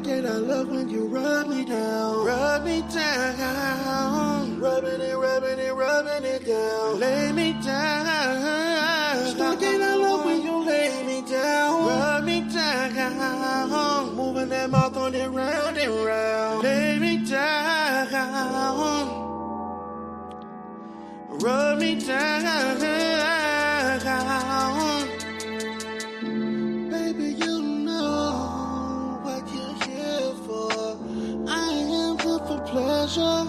Stuck it, I love when you rub me down, rub me down, rubbing it down, lay me down. Stuck it, I love when you lay me down, rub me down, moving that mouth on it round and round, lay me down, rub me down. Baby, you know what you're here for. I am here for pleasure,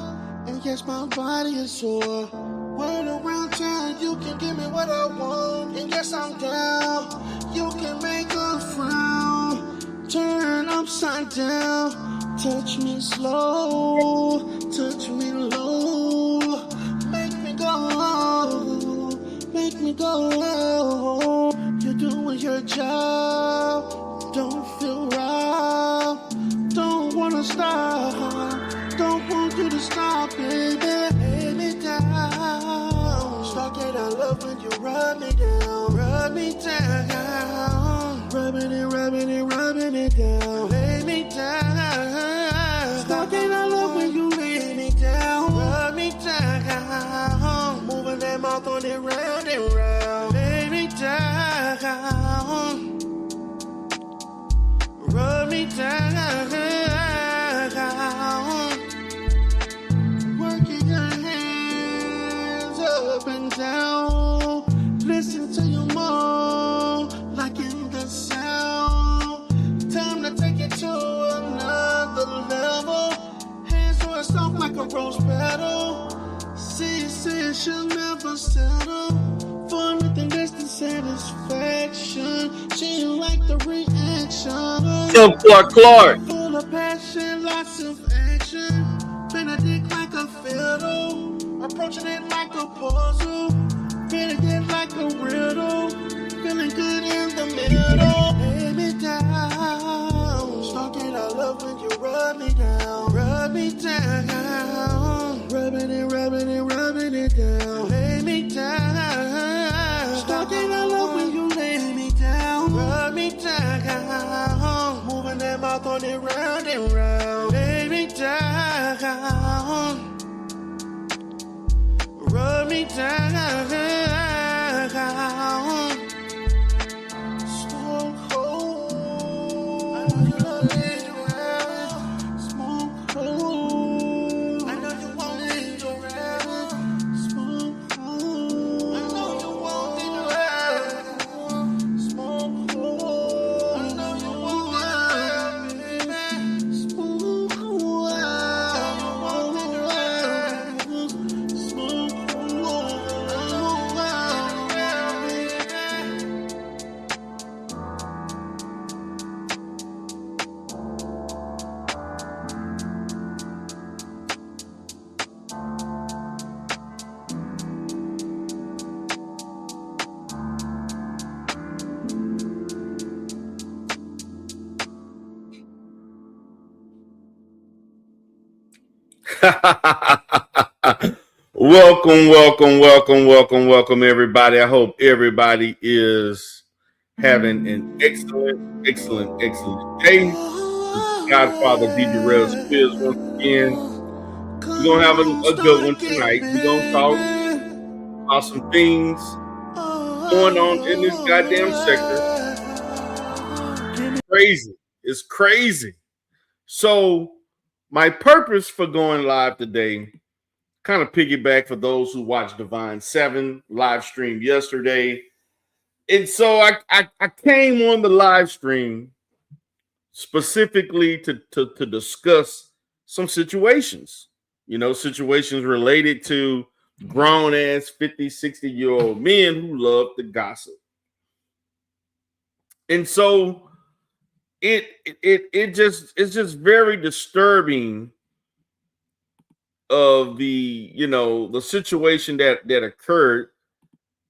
and yes, my body is sore. Word around town, you can give me what I want, and yes, I'm down. You can make a frown, turn upside down. Touch me slow, touch me low, make me go. You're doing your job, don't feel right, don't wanna stop, don't want you to stop, baby. Lay me down. Stuck it, I love when you rub me down, rub me down, rubbing it down, lay me down. Stuck it, I love when you lay me down, rub me down, moving that mouth on it round and round, lay me down, rub me down, working your hands up and down, listen to your mom, liking the sound, time to take it to another level, hands on soft like a rose petal, see she'll never settle for nothing less than satisfaction, she like the reaction, Clark. full of passion, lots of action, Benedict like a fiddle, approaching it like a puzzle, feeling it like a riddle, feeling good in the middle, lay me down. Stuck it, I love when you rub me down, rub me down, rubbing it down, lay me down. Stuck it, I love when you lay me down, rub me down, moving that mouth on it round and round, lay me down, rub me down. Smoke cold, I know you love it around. Smoke cold, I know you want it around. Smoke cold, I know you want it around. Smoke cold, I know you want it around. Smoke cold, I know you want it around. Smoke cold, I know you want it around. Welcome, everybody. I hope everybody is having an excellent day. Godfather DJ Rel Spears once again. We're going to have a good one tonight. We're going to talk about some things going on in this goddamn sector. It's crazy. So my purpose for going live today, kind of piggyback for those who watched Divine 7 live stream yesterday. And so I came on the live stream specifically to discuss some situations, situations related to grown ass 50, 60-year-old men who love to gossip. And so it's just very disturbing of the situation that occurred,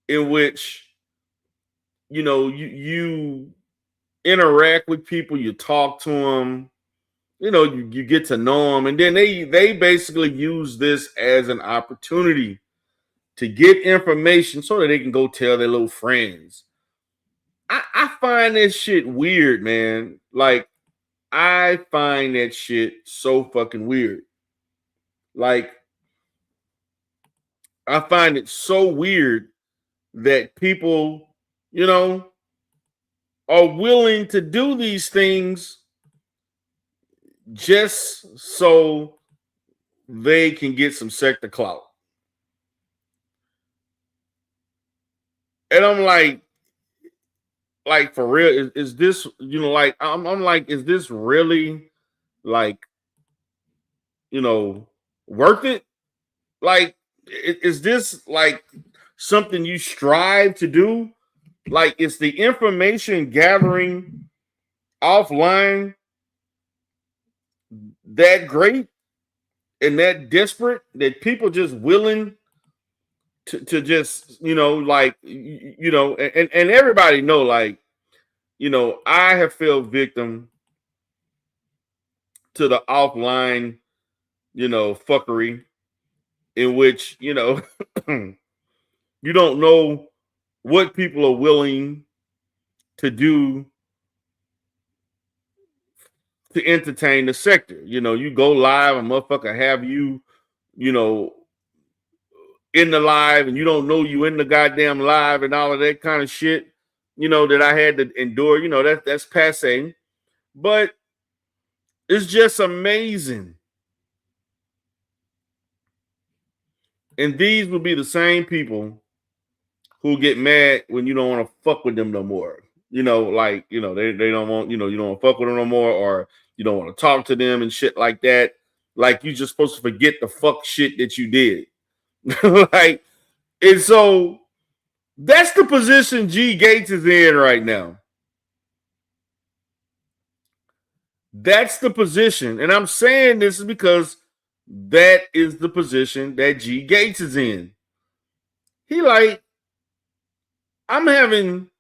in which you interact with people, you talk to them, you get to know them, and then they basically use this as an opportunity to get information so that they can go tell their little friends. I find this shit weird, man. Like, I find that shit so fucking weird. Like, I find it so weird that people, you know, are willing to do these things just so they can get some sector clout. And I'm like for real, is this, like I'm like, is this really like, worth it? Like, is this like something you strive to do? Like, is the information gathering offline that great and that desperate that people just willing to just, like, and everybody know, like, I have fell victim to the offline, fuckery in which, you don't know what people are willing to do to entertain the sector. You go live, a motherfucker have you, you know, in the live, and you don't know you in the goddamn live and all of that kind of shit, that I had to endure. That's passe. But it's just amazing. And these will be the same people who get mad when you don't want to fuck with them no more. Like, they don't want, you don't want to fuck with them no more, or you don't want to talk to them and shit like that. Like, you just supposed to forget the fuck shit that you did. Like, and so that's the position G Gates is in right now. That's the position. And I'm saying this is because that is the position that G Gates is in. He like, I'm having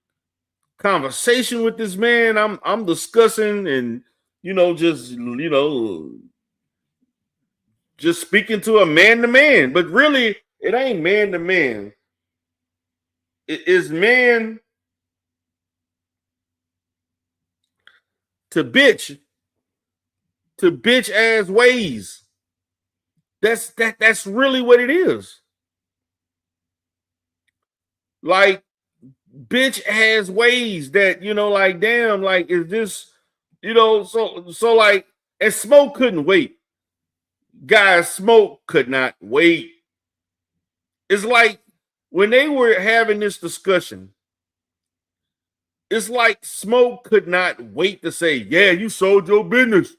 conversation with this man. I'm discussing and just speaking to a man to man. But really, it ain't man to man. It is man to bitch ass ways. That's really what it is. Like, bitch ass ways that, like, damn, like, is this, so like, and Smoke couldn't wait. Guys, Smoke could not wait. It's like when they were having this discussion, it's like Smoke could not wait to say, yeah, you sold your business.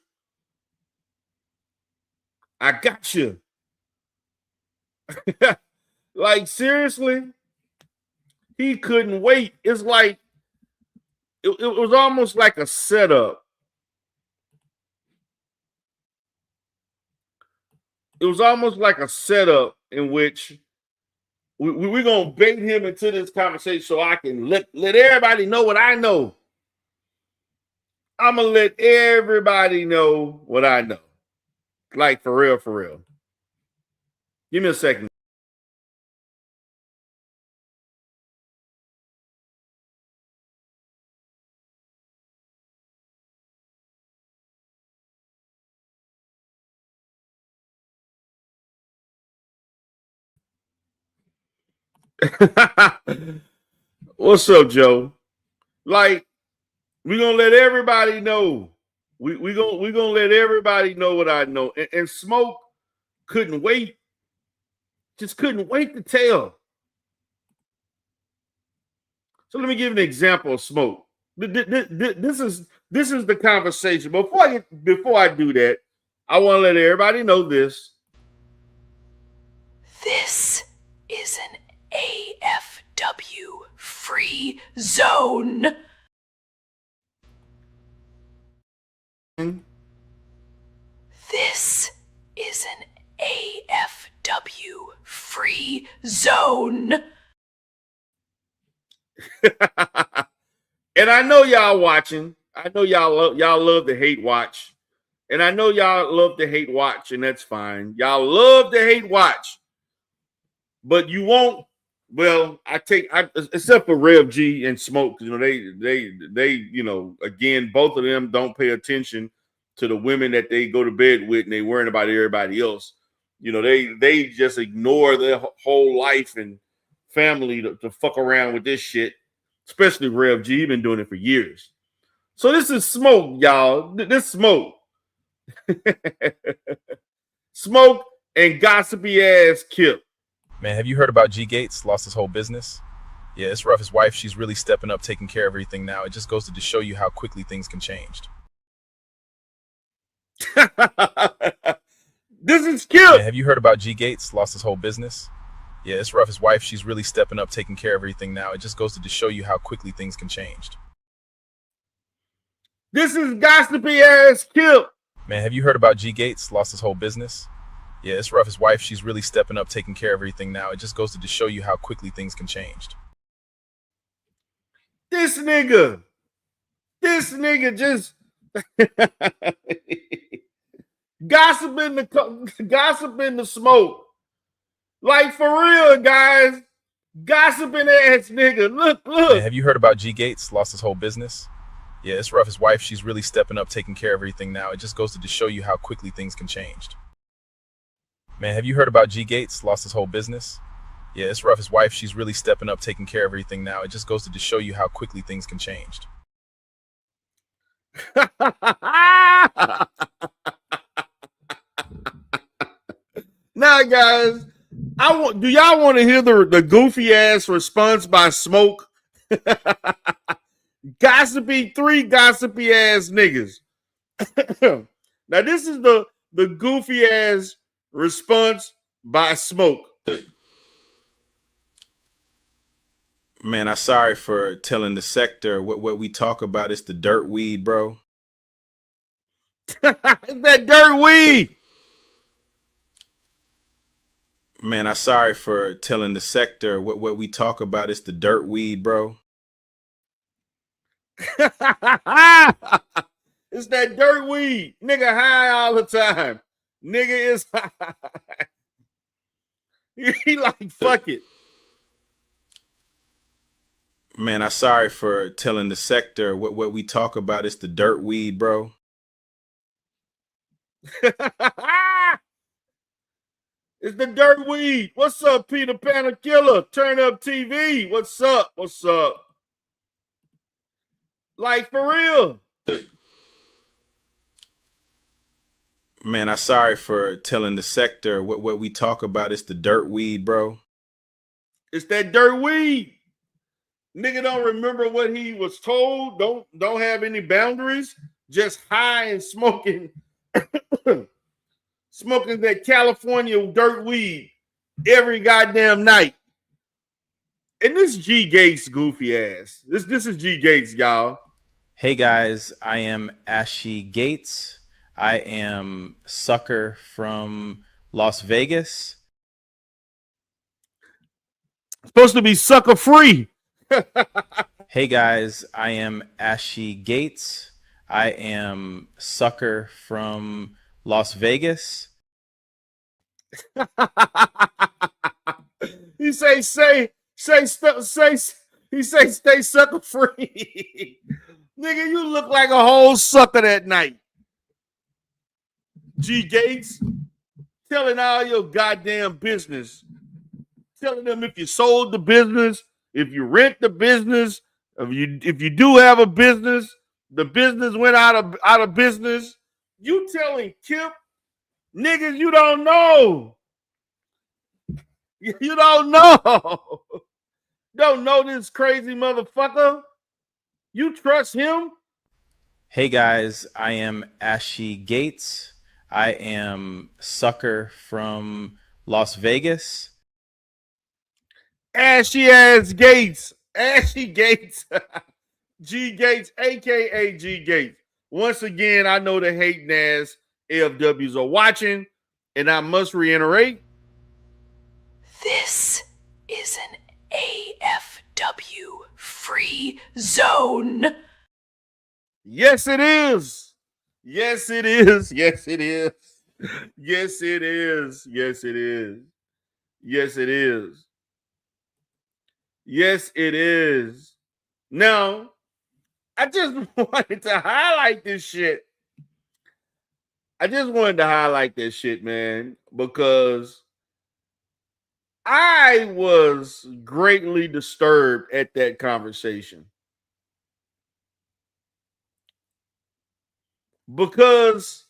I got you. Like, seriously, he couldn't wait. It's like, it was almost like a setup. It was almost like a setup in which we're going to bait him into this conversation so I can let everybody know what I know. I'm going to let everybody know what I know. Like, for real, for real. Give me a second. What's up, Joe? Like, we're going to let everybody know. We're gonna let everybody know what I know. And Smoke couldn't wait. Just couldn't wait to tell. So let me give an example of Smoke. This is the conversation. Before I do that, I want to let everybody know this. This is an AFW free zone. This is an AFW free zone. And I know y'all watching. I know y'all love to hate watch. And I know y'all love to hate watch, and that's fine. Y'all love to hate watch. But you won't. Well, except for Rev G and Smoke, they again, both of them don't pay attention to the women that they go to bed with, and they worrying about everybody else. You know, they just ignore their whole life and family to fuck around with this shit. Especially Rev G, been doing it for years. So this is Smoke, y'all. This Smoke. Smoke and gossipy ass Kip. Man, have you heard about G Gates? Lost his whole business? Yeah, it's rough. His wife, she's really stepping up, taking care of everything now. It just goes to show you how quickly things can change. This is Kip. Man, have you heard about G Gates? Lost his whole business? Yeah, it's rough. His wife, she's really stepping up, taking care of everything now. It just goes to show you how quickly things can change. This is gossipy ass Kip. Man, have you heard about G Gates? Lost his whole business? Yeah, it's rough. His wife, she's really stepping up, taking care of everything now. It just goes to show you how quickly things can change. This nigga just gossiping the Smoke. Like, for real, guys. Gossiping ass nigga. Look. Man, have you heard about G Gates? Lost his whole business? Yeah, it's rough. His wife, she's really stepping up, taking care of everything now. It just goes to show you how quickly things can change. Man, have you heard about G Gates? Lost his whole business? Yeah, it's rough. His wife, she's really stepping up, taking care of everything now. It just goes to show you how quickly things can change. Now, guys, do y'all want to hear the goofy ass response by Smoke? Three gossipy ass niggas. Now, this is the goofy ass response by Smoke. Man, I'm sorry for telling the sector what we talk about is the dirt weed, bro. That dirt weed. Man, I'm sorry for telling the sector what we talk about is the dirt weed, bro. It's that dirt weed. Nigga high all the time. Nigga is high. He like, fuck it. Man, I'm sorry for telling the sector what we talk about is the dirt weed, bro. It's the dirt weed. What's up, Peter Panner Killer? Turn Up TV. What's up? What's up? Like, for real. Man, I'm sorry for telling the sector what we talk about is the dirt weed, bro. It's that dirt weed. Nigga don't remember what he was told. Don't have any boundaries. Just high and smoking. Smoking that California dirt weed every goddamn night. And this G Gates goofy ass. This is G Gates, y'all. Hey guys, I am Ashy Gates. I am Sucker from Las Vegas. Supposed to be sucker free. Hey guys, I am Ashy Gates. I am Sucker from Las Vegas. He say stay sucker free. Nigga, you look like a whole sucker that night. G Gates, telling all your goddamn business. Telling them if you sold the business, if you rent the business, if you do have a business, the business went out of business. You telling Kip, niggas, you don't know. You don't know. Don't know this crazy motherfucker. You trust him? Hey guys, I am Ashy Gates. I am Sucker from Las Vegas. Ashy ass Gates. Ashy Gates. G Gates, aka G Gates. Once again, I know the hating ass AFWs are watching, and I must reiterate. This is an AFW free zone. Yes, it is. Yes, it is. Yes, it is. Yes, it is. Yes, it is. Yes, it is. Yes, it is. Now, I just wanted to highlight this shit I just wanted to highlight this shit, man, because I was greatly disturbed at that conversation. Because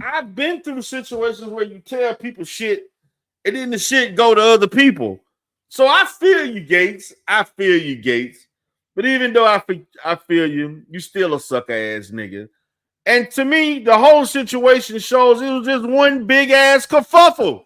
I've been through situations where you tell people shit and then the shit go to other people. So I feel you, Gates. I feel you, Gates. But even though I feel you, you still a sucker ass nigga. And to me, the whole situation shows it was just one big ass kerfuffle.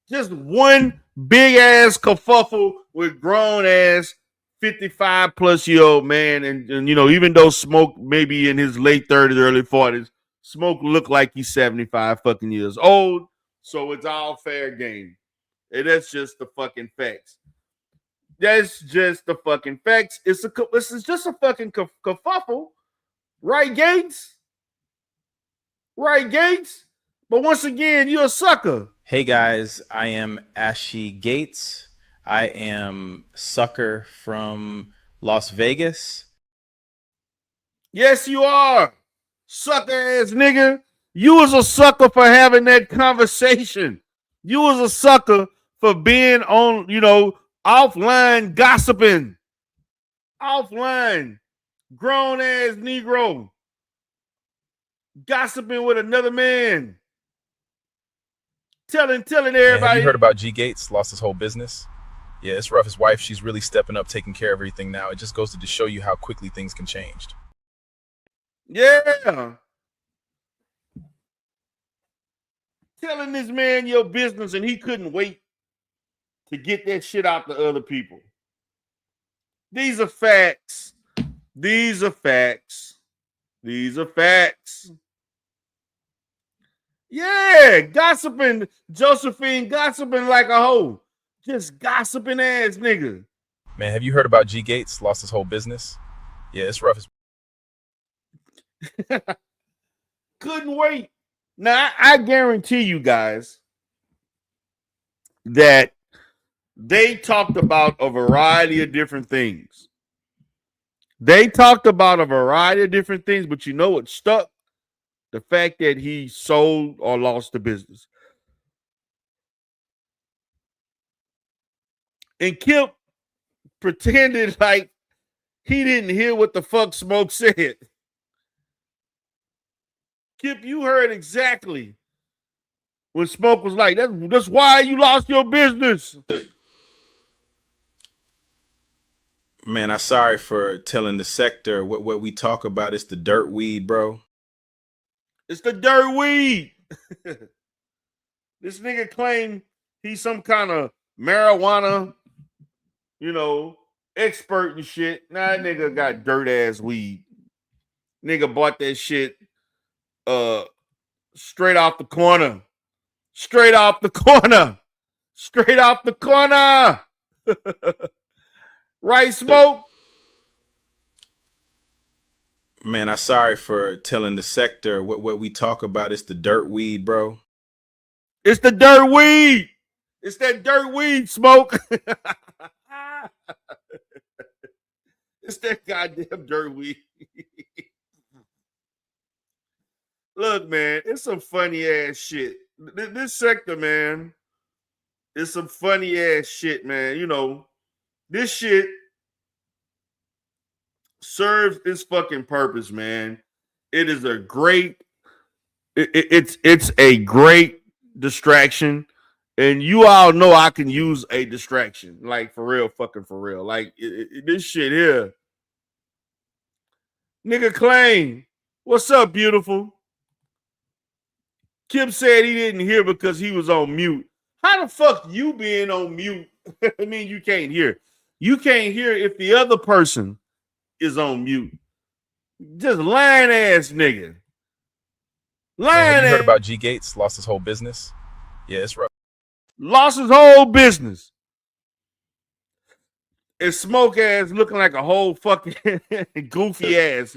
Just one big ass kerfuffle with grown ass 55 plus year old man. And you know, even though Smoke maybe in his late 30s, early 40s, Smoke looked like he's 75 fucking years old. So it's all fair game. And that's just the fucking facts. That's just the fucking facts. This is just a fucking kerfuffle. Right, Gates? Right, Gates? But once again, you're a sucker. Hey guys, I am Ashy Gates. I am Sucker from Las Vegas. Yes, you are. Sucker ass nigga. You was a sucker for having that conversation. You was a sucker for being on, offline gossiping. Offline. Grown ass Negro. Gossiping with another man. Telling everybody. Man, have you heard about G Gates? Lost his whole business. Yeah, it's rough. His wife, she's really stepping up, taking care of everything now. It just goes to show you how quickly things can change. Yeah. Telling this man your business and he couldn't wait to get that shit out to other people. These are facts. These are facts. These are facts. Yeah, gossiping, Josephine, gossiping like a hoe. Just gossiping ass nigga. Man, have you heard about G Gates? Lost his whole business. Yeah, it's rough. Couldn't wait. Now, I guarantee you guys that they talked about a variety of different things. They talked about a variety of different things, but you know what stuck? The fact that he sold or lost the business. And Kip pretended like he didn't hear what the fuck Smoke said. Kip, you heard exactly when Smoke was like, that's why you lost your business. Man, I'm sorry for telling the sector what we talk about is the dirt weed, bro. It's the dirt weed. This nigga claimed he's some kind of marijuana, expert and shit. Nah, that nigga got dirt ass weed. Nigga bought that shit straight off the corner. Straight off the corner. Straight off the corner. Right, Smoke? Man, I'm sorry for telling the sector what we talk about is the dirt weed, bro. It's the dirt weed. It's that dirt weed, Smoke. It's that goddamn dirt weed. Look, man, it's some funny ass shit. This sector, man, it's some funny ass shit, man. This shit serves its fucking purpose, man. It is a great, it's a great distraction. And you all know I can use a distraction, like for real, fucking for real. Like this shit here. Nigga claim, what's up, beautiful? Kip said he didn't hear because he was on mute. How the fuck you being on mute? I mean, you can't hear. You can't hear if the other person is on mute. Just lying ass nigga. Lying Man, have you ass. heard about G Gates? Lost his whole business. Yeah, it's rough. Lost his whole business. And Smoke ass looking like a whole fucking goofy ass.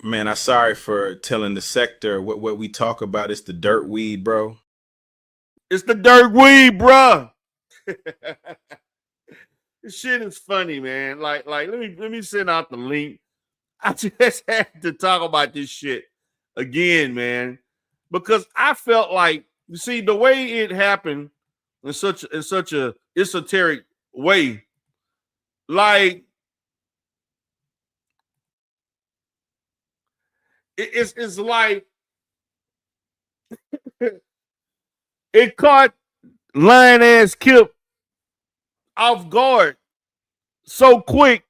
Man, I'm sorry for telling the sector what we talk about is the dirt weed, bro. It's the dirt weed, bruh. This shit is funny, man. Like, let me send out the link. I just had to talk about this shit again, man, because I felt like, you see, the way it happened in such a esoteric way, like it's like it caught lion ass Kip off guard so quick.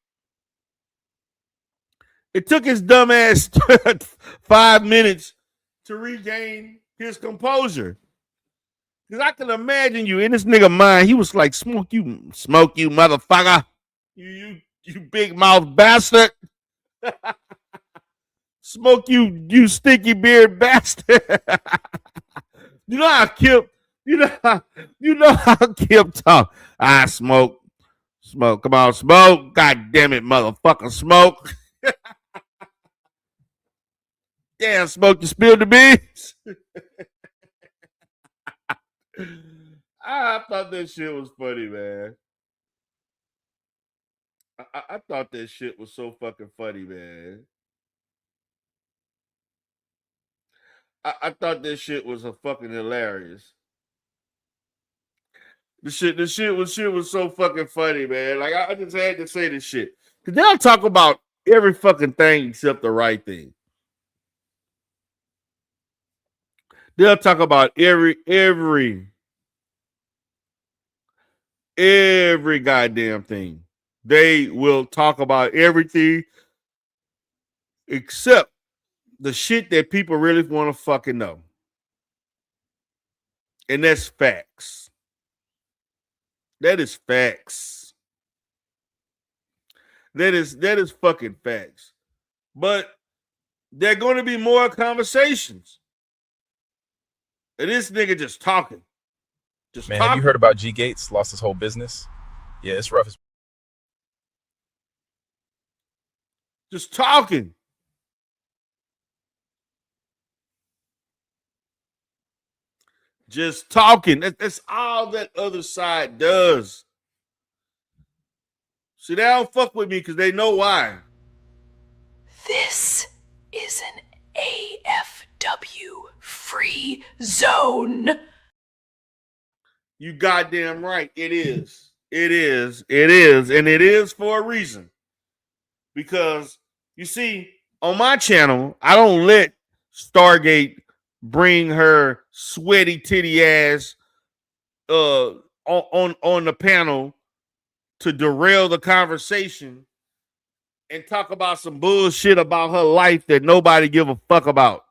It took his dumb ass 5 minutes to regain his composure. Because I can imagine you in this nigga mind. He was like, smoke you, motherfucker. You big mouth bastard. Smoke you sticky beard bastard. You know how Kip, you know how Kip talk. I smoke. Come on, smoke. God damn it, motherfucker, smoke. Damn, smoke, you spilled the beans. I thought that shit was funny, man. I thought that shit was so fucking funny, man. I thought this shit was a fucking hilarious. The shit was so fucking funny, man. Like I just had to say this shit. Cause they'll talk about every fucking thing except the right thing. They'll talk about every goddamn thing. They will talk about everything except the shit that people really want to fucking know. And that's facts. That is facts. That is fucking facts. But there are going to be more conversations. And this nigga just talking. Man, have you heard about G Gates? Lost his whole business. Yeah, it's rough. Just talking. Just talking. That's all that other side does. See, they don't fuck with me because they know why. This is an AFW free zone. You goddamn right. It is. It is. It is. And it is for a reason. Because, you see, on my channel, I don't let Stargate bring her sweaty titty ass on the panel to derail the conversation and talk about some bullshit about her life that nobody give a fuck about.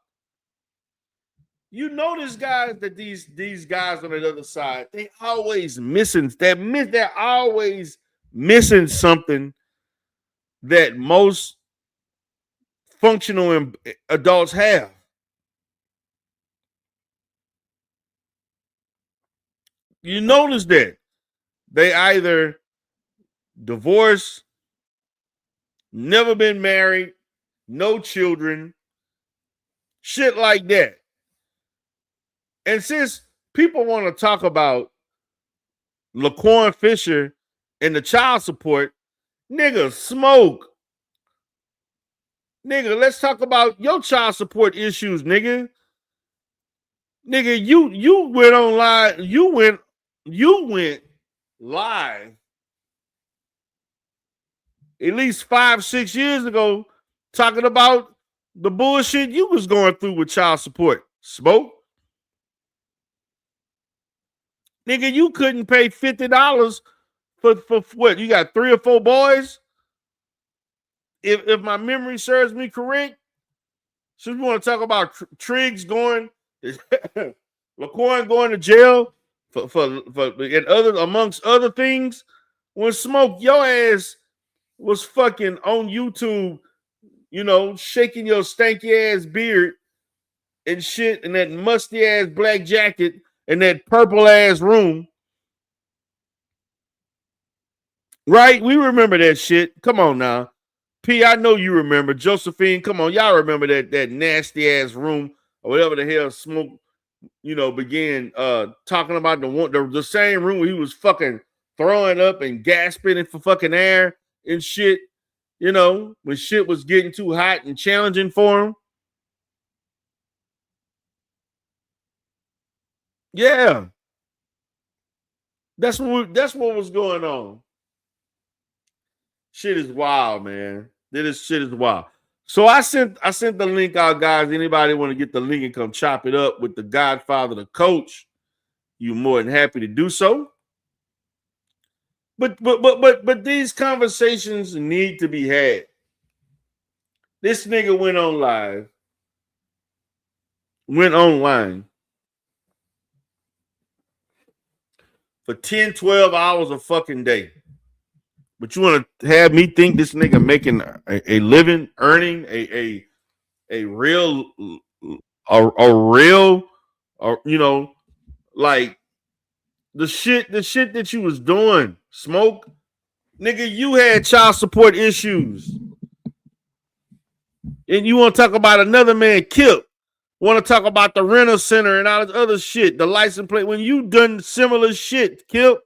You notice, guys, that these guys on the other side, they always missing. They're always missing something that most functional adults have. You notice that they either divorced, never been married, no children, shit like that. And since people want to talk about Laquan Fisher and the child support, nigga, smoke. Nigga, let's talk about your child support issues, nigga. Nigga, you went on live. You went live at least 5-6 years ago talking about the bullshit you was going through with child support. Smoke. Nigga, you couldn't pay $50 for what? You got 3 or 4 boys? If my memory serves me correct, so we want to talk about Triggs going, Laquan going to jail for and other amongst other things. When Smoke, your ass was fucking on YouTube, you know, shaking your stanky ass beard and shit, and that musty ass black jacket and that purple ass room. Right? We remember that shit. Come on now. P, I know you remember. Josephine, come on. Y'all remember that nasty ass room or whatever the hell Smoke, you know, began talking about the same room where he was fucking throwing up and gasping for fucking air and shit. You know, when shit was getting too hot and challenging for him. Yeah, that's what was going on. Shit is wild, man. This shit is wild. So I sent the link out, guys. Anybody want to get the link and come chop it up with the Godfather, the coach? You're more than happy to do so. But these conversations need to be had. This nigga went online for 10, 12 hours a fucking day. But you want to have me think this nigga making a living, earning a real, you know, like the shit that you was doing, Smoke, nigga, you had child support issues. And you want to talk about another man, Kip. Want to talk about the rental center and all this other shit, the license plate. When you done similar shit, Kip,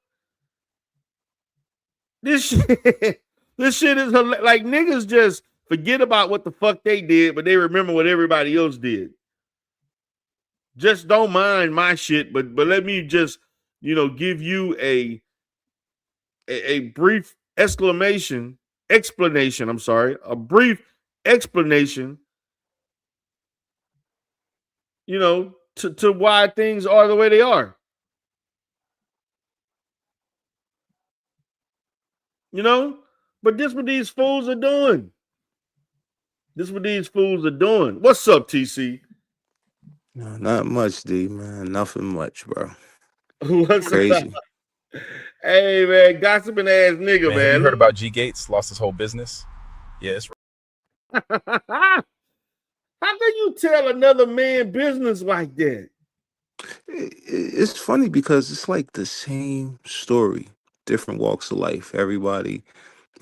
this shit, this shit is like niggas just forget about what the fuck they did, but they remember what everybody else did. Just don't mind my shit, but let me just, you know, give you a brief explanation. I'm sorry, a brief explanation. You know, to why things are the way they are. You know, but this what these fools are doing. What's up, TC? No, not much, D, man. Nothing much, bro. What's Crazy. up? Hey, man, gossiping ass nigga, man. Have you heard about G Gates? Lost his whole business. Yeah, it's How can you tell another man business like that? It's funny because it's like the same story, different walks of life. Everybody,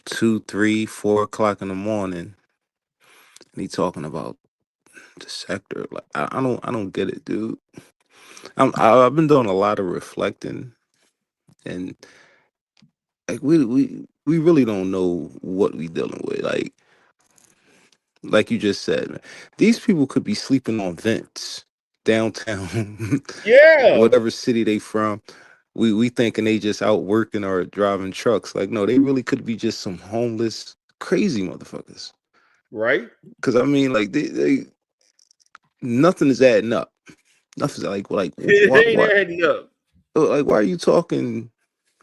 2, 3, 4 o'clock in the morning, and he talking about the sector. Like I don't get it, dude. I've been doing a lot of reflecting, and like we really don't know what we dealing with. Like you just said, man, these people could be sleeping on vents downtown, Yeah, whatever city they from. We thinking they just out working or driving trucks. Like, no, they really could be just some homeless, crazy motherfuckers. right. Because I mean, like they nothing is adding up. Nothing's like It ain't adding up. like why are you talking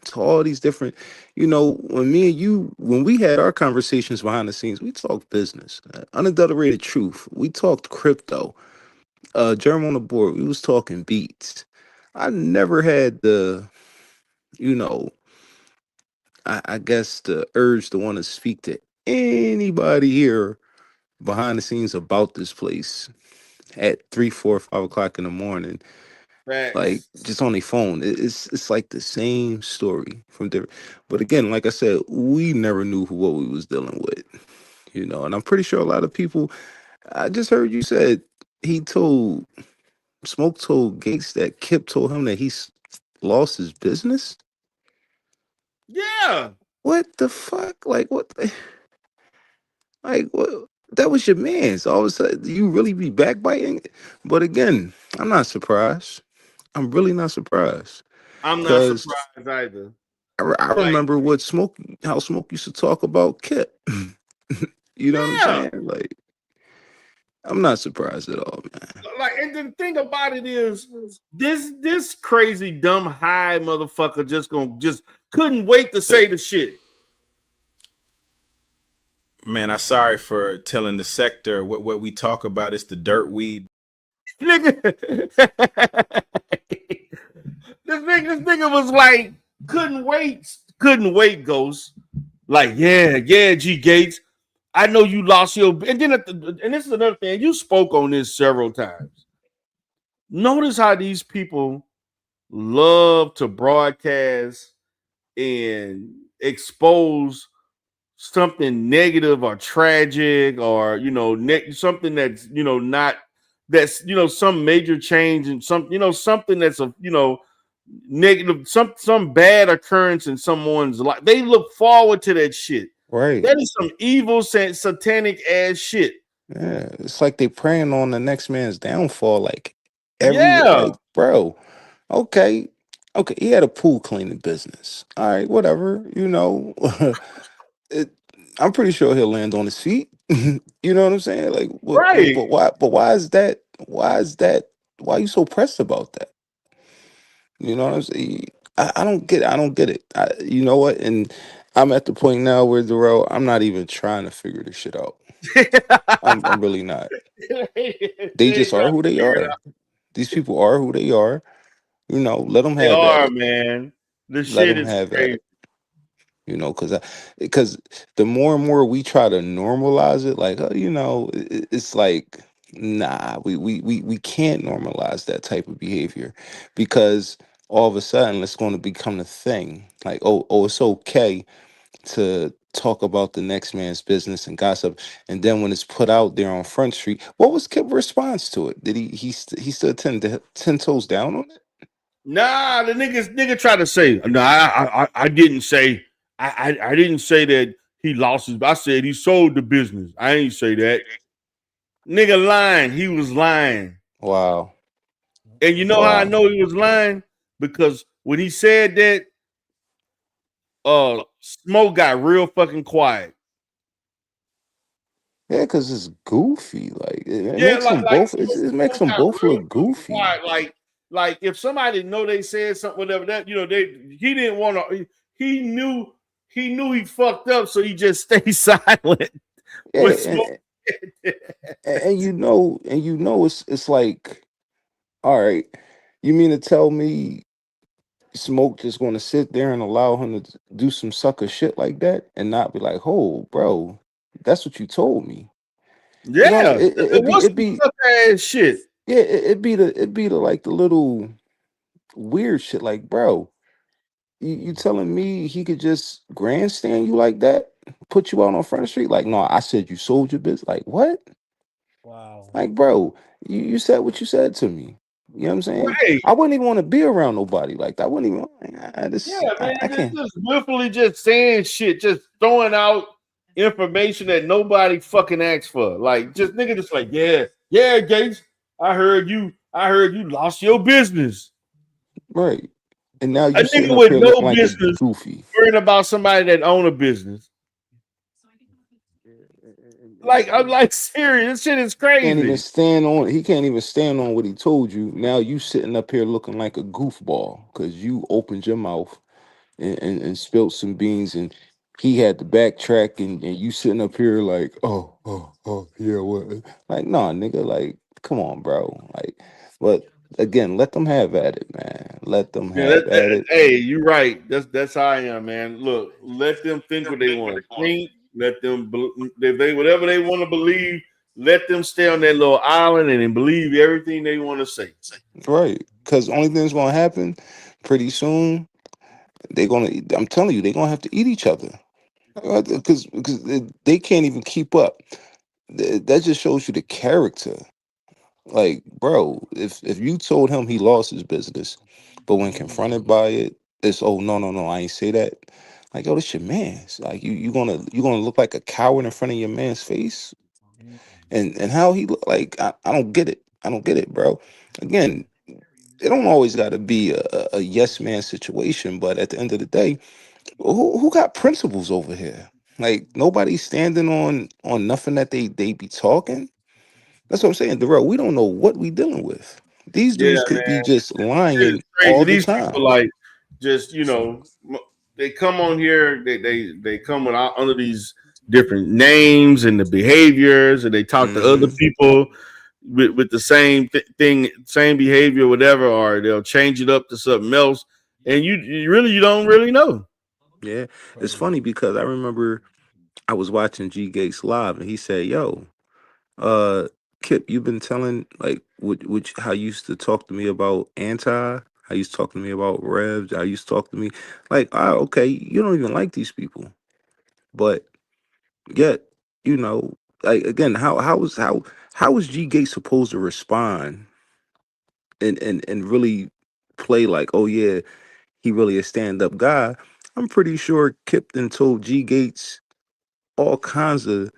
to all these different, when me and you, when we had our conversations behind the scenes, we talked business, unadulterated truth. We talked crypto. Germ on the board, we was talking beats. I never had the, you know, I guess the urge to want to speak to anybody here behind the scenes about this place at 3, 4, 5 o'clock in the morning. Like Facts. just on their phone. It's like the same story from different. But again, like I said, we never knew what we was dealing with, and I'm pretty sure a lot of people. I just heard you said Smoke told Gates that Kip told him that he's lost his business. Yeah. What the fuck? Like what? Like what? That was your man's. All of a sudden, you really be backbiting. But again, I'm not surprised. I'm really not surprised I'm not because surprised either. I Like, remember how Smoke used to talk about Kip. You know what I'm yeah. saying? Like, I'm not surprised at all, man. Like, and the thing about it is, this crazy dumb high motherfucker just couldn't wait to say the shit. Man, I'm sorry for telling the sector what we talk about is the dirt weed. Nigga, this nigga was like, couldn't wait, Ghost. Like, yeah, G Gates. I know you lost your, and then and this is another thing. You spoke on this several times. Notice how these people love to broadcast and expose something negative or tragic, or something that's not that's some major change and something that's a negative, some bad occurrence in someone's life. They look forward to that shit. Right. That is some evil, satanic ass shit. Yeah. It's like they preying on the next man's downfall, like everywhere. Yeah, Like, bro, okay. Okay, he had a pool cleaning business. All right, whatever. It, I'm pretty sure he'll land on his feet. You know what I'm saying? Like, right. but why? But why is that? Why is that? Why are you so pressed about that? You know what I'm saying? I don't get. I don't get it. You know what? And I'm at the point now where Darrell, I'm not even trying to figure this shit out. I'm really not. They They ain't just are trying who to they figure it are. These people are who they are. Let them They have at are, it. man. The Let shit them is have at crazy. it. Because the more and more we try to normalize it, like it's like nah, we can't normalize that type of behavior because all of a sudden it's going to become a thing. Like it's okay to talk about the next man's business and gossip, and then when it's put out there on Front Street, what was Kip's response to it? Did he stood ten toes down on it? Nah, the nigga tried to say, no, I didn't say, I didn't say that he lost his. I said he sold the business. I ain't say that. Nigga lying. He was lying. Wow, And you know how I wow. know he was lying? Because when he said that, Smoke got real fucking quiet. Yeah, because it's goofy. Like it Yeah, makes them both. It makes Smoke them got both real look fucking goofy. quiet. Like if somebody know they said something, whatever that, he didn't want to. He knew he fucked up, so he just stayed silent. Yeah, But Smoke, it's like, all right, you mean to tell me Smoke just going to sit there and allow him to do some sucker shit like that and not be like, oh, bro, that's what you told me. You know what I'm yeah, saying? it was some suck ass shit. It'd be the like the little weird shit. Like, bro, you telling me he could just grandstand you like that, put you out on Front Street? Like, no, I said you sold your business. Like, what? Like, bro, you said what you said to me. You know what I'm saying? Right? I wouldn't even want to be around nobody like that. I wouldn't even. Yeah, man, I can't. just willfully just saying shit, just throwing out information that nobody fucking asked for. Like, just nigga, just like, yeah, Gates, I heard you lost your business. Right. And now A you nigga sitting up with here no looking like a business goofy. worrying about somebody that own a business. Like, I'm like serious. This shit is Can't even crazy. stand on. He can't even stand on what he told you. Now you sitting up here looking like a goofball because you opened your mouth and spilled some beans, and he had to backtrack, and you sitting up here like, oh, yeah, what? Like, nah, nigga, like, come on, bro. Like, but again, let them have at it, man. Let them Yeah, have at it. hey, you're right. That's how I am, man. Look, let them think what they want to think. Let them, if they whatever they want to believe. Let them stay on that little island and then believe everything they want to say. Right. Because only thing that's gonna happen pretty soon, they're gonna I'm telling you, they're gonna have to eat each other. Because they can't even keep up. That just shows you the character. Like, bro, if you told him he lost his business, but when confronted by it, it's oh no, I ain't say that. Like, yo, this your man's. Like you gonna look like a coward in front of your man's face, and how he look like I don't get it. I don't get it, bro. Again, it don't always got to be a yes man situation, but at the end of the day, who got principles over here? Like nobody's standing on nothing that they be talking. That's what I'm saying, Darrell. We don't know what we dealing with. These Yeah, dudes could be just shit is lying crazy. all the These people time. like just they come on here. They come with under these different names and the behaviors, and they talk to other Hmm. people with the same thing, same behavior, whatever, or they'll change it up to something else, and you don't really know. Yeah, it's funny because I remember I was watching G Gates live, and he said, "Yo, uh, Kip, you've been telling like which how you used to talk to me about anti, how you used to talk to me about revs, how you used to talk to me like, okay, you don't even like these people, but yet, like again, how was G Gates supposed to respond and really play like, oh yeah, he really a stand up guy? I'm pretty sure Kipton told G Gates." all kinds of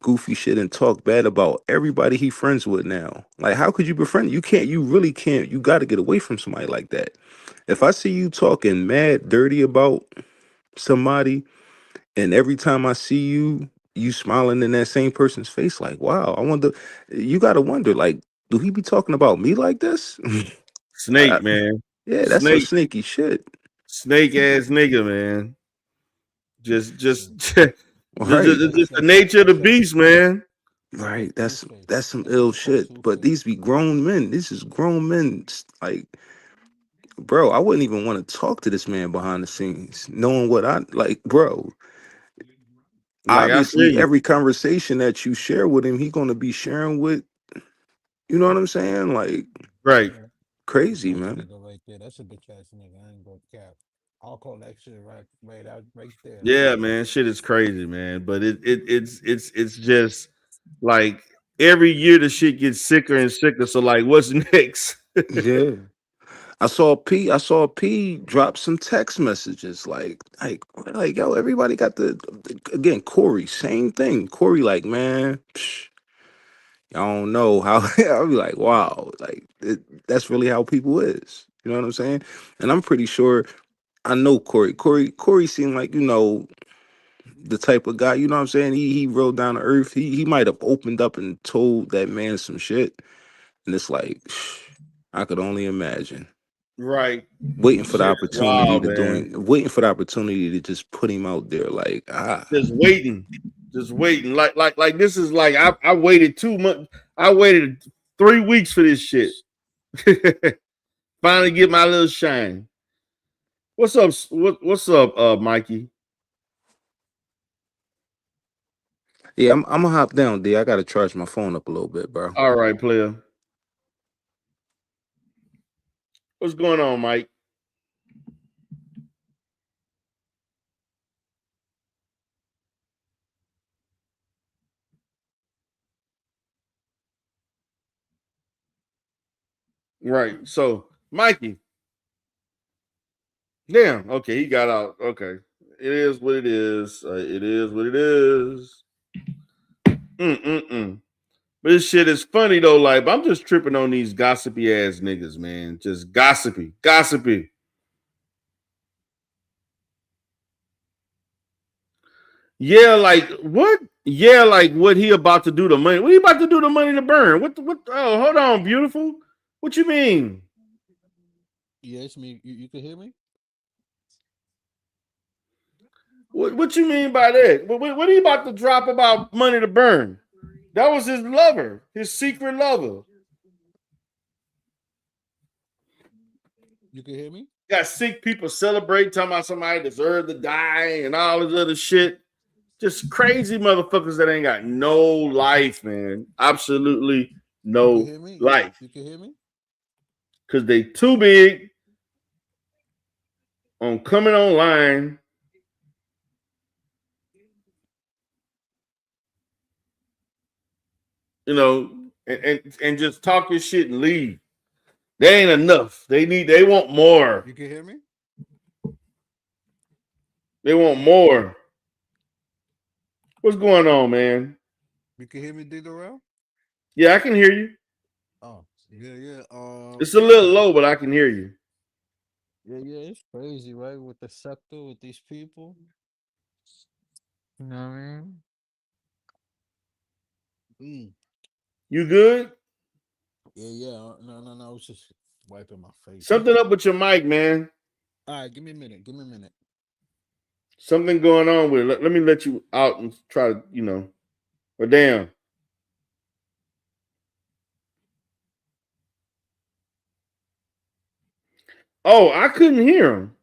goofy shit and talk bad about everybody he friends with now. Like, how could you befriend? You can't. You really can't. You got to get away from somebody like that. If I see you talking mad dirty about somebody, and every time I see you, you smiling in that same person's face, like, wow, I wonder. You got to wonder, like, do he be talking about me like this? Snake, man. Yeah, that's some Snake, sneaky shit. snake ass nigga, man. Just, Right. just the nature of the beast, man. Right. That's some ill shit. But these be grown men. This is grown men. Like, bro, I wouldn't even want to talk to this man behind the scenes, knowing what I like, bro. Like I feel Obviously, you. every conversation that you share with him, he gonna be sharing with, you know what I'm saying? Like, Right. crazy, man. Yeah, man. Shit is crazy, man. But it's just like every year the shit gets sicker and sicker. So like, what's next? Yeah. I saw P drop some text messages like yo, everybody got again, Corey, same thing. Corey, like, man, I don't know how. I'll be like, wow, like that's really how people is. You know what I'm saying? And I'm pretty sure I know Corey. Corey seemed like, the type of guy, you know what I'm saying? He real down to earth. He might have opened up and told that man some shit. And it's like, I could only imagine. Right. Waiting for the Shit is opportunity wild, to man. waiting for the opportunity to just put him out there, like, Just waiting. Just waiting. Like this is like I waited 2 months. I waited 3 weeks for this shit. Finally get my little shine. What's up? What's up, Mikey? yeah, I'm gonna hop down, D. I gotta charge my phone up a little bit, bro. All right, player. What's going on, Mike? Right. So, Mikey. Damn. Okay, he got out. Okay. It is what it is. It is what it is. Mm-mm-mm. But this shit is funny though. Like, I'm just tripping on these gossipy ass niggas, man. Just gossipy, gossipy. Yeah, like what? Yeah, like what he about to do to money? What he about to do to money to burn? What? Oh, hold on, beautiful. What you mean? What you mean by that? What he about to drop about money to burn? That was his lover, his secret lover. Got sick people celebrating, talking about somebody deserved to die and all this other shit. Just crazy motherfuckers that ain't got no life, man. Absolutely no life. Because they too big on coming online. And just talk your shit and leave. They ain't enough. They want more. They want more. What's going on, man? Yeah, I can hear you. It's a little low, but I can hear you. You good? Something up with your mic, man. Something going on with it. Let me let you out and try to, or damn. Oh, I couldn't hear him.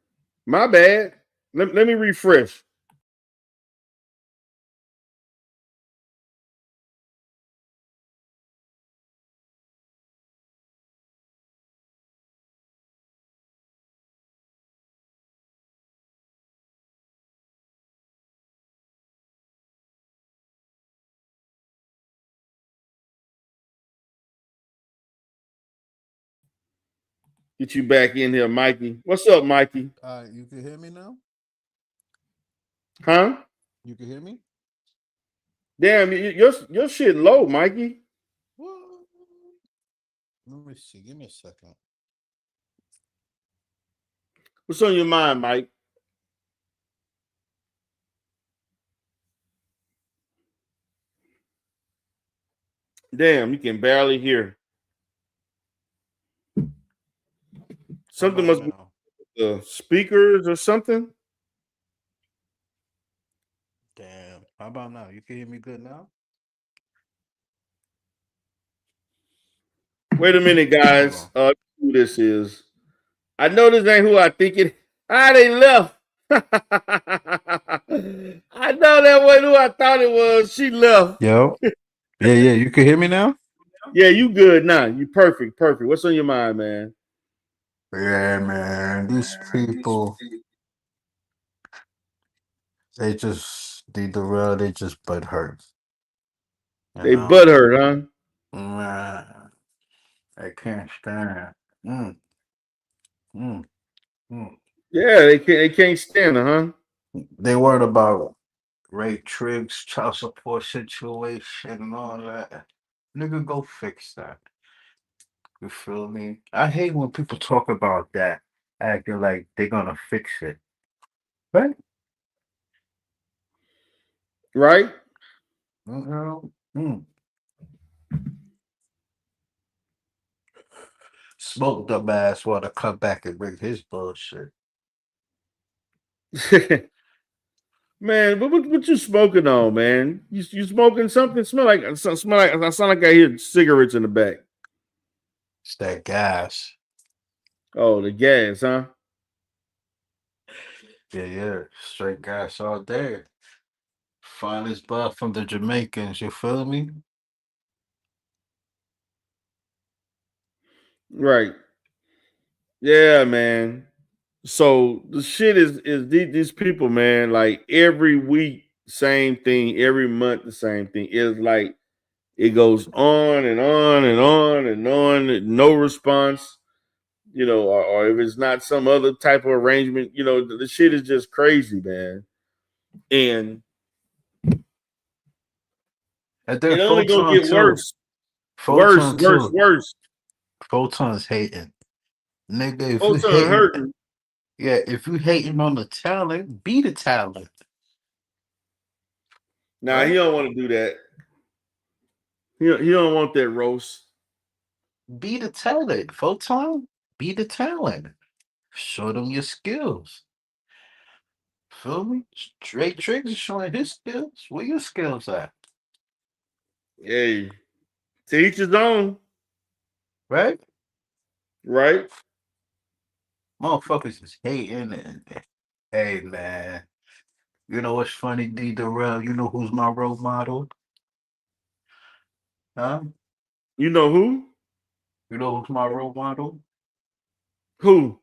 My bad. Let me refresh. Get you back in here, Mikey. What's up, Mikey? Huh? Damn, your shit low, Mikey. What? Let me see. Give me a second. What's on your mind, Mike? Damn, you can barely hear. How Something about must be now? the speakers or something. Damn. How about now? You can hear me good now? Wait a minute, Hold guys. on. Who this is? I know this ain't who I think it. Ah, they left. I know that wasn't who I thought it was. She left. Yo. Yeah, yeah. You can hear me now? Yeah, you good now. You perfect, perfect. What's on your mind, man? Yeah, man. These people, they just the real, they just butt hurt. You They know? butt hurt, huh? Man, I can't stand. Mm, mm, mm. Yeah, they can't stand her, huh? They worried about Ray Triggs' child support situation and all that. Nigga, go fix that. You feel me? I hate when people talk about that, acting like they're gonna fix it. Right? Right? You know? Mm. Smoke dumbass wanna come back and bring his bullshit. Man, what you smoking on, man? You smoking something? I sound like I hear cigarettes in the back. It's that gas. Oh, the gas, huh? Yeah, yeah. Straight gas all day. Finest bud from the Jamaicans, you feel me? Right. Yeah, man. So the shit is these people, man. Like every week, same thing. Every month, the same thing. It's like it goes on and on and on and on. No response, or if it's not some other type of arrangement, the shit is just crazy, man. And And then it only gonna Photon get too. worse, worse, Photon worse, too. worse. Photon's hating. Nigga, if you Folks are hating, hurting. yeah, if you hating on the talent, be the talent, Nah, he right? don't want to do that. He don't want that roast. Be the talent. Photon, be the talent. Show them your skills. Feel me? Straight Triggs is showing his skills. Where your skills at? Hey, to each his own, Right? right? Motherfuckers is hating and hey man. You know what's funny, D Darrell? You know who's my role model? Huh? You know who? You know who's my role model? Who?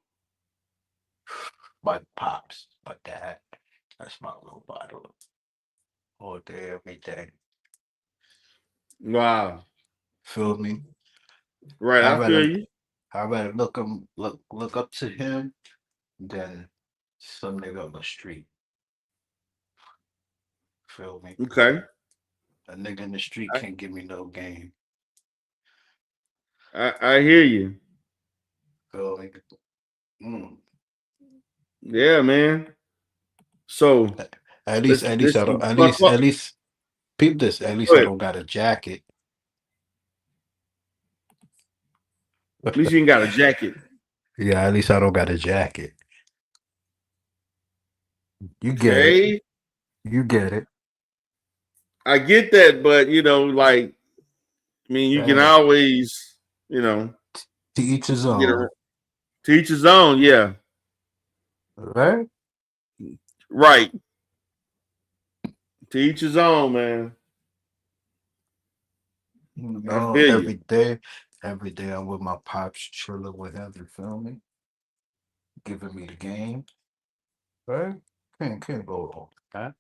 My pops, my dad. That's my role model. All day, every day. Wow. Feel me? Right, I I feel rather you. I rather look up to him than some nigga on the street. Feel me? Okay. A nigga in the street I, can't give me no game. I hear you. Feel me? Mm. Yeah, man. So let's see. At least peep this. At least Go I ahead. don't got a jacket. At least you ain't got a jacket. Yeah, at least I don't got a jacket. You get it. Okay. You get it. I get that, but like, I mean, you can Yeah. always, you know, To each his get own. a to each his own. Yeah. Right? Right. To each his own, man. You I know, feel you. every day I'm with my pops, chilling with him, you feel me? Giving me the game. Right? Can't go wrong. Huh?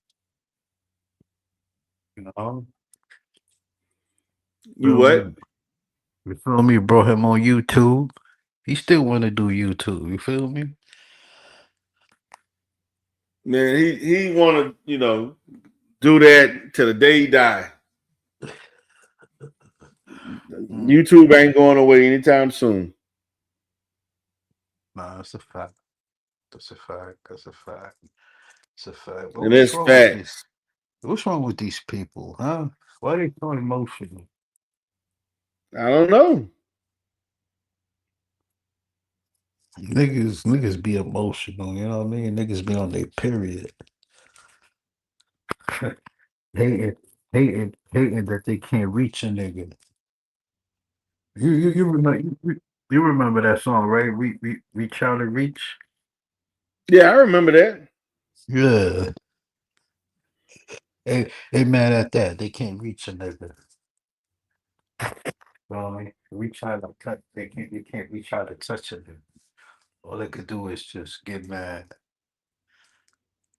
You know? You Feel what? me? You feel me? Brought him on YouTube. He still wanna do YouTube, you feel me? Man, he wanna, Do that till the day he die. Mm. YouTube ain't going away anytime soon. Nah, that's a fact. That's a fact. That's a fact. It's a fact. But And what's it's wrong with this? facts. What's wrong with these people, huh? Why are they so emotional? I don't know. Niggas be emotional, you know what I mean? Niggas be on their period. hating, hating that they can't reach a nigga. You remember you remember that song, right? Reach out and reach. Yeah, I remember that. Yeah, they mad at that. They can't reach a nigga. Reach out and touch. They can't reach out and touch a nigga. All they could do is just get mad.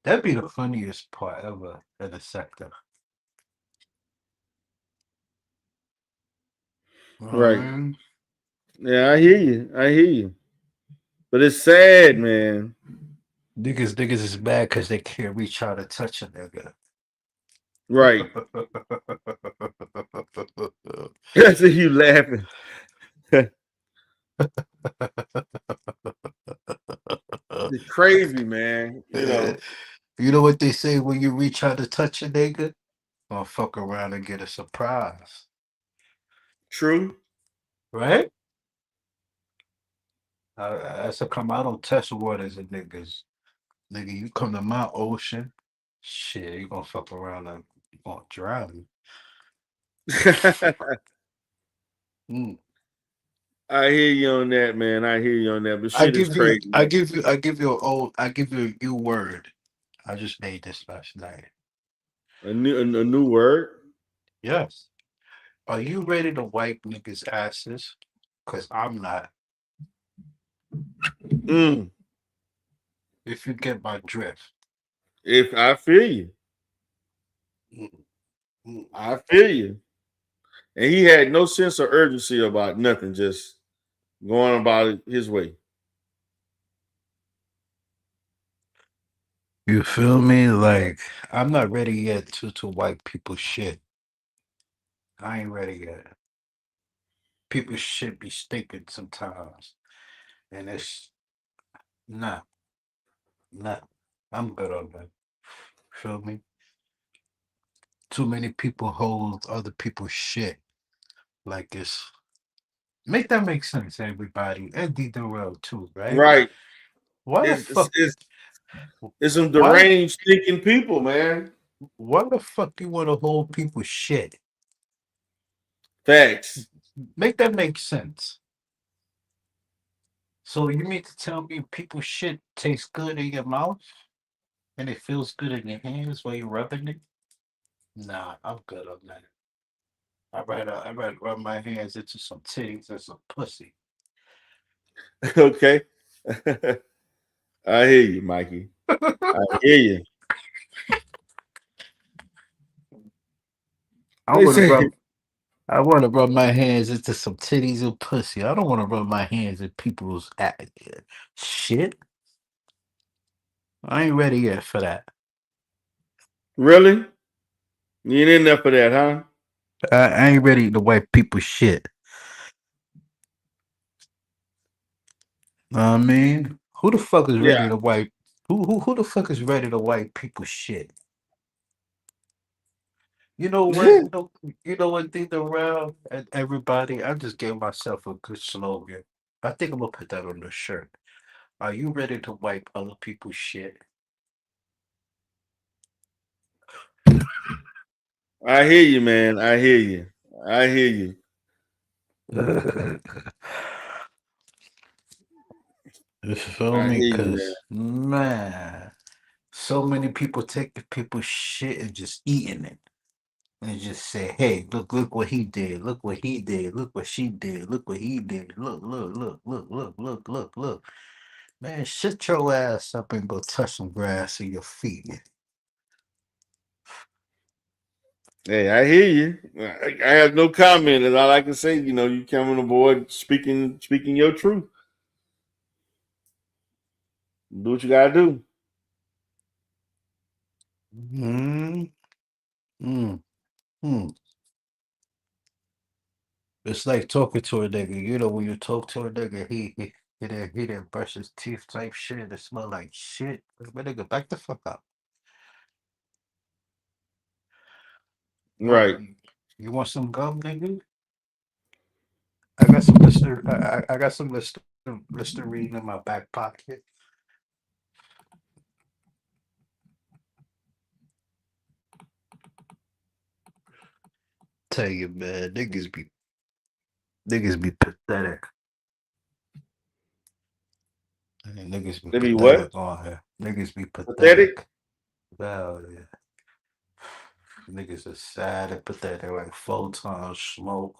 That'd be the funniest part ever in the sector. Right. Um, Yeah, I hear you. I hear you. But it's sad, man. niggas is mad because they can't reach out and touch a nigga. Right. That's you laughing. It's crazy, man. You know. You know what they say when you reach out to touch a nigga? Gonna fuck around and get a surprise. True. Right? That's a come. I don't test waters and niggas. Nigga, you come to my ocean, shit, you gonna fuck around and you gonna drown me. Mm. I hear you on that, man. I hear you on that. But I shit is give you, crazy, I man. give you, I give you I give you a new word. I just made this last night. A new word. Yes. Are you ready to wipe niggas' asses? Cause I'm not. Mm. If you get my drift. If I feel you. Mm, mm. I feel you. And he had no sense of urgency about nothing, just going about it his way. You feel me? Like I'm not ready yet to wipe people's shit. I ain't ready yet. People's shit be stinking sometimes, and it's not, not. I'm good on that. Feel me? Too many people hold other people's shit like it's. Make that make sense, everybody. And D Durrell too, right? Right. Why the It's, it's, fuck? it's, it's some Why? deranged thinking people, man. Why the fuck you want to hold people's shit? Facts. Make that make sense. So you mean to tell me people's shit tastes good in your mouth and it feels good in your hands while you're rubbing it? Nah, I'm good on that. I'd rather rub my hands into some titties and some pussy. Okay. I hear you, Mikey. I hear you. I They want to say, rub. I want to rub my hands into some titties and pussy. I don't want to rub my hands in people's shit. I ain't ready yet for that. really? You ain't in there for that, huh? I ain't ready to wipe people's shit. Know what I mean, who the fuck is Yeah. ready to wipe? Who the fuck is ready to wipe people's shit? You know what? You know what thing around and everybody. I just gave myself a good slogan. I think I'm gonna put that on the shirt. Are you ready to wipe other people's shit? I hear you, man. I hear you. I hear you. You feel I me? hear you, man. Cause man, so many people take the people's shit and just eating it. And just say, hey, look what he did. Look what he did. Look what she did. Look what he did. Look. Man, shut your ass up and go touch some grass in your feet. Hey, I hear you. I have no comment. And all I can say, you coming aboard speaking your truth. Do what you gotta do. Mm, Mm, mm. It's like talking to a nigga. You know, when you talk to a nigga, he didn't brush his teeth type shit. It smell like shit. My nigga, back the fuck up. Right. You want some gum, nigga? I got some Lister. I got some Listerine in my back pocket. Tell you, man, niggas be pathetic. Niggas be They be what? pathetic on here. Niggas be Pathetic? pathetic. Well, yeah. Niggas are sad and pathetic, like Photon, Smoke,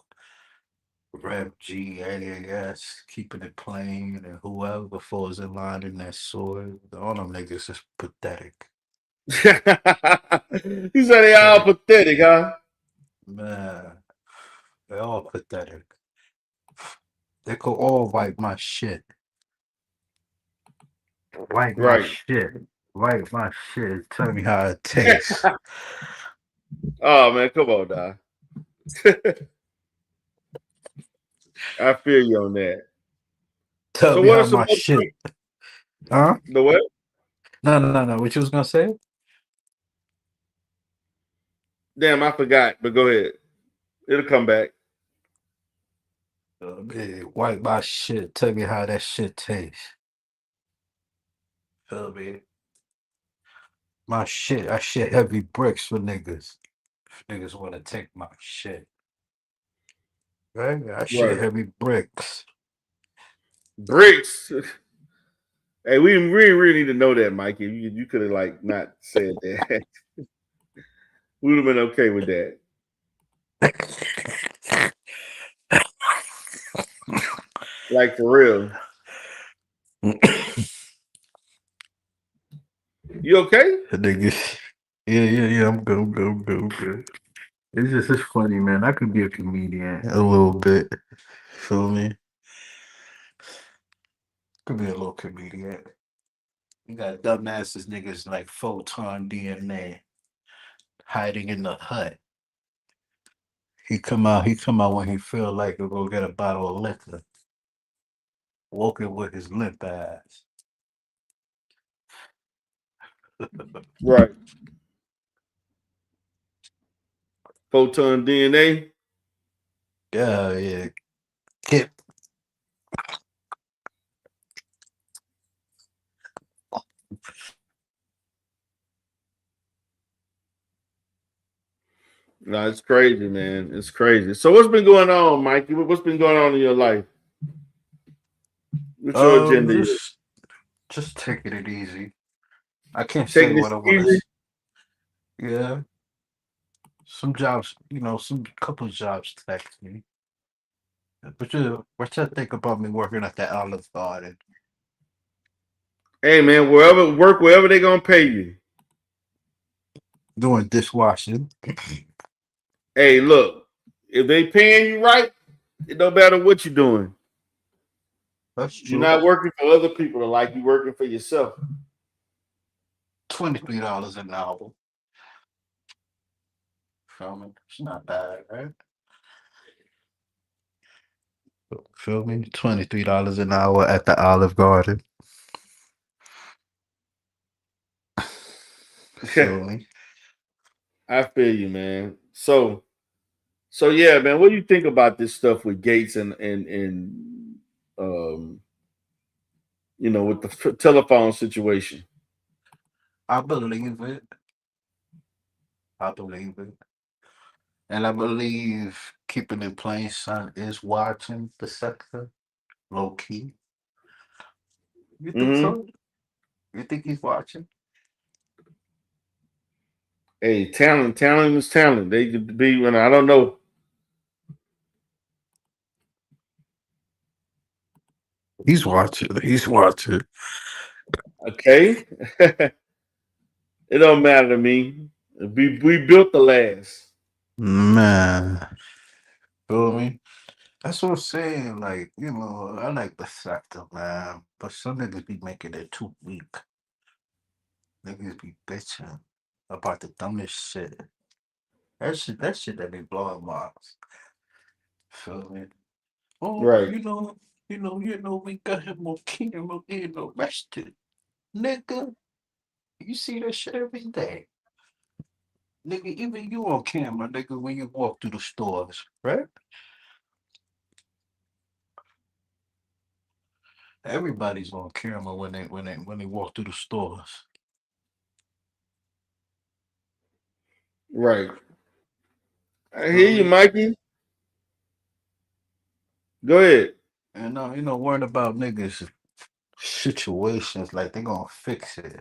Rep G, AAS, keeping it plain, and whoever falls in line in that sword. All them niggas is pathetic. You said they all Pathetic. pathetic, huh? Man, they all pathetic. They could all wipe my shit. Wipe my Right. shit. Wipe my shit. Tell me how it tastes. Oh man, come on, Doc. I feel you on that. Tell So me what are how some my other shit. Huh? the what? No, no, no, no. What you was gonna say? Damn, I forgot, but go ahead. It'll come back. Man, wipe my shit. Tell me how that shit tastes. Feel me? My shit. I shit heavy bricks for niggas. If niggas want to take my shit. Right? I shit Right. heavy bricks. Bricks. Hey, we really need to know that, Mikey. You could have like not said that. We would have been okay with that. Like for real. You okay? Niggas. Yeah, yeah, yeah. I'm good. I'm good. I'm good. I'm good. It's funny, man. I could be a comedian a little bit. Feel me? Could be a little comedian. You got dumbasses niggas like Photon DNA hiding in the hut. He come out when he feel like to go get a bottle of liquor. Walking with his limp ass. Right. Photon DNA. Yeah, yeah. Kip. No, it's crazy, man. It's crazy. So what's been going on, Mikey? What's been going on in your life? What's your Um, agenda? just just taking it easy. I can't say Taking what this I want easy? to. Yeah, some jobs, some couple of jobs text me. What you think about me working at the Olive Garden, Hey man, wherever they gonna pay you. doing dishwashing? Hey, look, if they paying you right, it don't matter what you're doing. That's You're true. not working for other people like you're working for yourself. $23 an hour. Feel me? It's not bad, right? Feel me? $23 an hour at the Olive Garden. Feel me? I feel you, man. So yeah, man. What do you think about this stuff with Gates and um with the telephone situation? I believe it. I believe it. And I believe keeping in plain sight is watching the sector low key. You think Hmm. so? You think he's watching? Hey, talent is talent. They could be when I don't know. He's watching. He's watching. Okay, it don't matter to me. We built the last. Man, feel me? That's what I'm saying. Like, I like the sector, man. But some niggas be making it too weak. Niggas be bitching about the dumbest shit. That shit be blowing minds. Feel me? Oh, Right. we got him on camera getting arrested. Nigga, you see that shit every day. Nigga, even you on camera, nigga, when you walk through the stores, right? Everybody's on camera when they walk through the stores. Right. I hear Feel you, me? Mikey. Go ahead. And worrying about niggas situations like they gonna fix it.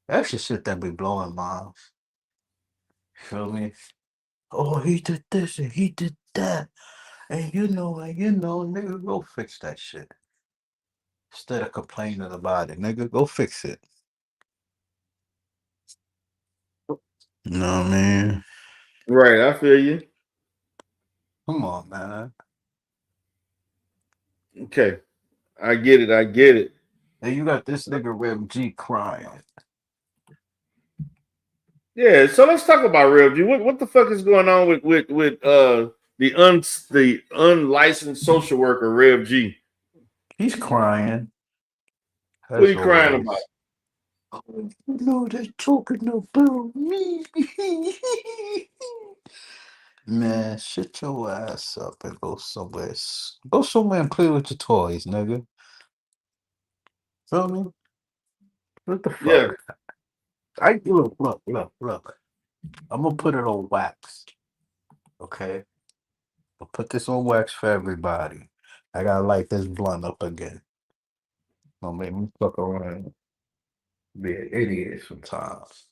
That's the shit that be blowing minds. Feel me? Oh, he did this and he did that. And nigga, go fix that shit. Instead of complaining about it, nigga, go fix it. You know what I mean? Right. I feel you. Come on, man. Okay. I get it. I get it. And you got this nigga Reb G crying. Yeah. So let's talk about Real G. What the fuck is going on with the unlicensed social worker Rev G? He's crying, What are as you crying about? always. Oh, they're talking about me. Man, shut your ass up and go somewhere. Go somewhere and play with your toys, nigga. Feel me? What the Yeah. fuck? Look. I'm gonna put it on wax. Okay? I'll put this on wax for everybody. I gotta light this blunt up again. Don't make me fuck around. Be an idiot sometimes.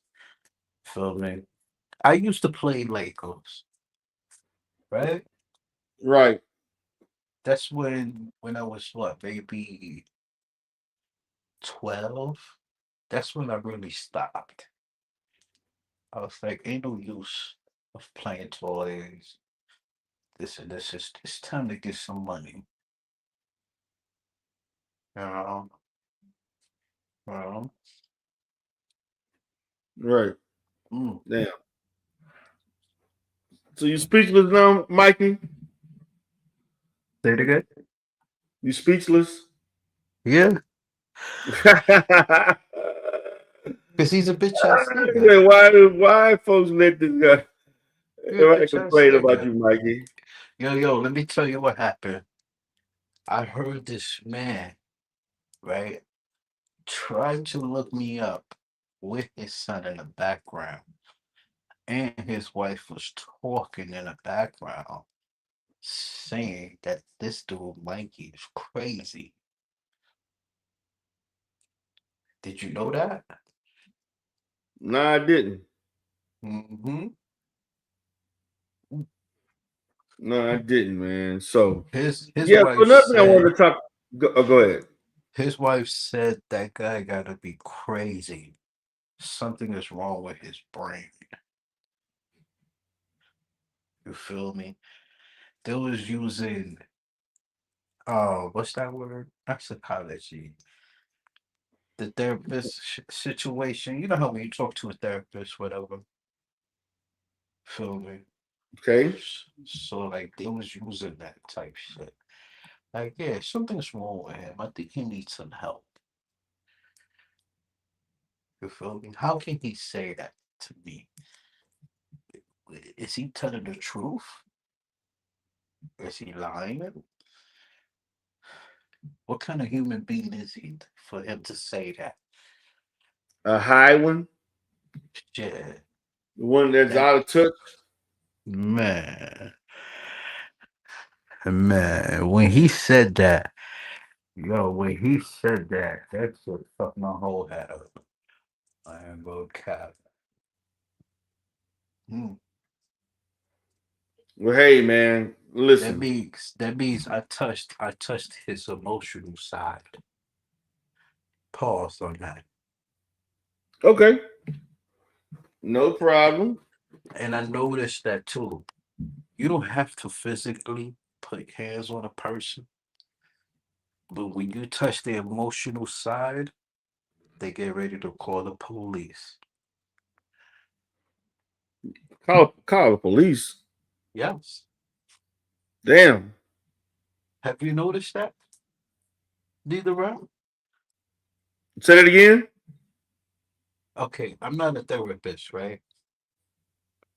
Feel me? I used to play Legos, right? Right. That's when I was what, maybe 12? That's when I really stopped. I was like, ain't no use of playing toys. This and this. It's time to get some money. You know? Well, Right. mm. Damn. So you speechless now, Mikey? Say it again? You speechless? Yeah, Yeah, because he's a bitch ass nigga. why folks let this guy You're a everybody bitch ass complain about nigga. you, Mikey? Yo, let me tell you what happened. I heard this man, right, try to look me up with his son in the background. And his wife was talking in the background, saying that this dude Mikey is crazy. Did you know that? No, I didn't. Mm-hmm. No, I didn't, man. So His yeah, so wife another thing I wanted said to talk. Go ahead. that guy gotta be crazy. Something is wrong with his brain. You feel me? They was using what's that word? Not psychology. The therapist situation. You know how when you talk to a therapist, whatever. Feel me? Okay. So like they was using that type shit. Like, yeah, something's wrong with him. I think he needs some help. You feel me? How can he say that to me? Is he telling the truth? Is he lying? What kind of human being is he for him to say that? A high one, Shit. the one that's That out of touch. man. Man, when he said that, that shit fucked my whole head up. I ain't gonna cap. Hmm. Well, hey, man, listen. That means I touched his emotional side. Pause on that. Okay, no problem. And I noticed that too. You don't have to physically put hands on a person, but when you touch the emotional side, they get ready to call the police. Call the police. Yes. Damn. Have you noticed that? Neither round. Say that again. Okay, I'm not a therapist, right?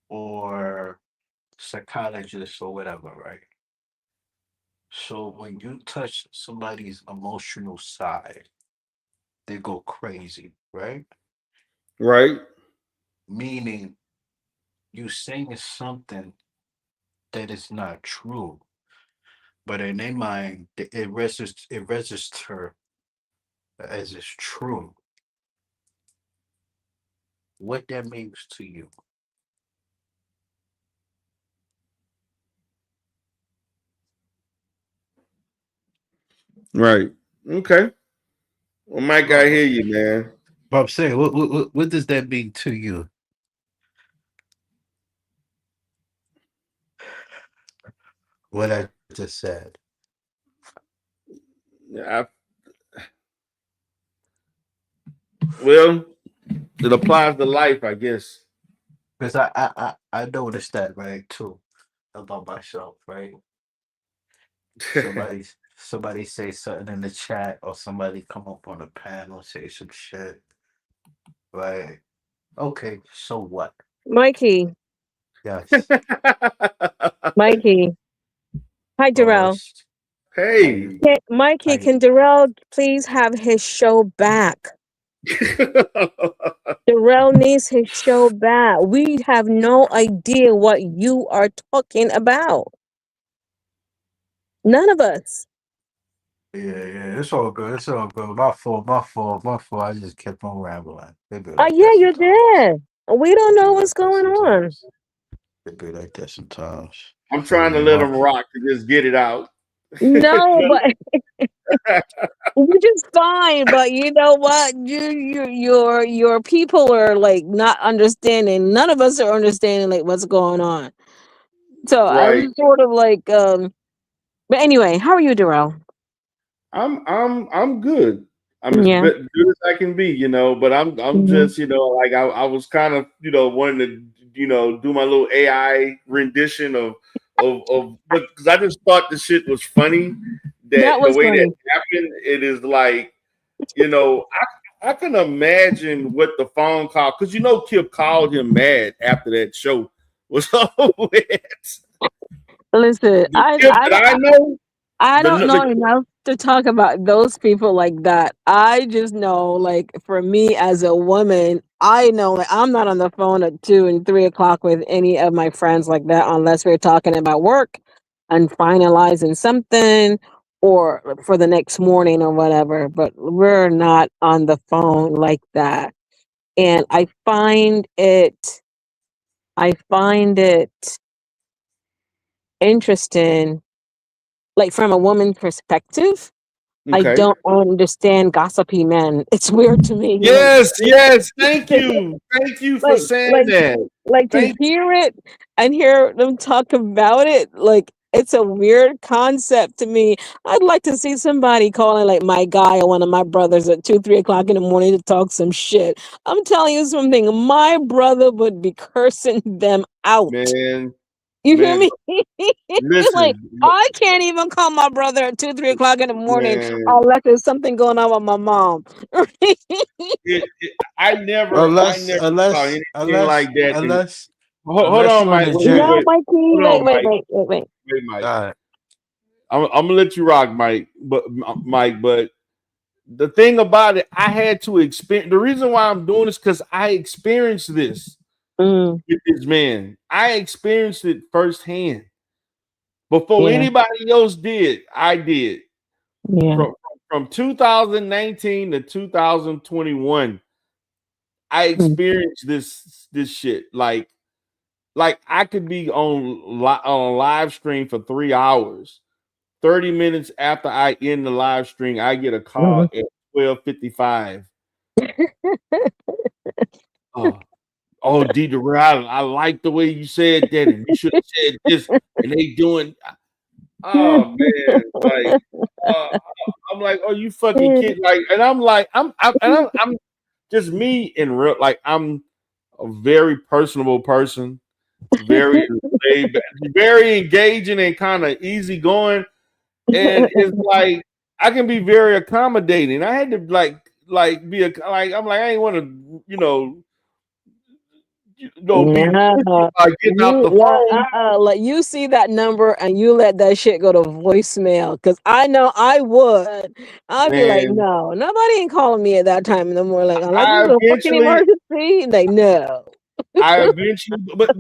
Or psychologist or whatever, right? So when you touch somebody's emotional side, they go crazy, right? Right. Meaning you saying something that is not true, but in their mind, it register as it's true. What that means to you? Right. Okay. Well, Mike, I No, hear you, man. but I'm saying, what does that mean to you? What I just said. I, well, it applies to life, I guess. Because I noticed that, right, too, about myself, right? Somebody say something in the chat, or somebody come up on the panel say some shit, right? Okay, so what? Mikey, Yes. Mikey. Hi, Oh, Darrell. Hey. hey, Mikey, hey. can Darrell please have his show back? Darrell needs his show back. We have no idea what you are talking about. None of us. Yeah, it's all good. It's all good. My fault. I just kept on rambling. They be Oh, like yeah, that you sometimes. did. We They don't be know like what's that going on. sometimes. They be like that sometimes. I'm But trying to yeah, let them rock to just get it out. No, but which is fine. But you know what? Your people are like not understanding. None of us are understanding like what's going on. So Right. I'm sort of like But anyway, how are you, Darrell? I'm good. I'm as Yeah. good as I can be, but I'm Hmm. just, like I was kind of, wanting to, do my little AI rendition of but because I just thought the shit was funny That that the was way that funny. happened, it is like, I can imagine what the phone call, because Kip called him mad after that show was over with. Listen, The Kip that I know, I don't know the enough to talk about those people like that. I just know, like, for me as a woman, I know, like, I'm not on the phone at 2 and 3 o'clock with any of my friends like that unless we're talking about work and finalizing something or for the next morning or whatever. But we're not on the phone like that. And I find it interesting, like from a woman perspective. I okay. don't understand gossipy men. It's weird to me. Yes, yes. Thank you. Thank you for Like, saying like, that. like to Thank hear it and hear them talk about it. Like, it's a weird concept to me. I'd like to see somebody calling like my guy or one of my brothers at 2, 3 o'clock in the morning to talk some shit. I'm telling you something. My brother would be cursing them out. man, You hear man. me? Like, Listen, I can't even call my brother at 2, 3 o'clock in the morning man. unless there's something going on with my mom. I never saw anything like that. And hold unless on, you're on Mike. the Wait, wait, jet. No, wait. Mikey, Hold wait, on, wait, Mike. wait, wait, wait. Wait, Mike. God, I'm gonna let you rock, Mike. But Mike, but the thing about it, I had to experience. The reason why I'm doing this because I experienced this Mm, with this man. I experienced it firsthand before yeah, anybody else did. I did yeah. from from 2019 to 2021. I Mm, experienced this shit. Like I could be on a live stream for 3 hours. 30 minutes after I end the live stream, I get a call mhm. at 12:55. Oh, D. Durrell, I like the way you said that, and you should have said this. And they doing, oh man, like, uh, I'm like, oh, you fucking kid, like, and I'm like, I'm just me in real, like, a very personable person, very very engaging and kind of easygoing. And it's like I can be very accommodating. I had to be I'm like I ain't want to be Yeah, like getting off you the phone. like you see that number and you let that shit go to voicemail. Cause I know I would. I'd be like, Man, no, nobody ain't calling me at that time in the morning. Like, unless I it's a fucking eventually emergency. Like, no. I eventually but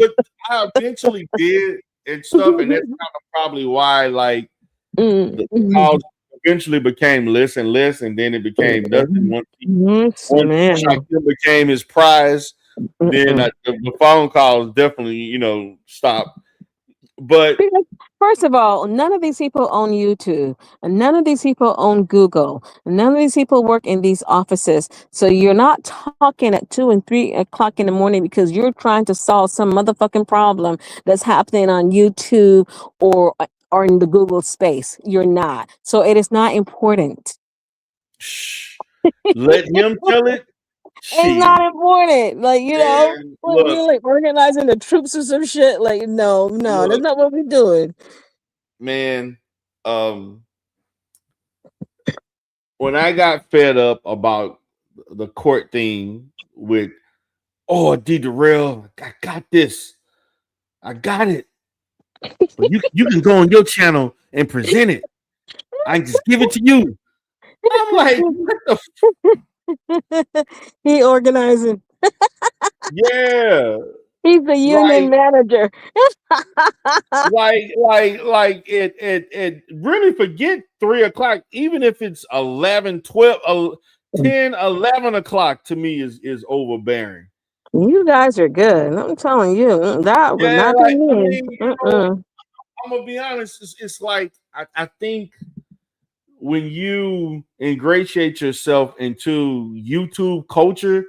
I eventually did and stuff, and that's kind of probably why the Mm. calls eventually became less and less, and then it became nothing. Yes, Once man. Shaquille became his prize, then Mm-mm. the phone calls definitely, stopped. But Because first of all, none of these people own YouTube, and none of these people own Google, and none of these people work in these offices. So you're not talking at 2 and 3 o'clock in the morning because you're trying to solve some motherfucking problem that's happening on YouTube or in the Google space. You're not. So it is not important. shh, let him tell it. It's She not important. Like, and like we're like organizing the troops or some shit. Like, no, that's look, not what we're doing. man. When I got fed up about the court thing with, oh, D Darrell, I got this, I got it, but you can go on your channel and present it. I can just give it to you. I'm like, what the He organizing. yeah, He's the union like manager. it really forget 3 o'clock, even if it's 11, 12, 10, 11 o'clock to me is overbearing. You guys are good. I'm telling you, that would Yeah, not be like I me. mean, Mm-mm. I'm gonna be honest. It's like I think when you ingratiate yourself into YouTube culture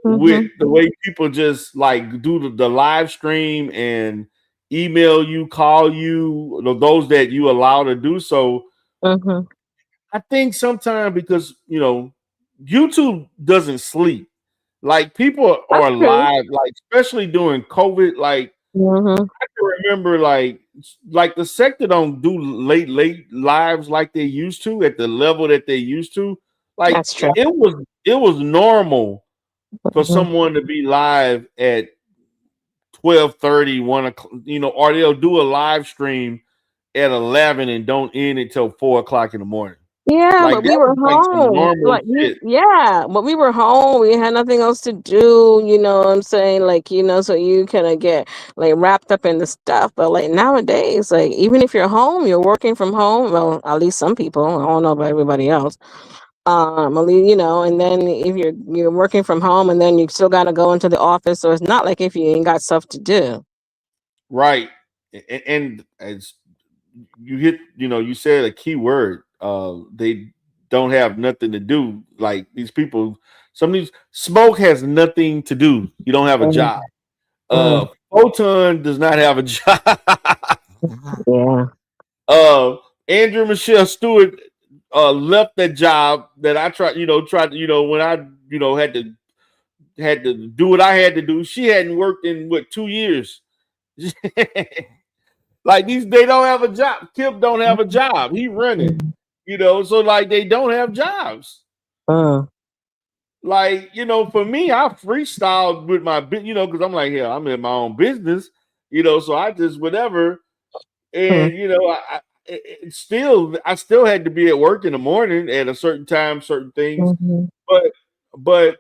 with Mhm. the way people just like do the live stream and email you, call you, those that you allow to do so, Mhm. I think sometimes because YouTube doesn't sleep. Like people That's are true. live, like especially during COVID. Like Mhm. I can remember, like the sector don't do late lives like they used to at the level that they used to. Like That's true. it was normal for Mhm. someone to be live at 12:30, 1 o'clock, or they'll do a live stream at 11 and don't end until 4 o'clock in the morning. Yeah, Like but we that were was like some home. normal Like you, shit. yeah, but we were home. We had nothing else to do. You know what I'm saying? Like, so you kind of get like wrapped up in the stuff. But like nowadays, like even if you're home, you're working from home. Well, at least some people. I don't know about everybody else. At least, and then if you're working from home, and then you still got to go into the office. So it's not like if you ain't got stuff to do. Right. And as you said a key word. They don't have nothing to do. Like these people, some of these smoke has nothing to do. You don't have a Mm, job. mm, Photon does not have a job. yeah. uh, Andrew Michelle Stewart left that job that I tried when I had to do what I had to do. She hadn't worked in 2 years. Like they don't have a job. Kip don't have a job. He running, so like they don't have jobs. Mm, Like, for me, I freestyled with my because I'm like, hell, I'm in my own business, so I just whatever. mm, And I still had to be at work in the morning at a certain time, certain things. mhm, But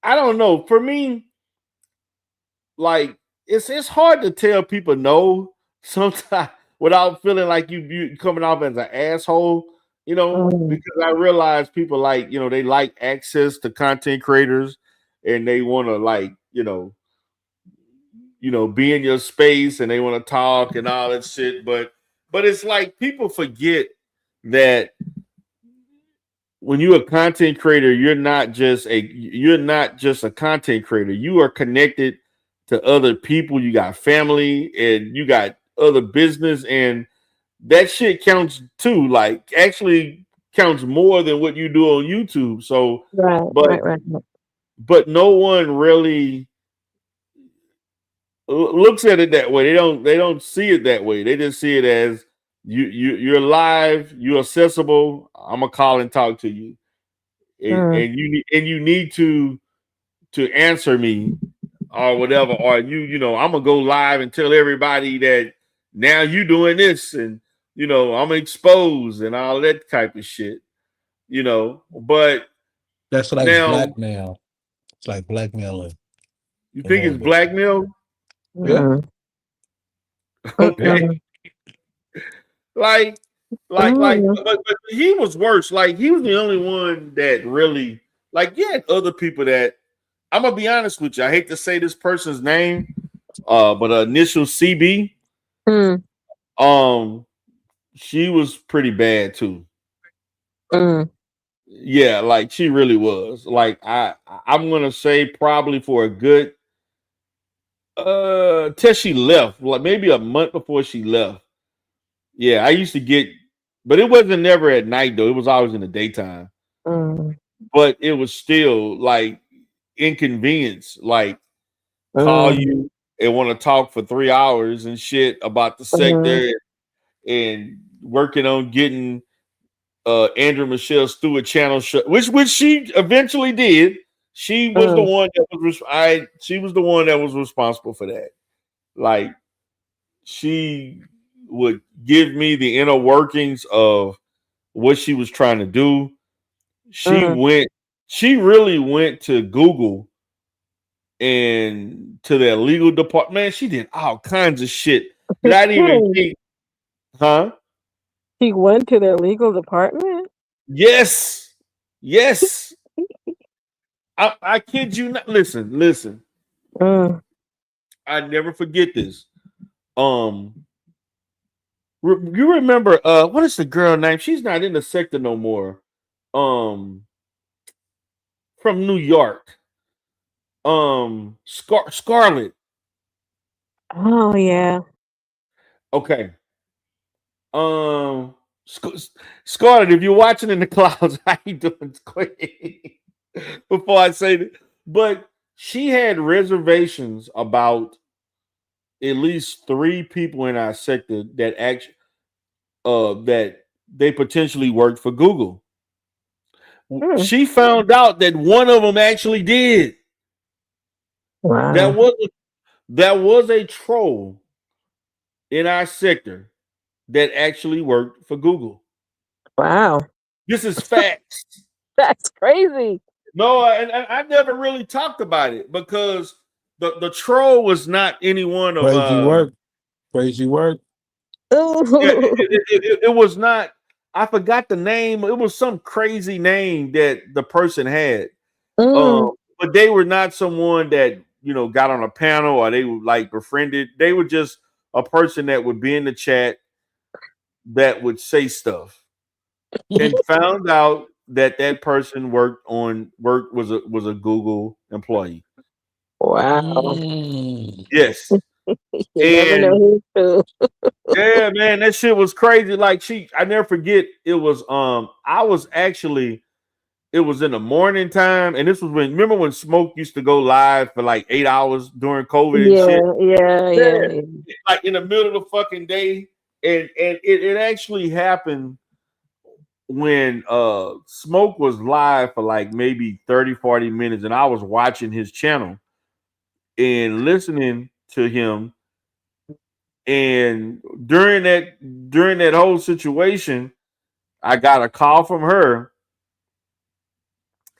I don't know. For me, like it's hard to tell people no sometimes without feeling like you coming off as an asshole, mm. because I realize people they like access to content creators and they want to be in your space and they want to talk and all that shit. But it's like people forget that when you're a content creator, you're not just a content creator. You are connected to other people. You got family and you got other business, and that shit counts too. Like actually counts more than what you do on YouTube. So, Right, but right, right. but no one really looks at it that way. They don't see it that way. They just see it as you're live, you're accessible. I'm gonna call and talk to you, Mm. and you need to answer me or whatever, or you know I'm gonna go live and tell everybody that now you doing this, and you know I'm exposed and all that type of shit. You know, but That's like now blackmail. It's like blackmailing you a think little it's bit. blackmail? Yeah. Mm. Okay. Mm. Like, Mm. but he was worse. Like, he was the only one that really, like, you had other people that, I'm gonna be honest with you. I hate to say this person's name, but initial CB, Mm. um, she was pretty bad too. Mm. Yeah, like she really was. Like, I'm gonna say probably for a good till she left, like maybe a month before she left. Yeah, I used to get, but it wasn't never at night though. It was always in the daytime. Mm. But it was still like inconvenience. Like call Mm. you and want to talk for 3 hours and shit about the Mm. sector and working on getting Andrew Michelle Stewart channel show, which she eventually did. She was the Mm. one that was she was the one that was responsible for that. Like she would give me the inner workings of what she was trying to do. She Mm. went, she really went to Google and to their legal department. Man, she did all kinds of shit that I didn't even Hmm. think, huh? He went to their legal department? Yes, yes. I kid you not. Listen. Mm. I never forget this. Um, you remember what is the girl name? She's not in the sector no more. Um, from New York. Scarlett. Oh, yeah. Okay. Um, Scarlett, if you're watching in the clouds, how you doing? Quick before I say that, but she had reservations about at least three people in our sector that actually that they potentially worked for Google. Mm. She found out that one of them actually did. That Wow. was that was a troll in our sector that actually worked for Google. Wow. This is facts. That's crazy. No, and I never really talked about it because the troll was not any one of Crazy work. Crazy work. yeah, Ooh. it was not. I forgot the name. It was some crazy name that the person had. Mm. But they were not someone that got on a panel or they were like befriended. They were just a person that would be in the chat that would say stuff, and found out that that person was a Google employee. Wow. Mm. Yes, You never know and who's who. yeah, man, that shit was crazy. Like I never forget. It was I was actually it was in the morning time, and this was remember when Smoke used to go live for like 8 hours during COVID and shit. Yeah, yeah, Yeah, yeah, yeah. like in the middle of the fucking day, and it actually happened when Smoke was live for like maybe 30-40 minutes, and I was watching his channel and listening to him. And during that whole situation, I got a call from her,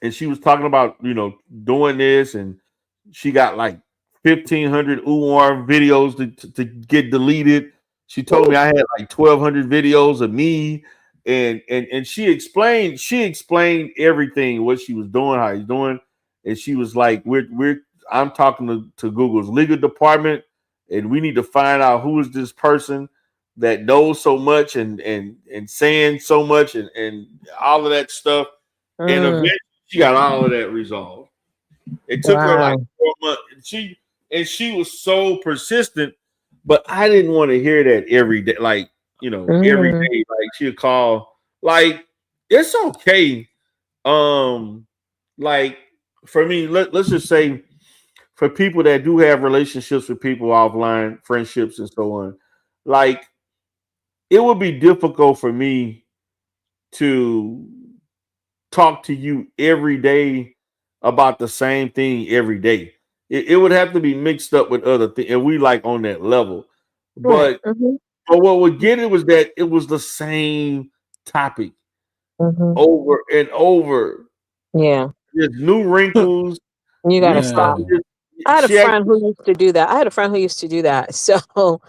and she was talking about doing this, and she got like 1,500 UR videos to get deleted. She told me Ooh. I had like 1,200 videos of me, and she explained everything, what she was doing, how he's doing, and she was like, I'm talking to Google's legal department, and we need to find out who is this person that knows so much and saying so much and all of that stuff. And Mm. eventually she got all of that resolved. It took her like Wow. 4 months. She was so persistent, but I didn't want to hear that every day. Like, every Mm. day, like she'd call. Like, it's okay. Um, like for me, let's just say for people that do have relationships with people offline, friendships and so on, like it would be difficult for me to talk to you every day about the same thing every day. It would have to be mixed up with other things, and we like on that level. Right. But what would get it was that it was the same topic over and over. Yeah. There's new wrinkles. You gotta We start stop. Yeah. just I had a she act- friend who used to do that. I had a friend who used to do that. So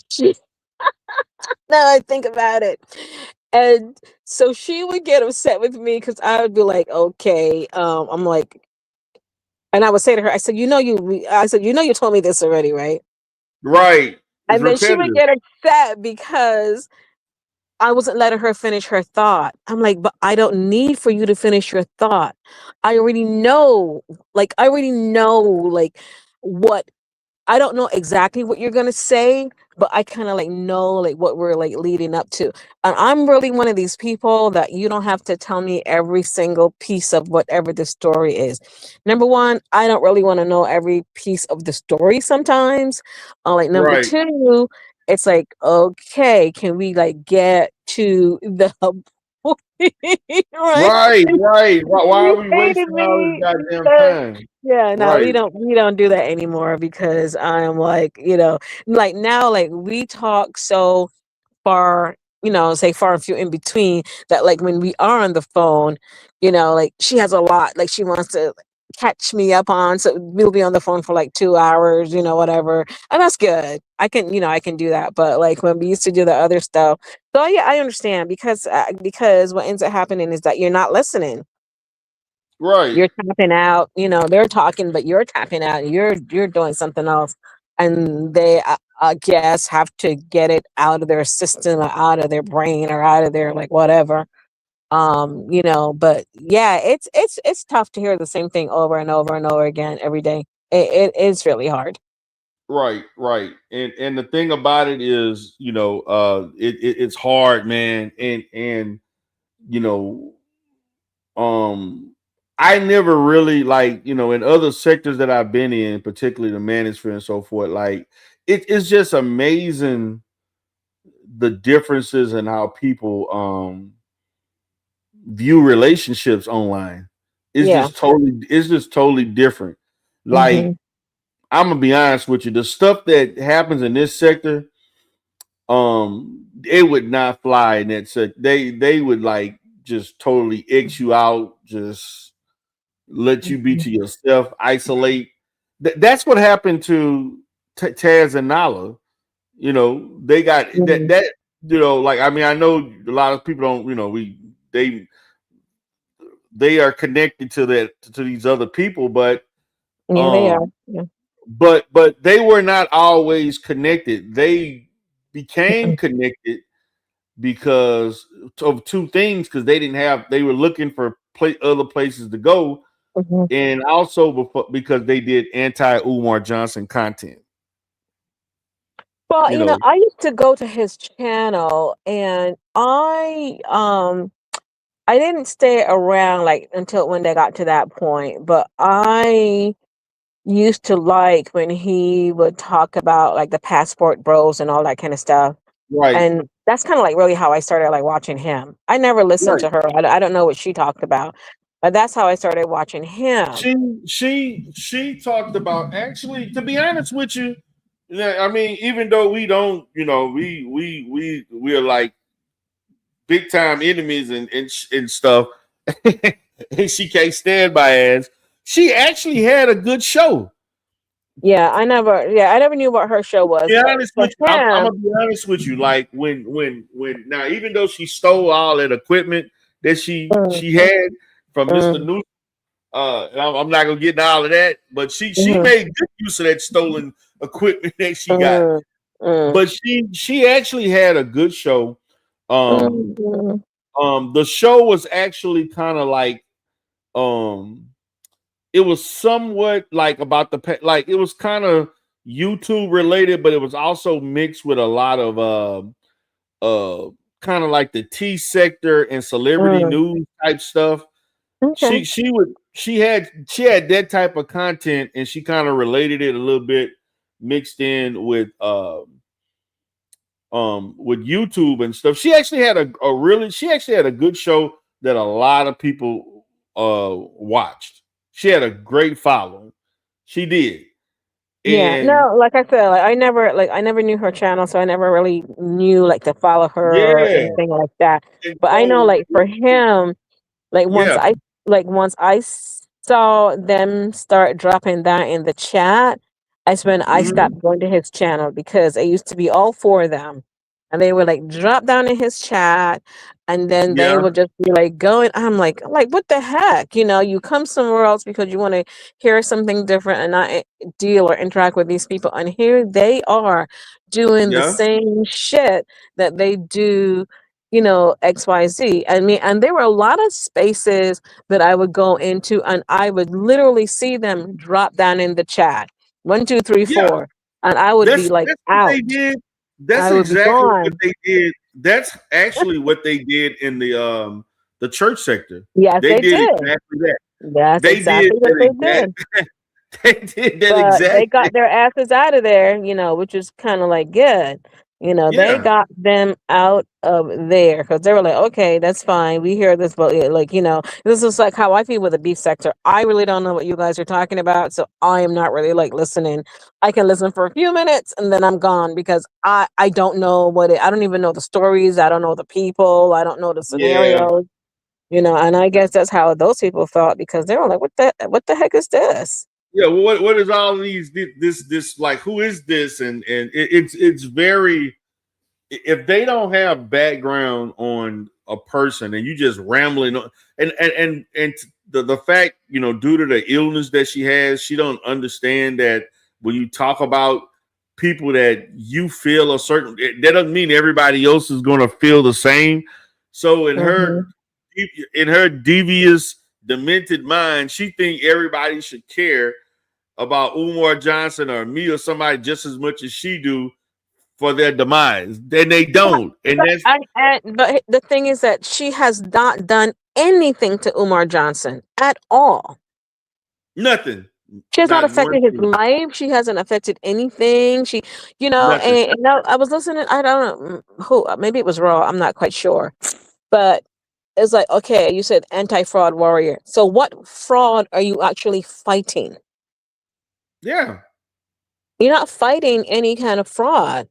she now I think about it. And so she would get upset with me because I would be like, okay, I'm like, and I would say to her, I said, you know, you told me this already, right? right. It's And then she would repetitive. get upset because I wasn't letting her finish her thought. I'm like, but I don't need for you to finish your thought. I already know, I already know, what I don't know exactly what you're gonna say, but I kind of know what we're leading up to. And I'm really one of these people that you don't have to tell me every single piece of whatever the story is. Number one, I don't really want to know every piece of the story sometimes. Number Right. two, it's like, okay, can we get to the point, right? Right. Why are You we hated wasting all me. this goddamn time? Yeah, no, Right. we don't do that anymore because I'm now we talk so far, say far and few in between that when we are on the phone, she has a lot she wants to catch me up on. So we'll be on the phone for 2 hours, whatever. And that's good. I can do that. But when we used to do the other stuff. So yeah, I understand because what ends up happening is that you're not listening. Right. You're tapping out, they're talking, but you're tapping out. You're doing something else, and they, I guess, have to get it out of their system or out of their brain or out of their whatever. But yeah, it's tough to hear the same thing over and over and over again every day. It's really hard. Right. And the thing about it is, it's hard, man. And you know, um I never really in other sectors that I've been in, particularly the manosphere and so forth, it's just amazing the differences in how people view relationships online. Yeah. It's just totally different. Hmm. Like, I'm gonna be honest with you, the stuff that happens in this sector, it would not fly in that sector. They would just totally X you out, just let you be Hmm. to yourself, isolate. That's what happened to Taz and Nala. They got Hmm. that. I mean, I know a lot of people don't. They they are connected to these other people, but Yeah, they are. um, Yeah. but they were not always connected. They became connected because of two things. Because they were looking for other places to go, Hmm. and also because they did anti Umar Johnson content. Well, You know, I used to go to his channel, and I didn't stay around until when they got to that point, but I used to like when he would talk about the passport bros and all that kind of stuff. right, And that's kind of really how I started watching him. I never listened right. to her. I don't know what she talked about, but that's how I started watching him. She talked about, actually, to be honest with you. Yeah, I mean, even though we don't, we are big time enemies and stuff, and she can't stand my ass. She actually had a good show. I never knew what her show was, Be but honest for with you, I'm him, gonna be honest with you. Like, when now, even though she stole all that equipment that mm, she had from Mr. mm, New, and I'm not gonna get into all of that, but she mhm, made good use of that stolen equipment that she got. mm, mm, But she actually had a good show. Um, mhm, the show was actually kind of um, it was somewhat about it was kind of YouTube related, but it was also mixed with a lot of kind of the T sector and celebrity mm, news type stuff. Okay. She had that type of content, and she kind of related it a little bit, mixed in with YouTube and stuff. She actually had a good show that a lot of people watched. She had a great following. She did. Yeah, And no, like I said, I never knew her channel, so I never really knew like to follow her or yeah. anything like that. And But I know so like for him, like yeah. once I saw them start dropping that in the chat, that's when I Mhm. stopped going to his channel because I used to be all for them. And they would like drop down in his chat and then they Yeah. would just be like going, I'm like what the heck? You know, you come somewhere else because you want to hear something different and not deal or interact with these people. And here they are doing the Yeah. same shit that they do, you know, XYZ. I mean, and there were a lot of spaces that I would go into and I would literally see them drop down in the chat. One, two, three, Yeah. four. And I would be like That's what they out. did. That's I would be exactly what gone. they did. That's actually what they did in the church sector. Yes, They they did did. exactly that. That's They did exactly what that they exact did. they did that But they exact thing. got their asses out of there, you know, which is kind of like good. You know, they Yeah. got them out of there because they were like, okay, that's fine. We hear this, but like, you know, this is like how I feel with the beef sector. I really don't know what you guys are talking about, so I am not really like listening. I can listen for a few minutes and then I'm gone because I don't know I don't even know the stories. I don't know the people. I don't know the Yeah. scenarios. You know, and I guess that's how those people felt because they were like, what the heck is this? Yeah. Well, what is all these this like who is this? And it's very, if they don't have background on a person and you just rambling on, and the fact, due to the illness that she has, she don't understand that when you talk about people that you feel a certain, that doesn't mean everybody else is going to feel the same. So Hmm. in her devious, demented mind, she think everybody should care about Umar Johnson or me or somebody just as much as she do for their demise. Then they don't. And that's But the thing is that she has not done anything to Umar Johnson at all. nothing. She has not Not one affected his thing. life. She hasn't affected anything. She, you know, Nothing. and no, I was listening. I don't know who. Maybe it was Raw. I'm not quite sure. But it's like, okay, you said anti-fraud warrior. So what fraud are you actually fighting? Yeah. You're not fighting any kind of fraud.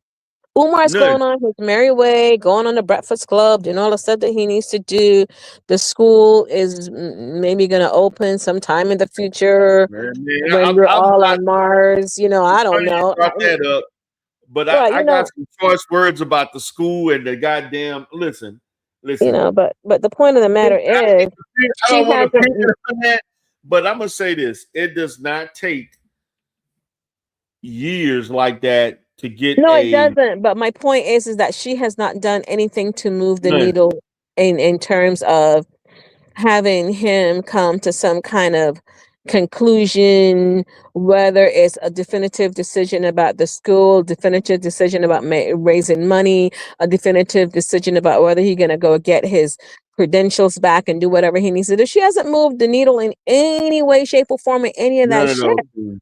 Umar's None. going on his merry way, going on the Breakfast Club, doing all the stuff that he needs to do. The school is maybe going to open sometime in the future Man, when we're I'm all not on Mars. You know, I don't funny you know. brought that up, but Right, I got some choice words about the school and the goddamn listen. but the point of the matter is, I she don't want to pin hasn't. it on that, but I'm gonna say this: it does not take years like that to get No, it a doesn't. But my point is that she has not done anything to move the none. needle in terms of having him come to some kind of conclusion, whether it's a definitive decision about the school, definitive decision about raising money, a definitive decision about whether he's going to go get his credentials back and do whatever he needs to do. She hasn't moved the needle in any way, shape, or form in any of that None of shit. those things.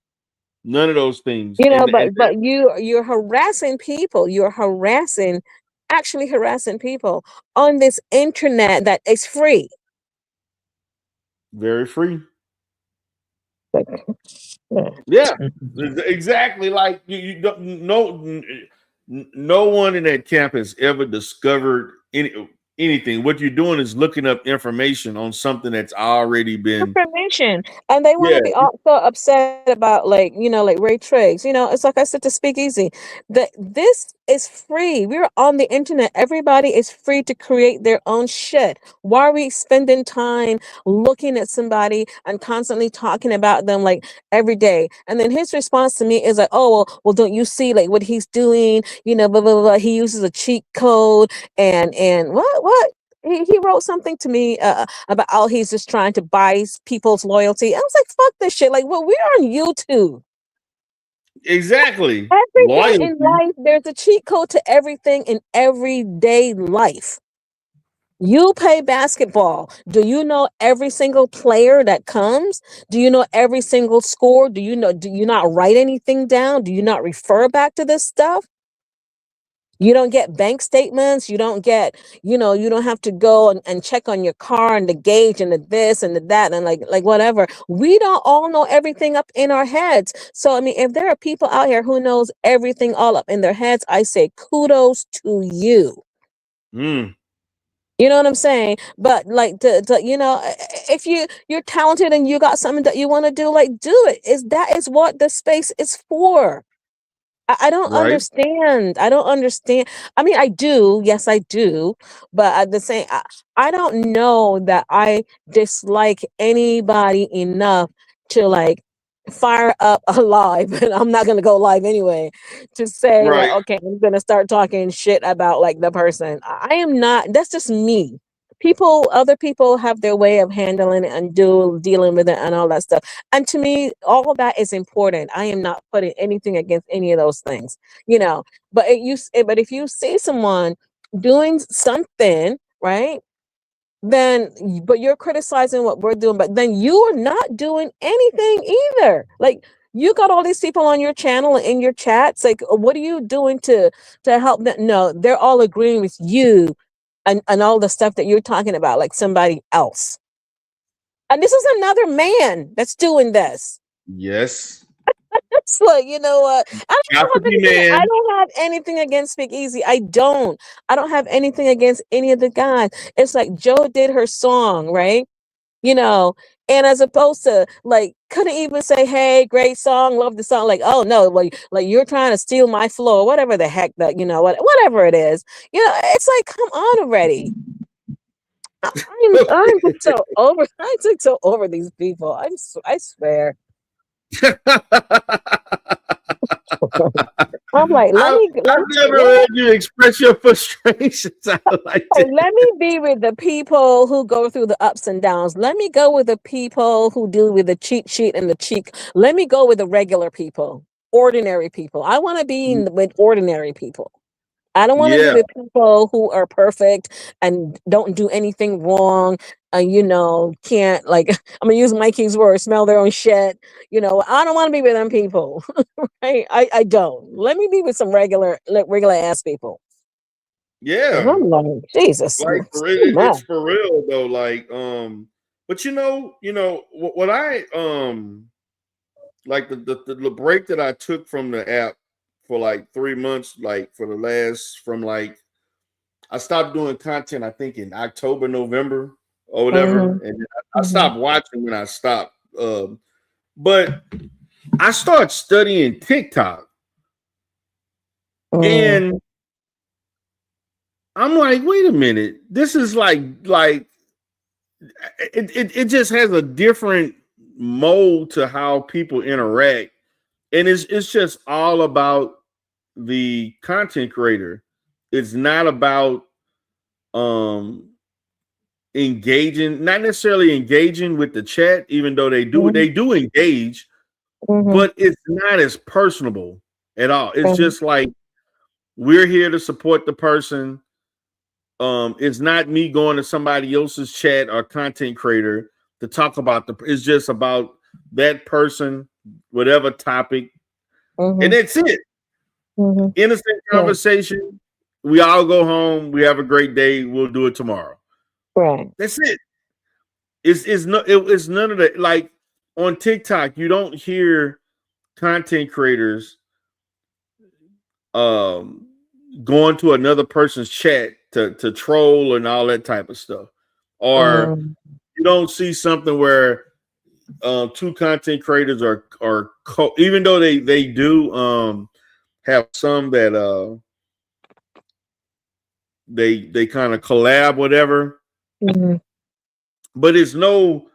None of those things. You know, And but you're harassing people. You're harassing, actually harassing people on this internet that is free. very free. Like, yeah. Yeah, exactly. Like you don't no one in that camp has ever discovered anything. What you're doing is looking up information on something that's already been. Information, and they want Yeah, to be all so upset about, like, you know, like Ray Triggs. You know, it's like I said to Speakeasy, that this is free. We're on the internet. Everybody is free to create their own shit. Why are we spending time looking at somebody and constantly talking about them like every day? And then his response to me is like, oh well, don't you see like what he's doing? You know, blah blah blah. He uses a cheat code and what he wrote something to me about how he's just trying to buy people's loyalty. I was like, fuck this shit. Like, well, we're on YouTube. exactly. Everything in Loyalty. life, there's a cheat code to everything in everyday life. You play basketball. Do you know every single player that comes? Do you know every single score? Do you not write anything down? Do you not refer back to this stuff? You don't get bank statements. You don't get, you don't have to go and check on your car and the gauge and the this and the that and like whatever. We don't all know everything up in our heads. So I mean, if there are people out here who knows everything all up in their heads, I say kudos to you. Mm. You know what I'm saying? But like if you're talented and you got something that you want to do, like do it. That is what the space is for. I don't Right. understand. I don't understand. I mean, I do. Yes, I do. But at the same, I don't know that I dislike anybody enough to like fire up a live, and I'm not gonna go live anyway, to say like, Right. okay, I'm gonna start talking shit about like the person. I am not. That's just me. Other people have their way of handling it and dealing with it and all that stuff. And to me, all of that is important. I am not putting anything against any of those things, you know. But if you see someone doing something, right? But you're criticizing what we're doing, but then you are not doing anything either. Like you got all these people on your channel and in your chats. Like, what are you doing to help them? No, they're all agreeing with you and all the stuff that you're talking about, like somebody else. And this is another man that's doing this. Yes. It's like, you know what? Gossipy man. I don't have anything against Speakeasy. I don't. I don't have anything against any of the guys. It's like Joe did her song, right? You know, and as opposed to like couldn't even say, hey, great song, love the song. Like, oh no, like you're trying to steal my flow, whatever the heck that, whatever it is. It's like, come on already. I'm so over. I'm just so over these people. I swear. I'm like, I've never heard you express your frustrations out like let that. me be with the people who go through the ups and downs. Let me go with the people who deal with the cheat sheet and the cheek. Let me go with the regular people, ordinary people. I want to be with ordinary people. I don't want to be Yeah. with people who are perfect and don't do anything wrong. Can't like I'm gonna use Mikey's word, smell their own shit. I don't want to be with them people. Right? I don't. Let me be with some regular ass people. And Yeah. I'm like, Jesus, Like it's for too it's much. for real though. Like, but what I like the break that I took from the app for like 3 months, like for the last from like I stopped doing content, I think in October, November or whatever. Mhm, And then I mhm, stopped watching when I stopped. But I started studying TikTok mhm, and I'm like, wait a minute, this is like it just has a different mold to how people interact. And it's just all about the content creator. It's not about um engaging, not necessarily engaging with the chat, even though mhm, they do engage, mhm, but it's not as personable at all. It's mhm, just like we're here to support the person. It's not me going to somebody else's chat or content creator to talk about it's just about that person, whatever topic, and mhm, that's it. mhm. Innocent Yeah, conversation. We all go home. We have a great day. We'll do it tomorrow. right. That's it. It's none of that. Like on TikTok, you don't hear content creators um going to another person's chat to troll and all that type of stuff. Or Mhm, you don't see something where two content creators even though they do have some that they kind of collab whatever, mhm. but it's no,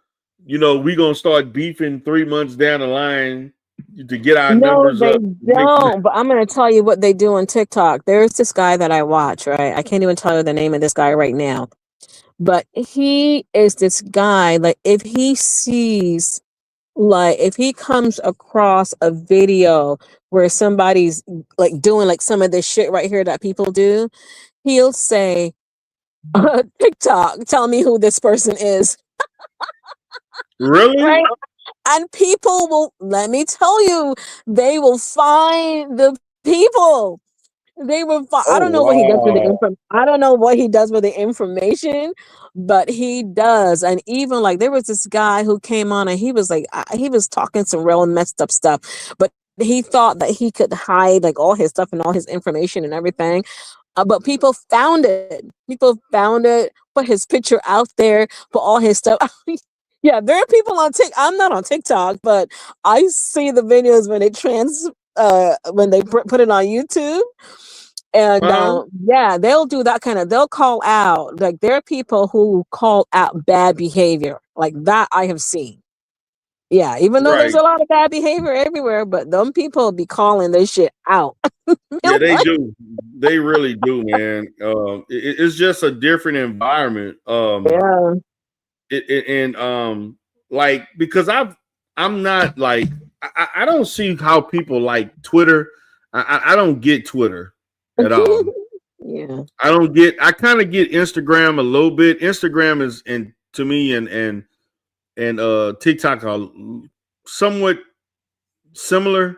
we gonna start beefing 3 months down the line to get our No, numbers they up. don't. But I'm gonna tell you what they do on TikTok. There's this guy that I watch, right? I can't even tell you the name of this guy right now. But he is this guy, like if he comes across a video where somebody's like doing like some of this shit right here that people do, he'll say, TikTok, tell me who this person is, Really? right? And people will, let me tell you, they will find the people. They will find, I Oh don't know what he does with the wow. I don't know what he does with the information, but he does. And even like there was this guy who came on and he was like he was talking some real messed up stuff, but he thought that he could hide like all his stuff and all his information and everything. But people found it. People found it, put his picture out there, put all his stuff. Yeah, there are people on Tik. I'm not on TikTok, but I see the videos when they when they put it on YouTube. And Uh-huh. yeah, they'll do that kind of. They'll call out like there are people who call out bad behavior like that. I have seen. Yeah, even though there's Right. a lot of bad behavior everywhere, but them people be calling this shit out. Yeah, They're they like, do. They really do, man. It's just a different environment. yeah. And like because I'm not like I don't see how people like Twitter. I don't get Twitter at all. Yeah. I don't get. I kind of get Instagram a little bit. Instagram is and to me and TikTok are somewhat similar,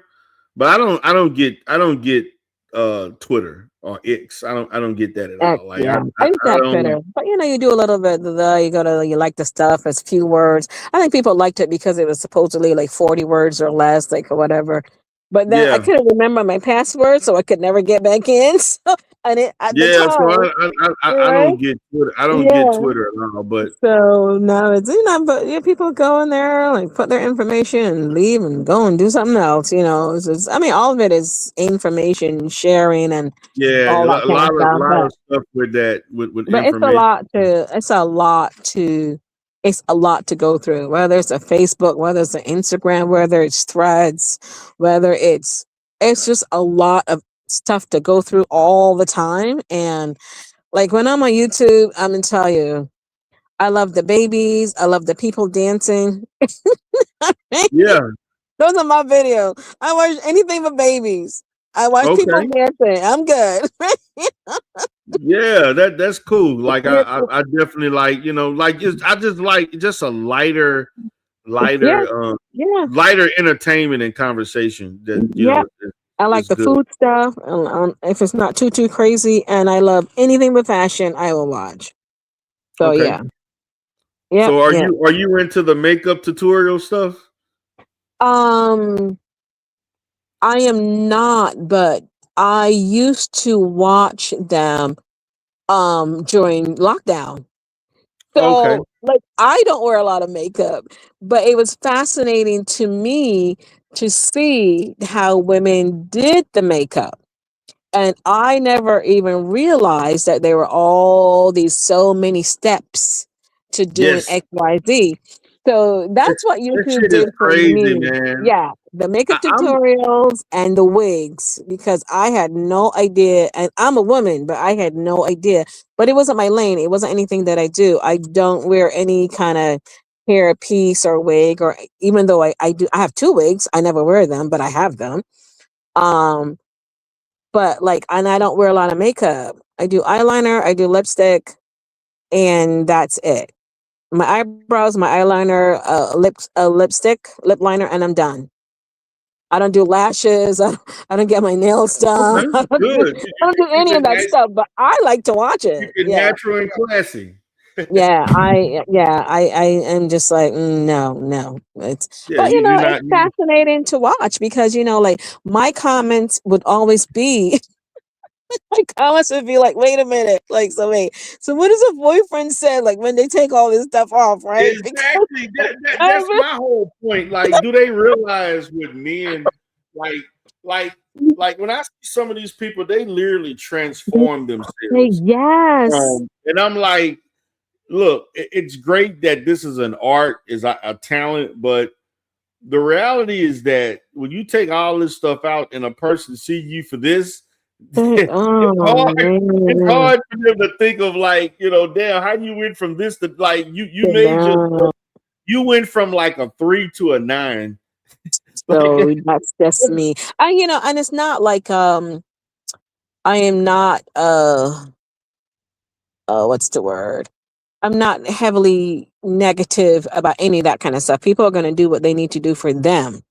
but I don't get Twitter or X. I don't get that at all. Like Yeah, I use I that Twitter, don't. but you do a little bit of you go to you like the stuff. It's few words. I think people liked it because it was supposedly like 40 words or less, like or whatever. But then I Yeah, couldn't remember my password, so I could never get back in. So and it at the yeah. So time, I right? don't get Twitter. I don't get Yeah. Twitter at all. But So now it's but yeah, people go in there like put their information and leave and go and do something else. It's just, I mean, all of it is information sharing and yeah, all that a kind of lot of stuff. But stuff with that with But information. it's a lot to go through, whether it's a Facebook, whether it's an Instagram, whether it's threads, whether it's just a lot of stuff to go through all the time. And like when I'm on YouTube, I'm gonna tell you, I love the babies, I love the people dancing. Yeah. Those are my videos. I watch anything but babies. I watch people Okay. dancing. I'm good. Yeah, that's cool. Like I definitely like like I just like just a Yeah, lighter yeah, lighter entertainment and conversation that yeah. I like is the good. food stuff. If it's not too crazy, and I love anything with fashion, I will watch. So Okay. yeah, yep, So yeah. are you into the makeup tutorial stuff? Um, I am not, but I used to watch them during lockdown. Okay. So like I don't wear a lot of makeup, but it was fascinating to me to see how women did the makeup. And I never even realized that there were all these so many steps to doing Yes. XYZ. So That, that's what that YouTube shit is did for crazy, me. man. Yeah, the makeup I'm tutorials and the wigs, because I had no idea. And I'm a woman, but I had no idea. But it wasn't my lane. It wasn't anything that I do. I don't wear any kind of hair piece or wig, or even though I have two wigs, I never wear them, but I have them. Um, but like, and I don't wear a lot of makeup. I do eyeliner, I do lipstick, and that's it. My eyebrows, my eyeliner, lipstick, lip liner, and I'm done. I don't do lashes. I don't get my nails done. okay. Good. I don't do Keep any it of that nice, stuff. But I like to watch keep it. it Yeah, natural and classy. I am just like no, no. Yeah, But you're it's not fascinating to watch because like my comments would always be my comments would be like, wait a minute, like, so wait, so what does a boyfriend say, like, when they take all this stuff off, right? Because exactly. That's I my whole point. Like, do they realize with men, like, like, like when I see some of these people, they literally transform say themselves. yes. And I'm like, look, it's great that this is an art, is a talent, but the reality is that when you take all this stuff out and a person see you for this, it's Oh hard. It's man. hard for them to think of like, damn, how you went from this to like you made your Yeah. you went from like a 3 to a 9. Like So that's just me. And it's not like I am not what's the word? I'm not heavily negative about any of that kind of stuff. People are going to do what they need to do for them.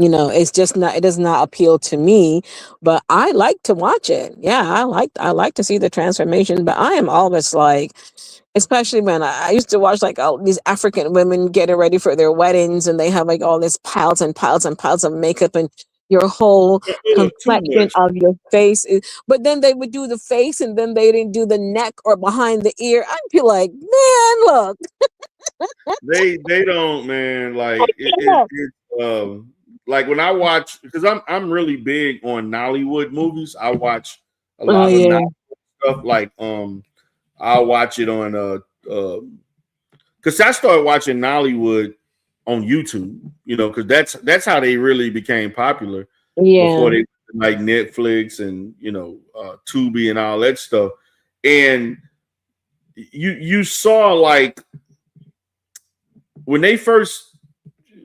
It's just not, it does not appeal to me, but I like to watch it. Yeah, I like to see the transformation, but I am always like, especially when I used to watch like all these African women getting ready for their weddings and they have like all this piles and piles and piles of makeup and your whole A little too complexion much. of your face but then they would do the face and then they didn't do the neck or behind the ear. I'd be like, man, look. They don't, man. Like Yeah. like when I watch, because I'm really big on Nollywood movies. I watch a Oh lot of yeah. stuff. Like I'll watch it on because I started watching Nollywood on YouTube. Because that's how they really became popular Yeah. before they like Netflix and Tubi and all that stuff. And you saw like when they first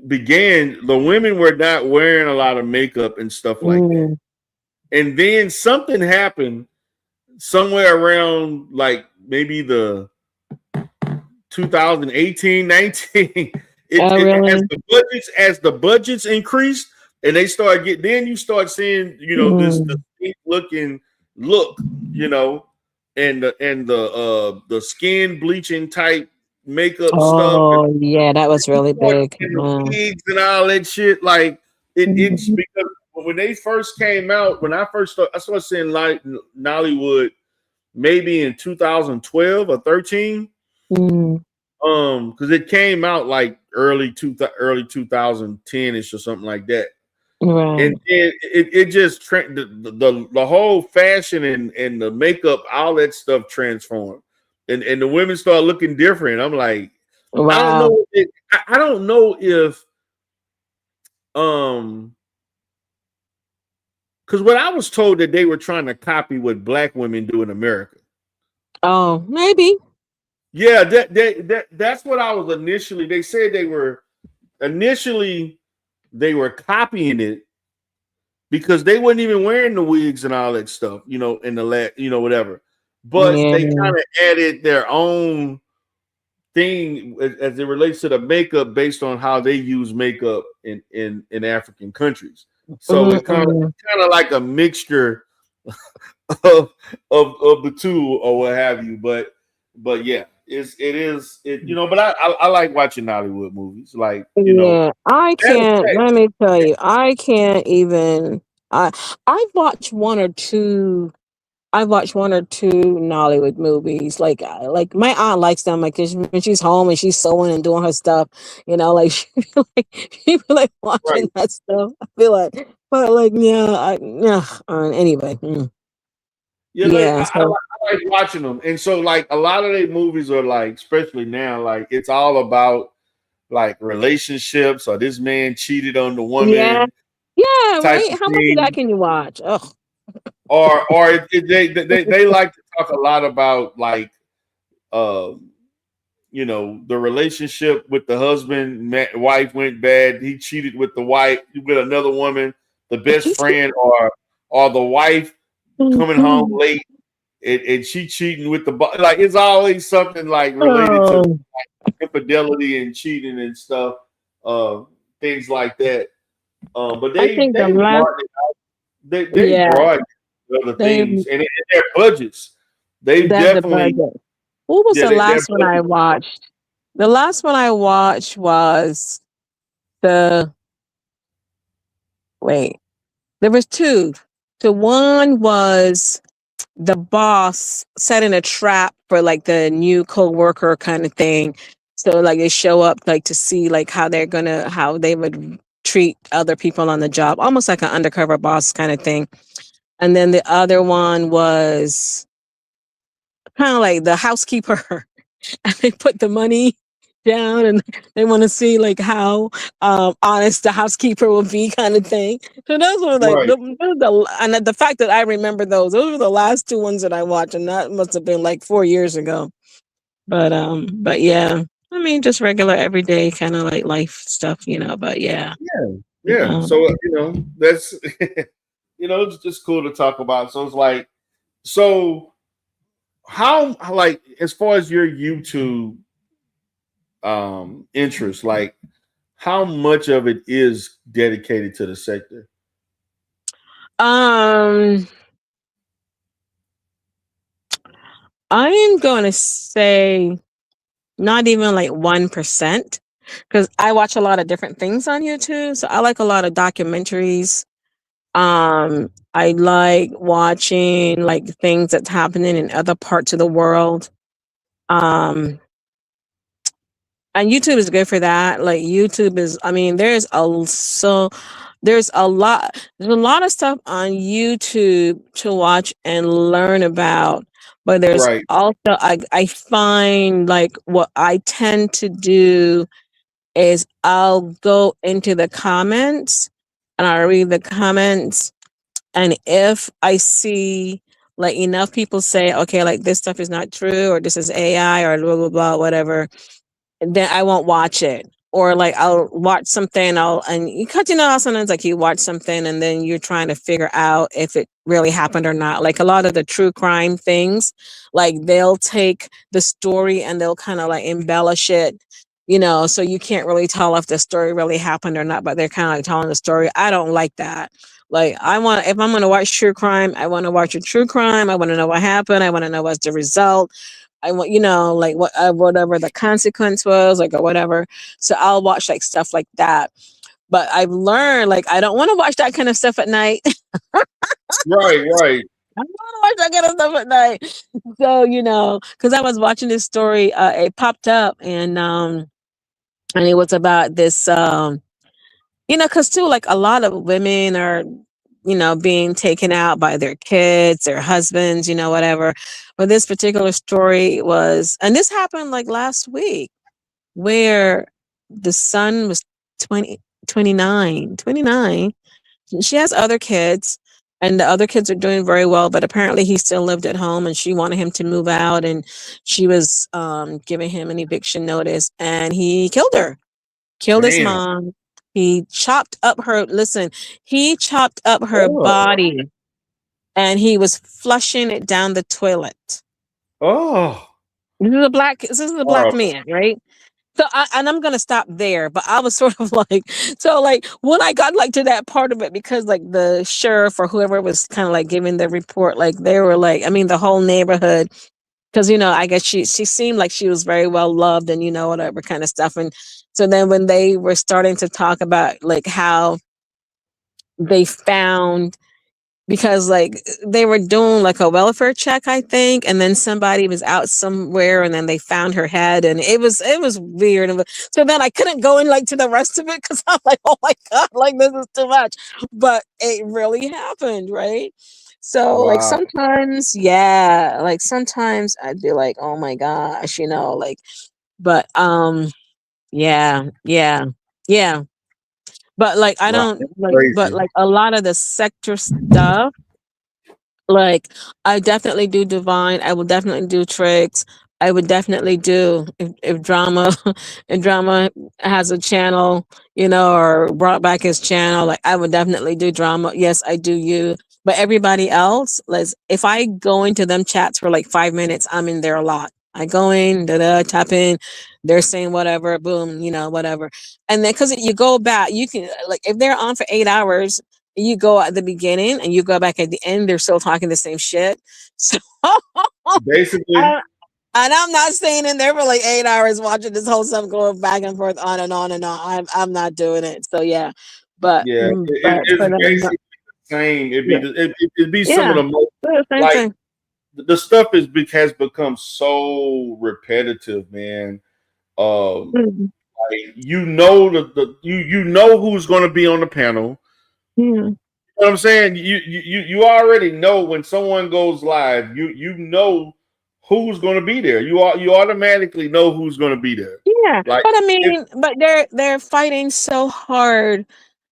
began, the women were not wearing a lot of makeup and stuff like that. Mm. And then something happened somewhere around like maybe the 2018, 19. Oh As really? the budgets increased and they start then you start seeing, this Mm. distinct looking look, and the skin bleaching type makeup stuff and Oh yeah, that was really big. the Yeah. wigs and all that shit. Like it's Mhm. because when they first came out, when I started seeing like Nollywood maybe in 2012 or 13. Mm. Because it came out like early 2010ish or something like that. Right. And then it just the whole fashion and the makeup, all that stuff transformed. And the women start looking different. I'm like, I don't Wow. know. I don't know if um because what I was told that they were trying to copy what black women do in America. Oh, maybe. Yeah, that's what I was initially. They said initially they were copying it because they weren't even wearing the wigs and all that stuff, in the whatever. But they Yeah. kind of added their own thing as it relates to the makeup based on how they use makeup in African countries. So it Mm-mm. kind of like a mixture of the two or what have you. But yeah, but I like watching Hollywood movies. Like, Yeah, I matter of can't. fact, Let me tell you, I can't even. I I've watched one or two. I've watched one or two Nollywood movies. Like my aunt likes them. Like 'cause when she's home and she's sewing and doing her stuff, like she be like right. watching that stuff. I feel like, but like yeah, yeah. Anyway, Yeah, yeah. So I like watching them. And so like a lot of their movies are like, especially now, like it's all about like relationships or this man cheated on the yeah, woman yeah. type Right. of How much of that thing. can you watch? Oh, They like to talk a lot about like um the relationship with the husband, wife went bad. He cheated with the wife, with another woman, the best friend, or the wife coming home Mhm. late and she cheating with the like. It's always something like related to Oh, infidelity and cheating and stuff, uh, things like that. But I they think the they last. broaden they Yeah, broaden other they things and their budgets. They that's the definitely budget. What was yeah the their last one I budgets. watched? The last one I watched was the wait. There was two. The one was the boss setting a trap for like the new co-worker kind of thing. So like they show up like to see like how they would treat other people on the job, almost like an undercover boss kind of thing. And then the other one was kind of like the housekeeper. And they put the money down and they want to see like how honest the housekeeper will be kind of thing. So those were like Right. and the fact that I remember those were the last two ones that I watched, and that must have been like 4 years ago. But yeah, I mean just regular everyday kind of like life stuff, but yeah. Yeah. um, So that's it's just cool to talk about. So it's like so how like as far as your YouTube interest, like how much of it is dedicated to the sector? Um, I am going to say not even like 1%, because I watch a lot of different things on YouTube. So I like a lot of documentaries. I like watching like things that's happening in other parts of the world. Um, and YouTube is good for that. Like YouTube is, I mean, there's a lot of stuff on YouTube to watch and learn about. But there's Right. also I find like what I tend to do is I'll go into the comments and I'll read the comments, and if I see like enough people say, okay, like this stuff is not true, or this is AI, or blah blah blah, whatever, then I won't watch it. Or like I'll watch something, and because you know how sometimes like you watch something and then you're trying to figure out if it really happened or not. Like a lot of the true crime things, like they'll take the story and they'll kind of like embellish it, so you can't really tell if the story really happened or not, but they're kind of like telling the story. I don't like that. Like if I'm gonna watch true crime, I want to watch a true crime. I want to know what happened. I want to know what's the result. I want, like whatever the consequence was, like or whatever. So I'll watch like stuff like that. But I've learned like I don't want to watch that kind of stuff at night. Right, right. I don't want to watch that kind of stuff at night. So because I was watching this story, it popped up, and it was about this, because too, like a lot of women are, being taken out by their kids, their husbands, whatever. But this particular story was, and this happened like last week, where the son was 20, 29, 29. She has other kids, and the other kids are doing very well, but apparently he still lived at home, and she wanted him to move out, and she was giving him an eviction notice, and he killed his Damn. mom. He chopped up her Oh, body, and he was flushing it down the toilet. oh, This is a black horrible. man, right? So I'm gonna stop there, but I was sort of like, so like when I got like to that part of it, because like the sheriff or whoever was kind of like giving the report, like they were like, I mean, the whole neighborhood, because I guess she seemed like she was very well loved, and whatever kind of stuff. And so then when they were starting to talk about like how they found, because like they were doing like a welfare check, I think, and then somebody was out somewhere, and then they found her head, and it was weird. So then I couldn't go in like to the rest of it, because I'm like, oh my god, like this is too much. But it really happened, right? So like Wow. sometimes, yeah, like sometimes I'd be like, oh my gosh, like, but yeah, yeah, yeah. But like I Wow. don't That's like, but crazy. like a lot of the sector stuff, like, I definitely do divine, I will definitely do tricks. I would definitely do if drama if drama has a channel, or brought back his channel, like I would definitely do drama. Yes, I do you. But everybody else, if I go into them chats for like 5 minutes, I'm in there a lot. I go in, tap in, they're saying whatever, boom, whatever. And then because you go back, you can like if they're on for 8 hours, you go at the beginning and you go back at the end, they're still talking the same shit. So Basically, I, and I'm not staying in there for like 8 hours watching this whole stuff going back and forth on and on and on. I'm not doing it. So yeah, but yeah, but it's for them, basically the same. yeah, It'd be some of yeah, the most the same like thing. the stuff has become so repetitive, man. Mhm. Like you know who's going to be on the panel. Yeah, You know what I'm saying? You already know when someone goes live. You know who's going to be there. You automatically know who's going to be there. yeah. Like But I it, mean, but they're fighting so hard.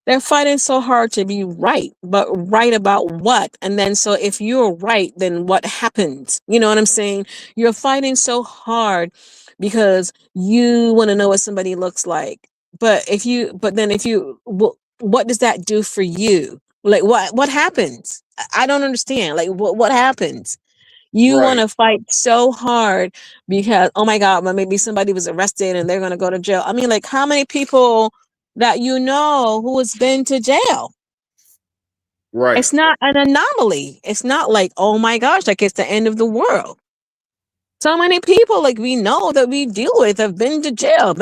They're fighting so hard to be right, but right about what? And then, so if you're right, then what happens? You know what I'm saying? You're fighting so hard because you want to know what somebody looks like. But then if you, what does that do for you? Like, what happens? I don't understand. Like, what happens? You want Right. to fight so hard because, oh my God, well, maybe somebody was arrested and they're going to go to jail. I mean, like, how many people that you know who has been to jail? Right. It's not an anomaly. It's not like, oh my gosh, like it's the end of the world. So many people like we know that we deal with have been to jail,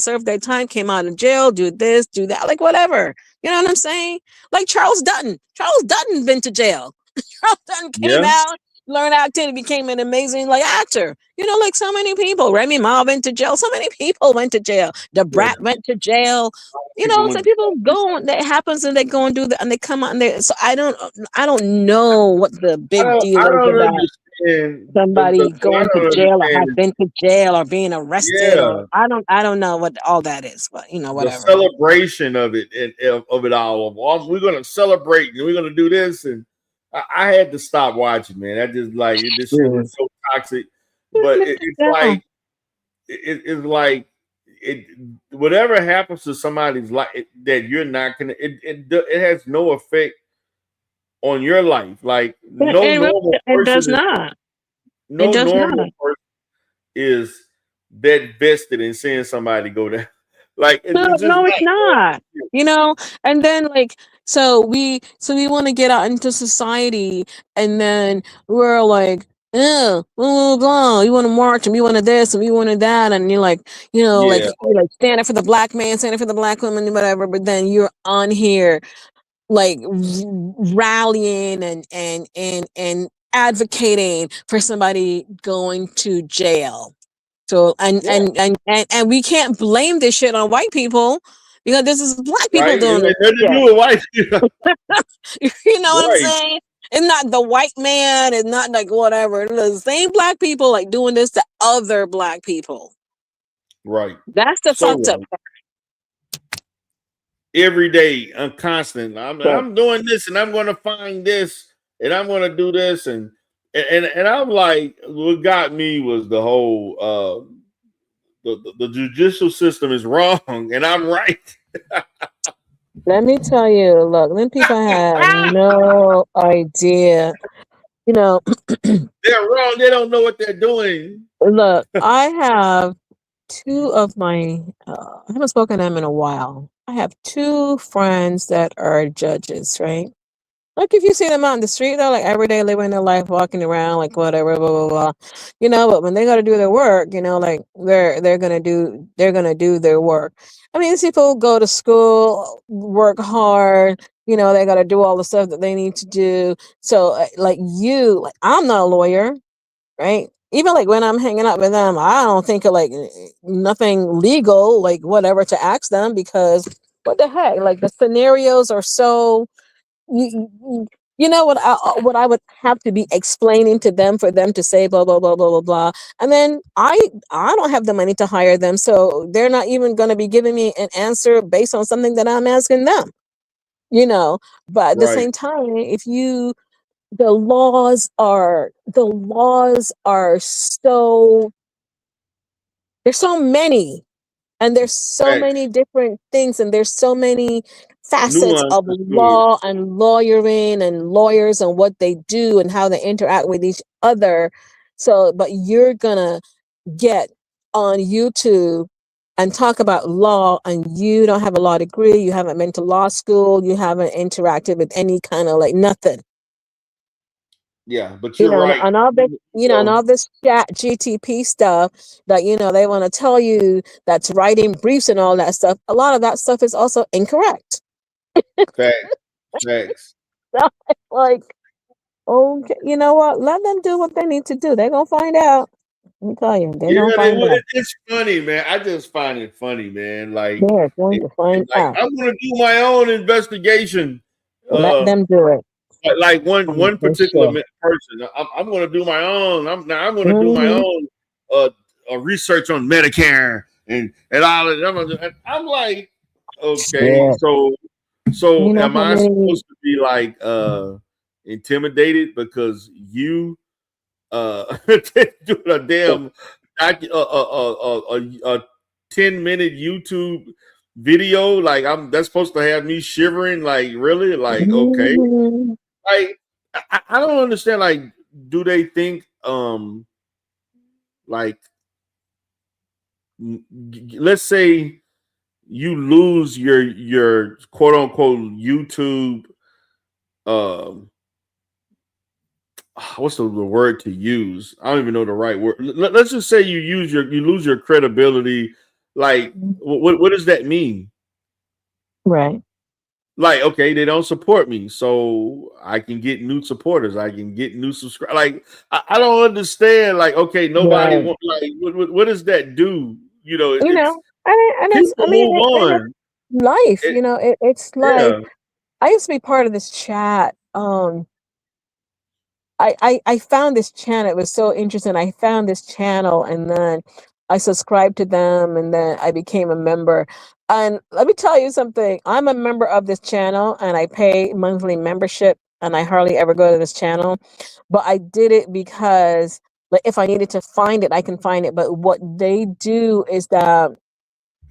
served their time, came out of jail, do this, do that, like whatever. You know what I'm saying? Like Charles Dutton. Charles Dutton been to jail. Charles Dutton came Yeah. out, learned acting, and became an amazing like actor. You know, like so many people. Remy Ma went to jail. So many people went to jail. The Yeah. Brat went to jail. You People know, so went. people go that happens and they go and do that and they come out and they so I don't know what the big I deal is don't about understand somebody what I going to don't jail or understand have is, been to jail or being arrested or yeah, I don't know what all that is, but the whatever. celebration of it and of it all. We're gonna celebrate and we're gonna do this, and I had to stop watching, man. I just like it. This shit Shoot. is so toxic, Who's but been to it's jail? like it's like it. Whatever happens to somebody's life that you're not gonna. It has no effect on your life. Like no It really normal it does person is not. It no does normal not. person is that vested in seeing somebody go down. Like No, it's just no, it's not. not. You know, and then like so we want to get out into society, and then we're like, oh, blah, blah, blah. We want to march, and we wanted this, and we wanted that, and you're like, Yeah, you're like standing for the black man, standing for the black woman, whatever. But then you're on here like rallying and advocating for somebody going to jail. So yeah, and we can't blame this shit on white people because this is black people right. doing It this had nothing to shit. do with white people. You know what I'm Right, saying? It's not the white man, it's not like whatever. It's the same black people like doing this to other black people. right. That's the So fucked up right. Every day, I'm constant. part. I'm doing this, and I'm going to find this, and I'm going to do this, and I'm like, what got me was the whole the judicial system is wrong, and I'm right. Let me tell you, look, them people have no idea. You know, They're wrong. They don't know what they're doing. look, I have two of my, I haven't spoken to them in a while. I have two friends that are judges, right? Like if you see them out in the street, they're like every day living their life, walking around, like whatever, blah blah blah. But when they got to do their work, like they're gonna do their work. I mean, these people go to school, work hard. They got to do all the stuff that they need to do. So, like I'm not a lawyer, right? Even like when I'm hanging out with them, I don't think of like nothing legal, like whatever to ask them because what the heck? Like the scenarios are so you know what I would have to be explaining to them for them to say blah blah blah blah blah blah, and then I don't have the money to hire them, so they're not even going to be giving me an answer based on something that I'm asking them. You know, but at the Right. same time, if you the laws are so there's so many and there's so Facts. many different things and there's so many facets of Nuances to it. law and lawyering and lawyers and what they do and how they interact with each other. So but you're gonna get on YouTube and talk about law and you don't have a law degree, you haven't been to law school, you haven't interacted with any kind of like nothing. Yeah, but you're And, right. and all this, and So all this chat GTP stuff that they want to tell you that's writing briefs and all that stuff. A lot of that stuff is also incorrect. facts, facts. So, like, okay, you know what? Let them do what they need to do. They're gonna find out. Let me tell you, they're gonna Yeah, find out. it's funny, man. I just find it funny, man. Like, They're going to find like out. I'm gonna do my own investigation. Let them do it. Like one For particular sure. person, I'm gonna do my own. I'm gonna do my Hmm. own research on Medicare and all of that. I'm like, okay, Yeah. so You know am how I many? supposed to be like intimidated because you do a damn a 10-minute YouTube video? Like that's supposed to have me shivering? Like really? Like okay? Mhm. Like I don't understand. Like do they think like let's say you lose your quote unquote YouTube um what's the word to use? I don't even know the right word. Let's just say you lose your credibility. Like, what does that mean? Right. Like, okay, they don't support me, so I can get new supporters. I can get new subscribers. Like, I don't understand. Like, okay, nobody Right. want. Like, what does that do? You know, You it's know, and it's, people I mean, move on. life, It, it's like yeah, I used to be part of this chat. I found this channel. It was so interesting. I found this channel and then I subscribed to them and then I became a member. And let me tell you something. I'm a member of this channel and I pay monthly membership and I hardly ever go to this channel. But I did it because like if I needed to find it, I can find it. But what they do is that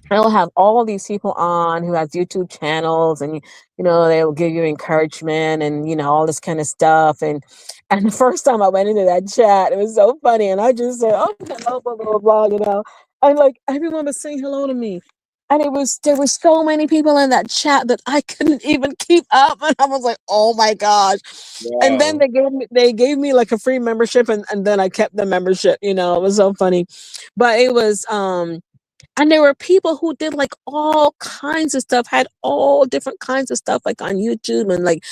they'll have all these people on who has YouTube channels and they'll give you encouragement and all this kind of stuff and the first time I went into that chat it was so funny and I just said oh hello blah blah blah and like everyone was saying hello to me and there was so many people in that chat that I couldn't even keep up and I was like oh my gosh and then wow, they gave me like a free membership and then I kept the membership it was so funny but it was and there were people who did like all kinds of stuff, had all different kinds of stuff like on YouTube and like,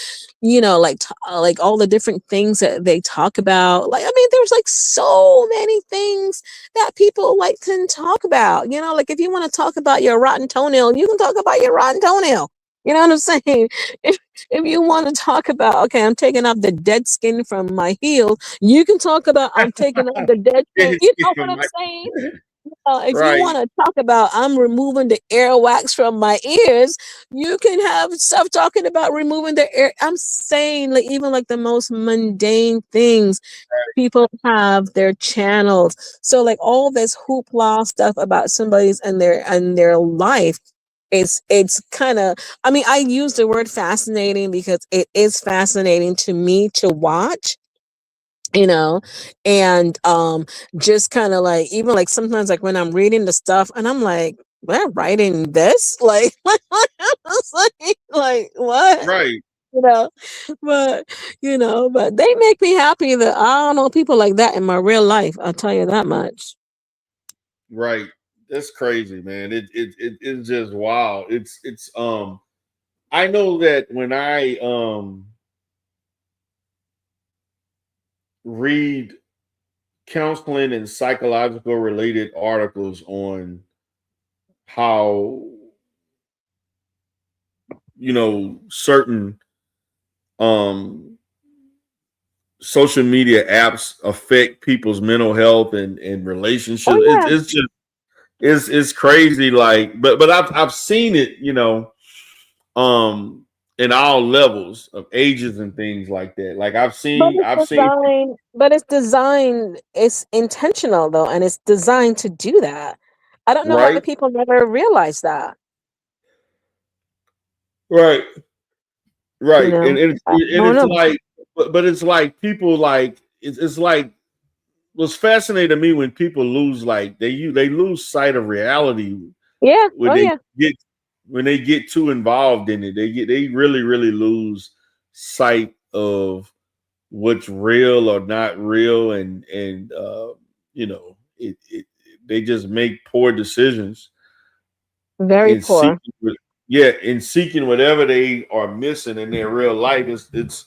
like all the different things that they talk about. Like, I mean, there's like so many things that people like can talk about. Like if you want to talk about your rotten toenail, you can talk about your rotten toenail. You know what I'm saying? If you want to talk about, okay, I'm taking off the dead skin from my heel, you can talk about I'm taking off the dead skin. You know what I'm saying? If you right, want to talk about I'm removing the earwax from my ears, you can have stuff talking about removing the ear. I'm saying like even like the most mundane things, people have their channels. So like all this hoopla stuff about somebody's and their life. It's kind of I mean I use the word fascinating because it is fascinating to me to watch you know and just kind of like even like sometimes like when I'm reading the stuff and I'm like we're writing this like it's like what right, you know but but they make me happy that I don't know people like that in my real life, I'll tell you that much. right. That's crazy, man. It's just wow. It's. I know that when I read counseling and psychological related articles on how certain um social media apps affect people's mental health and Oh relationships. yeah. It's just it's crazy. Like, but I've seen it, um, in all levels of ages and things like that. Like I've seen But it's designed, it's intentional though, and it's designed to do that. I don't know why right, people never realize that, right, you right, and know? it's I and don't it's know. like, but it's like people like it's like what's fascinating to me when people lose like they lose sight of reality Yeah. when Oh they yeah. get too involved in it. They really lose sight of what's real or not real, and they just make poor decisions Very in poor. seeking yeah in seeking whatever they are missing in their real life. It's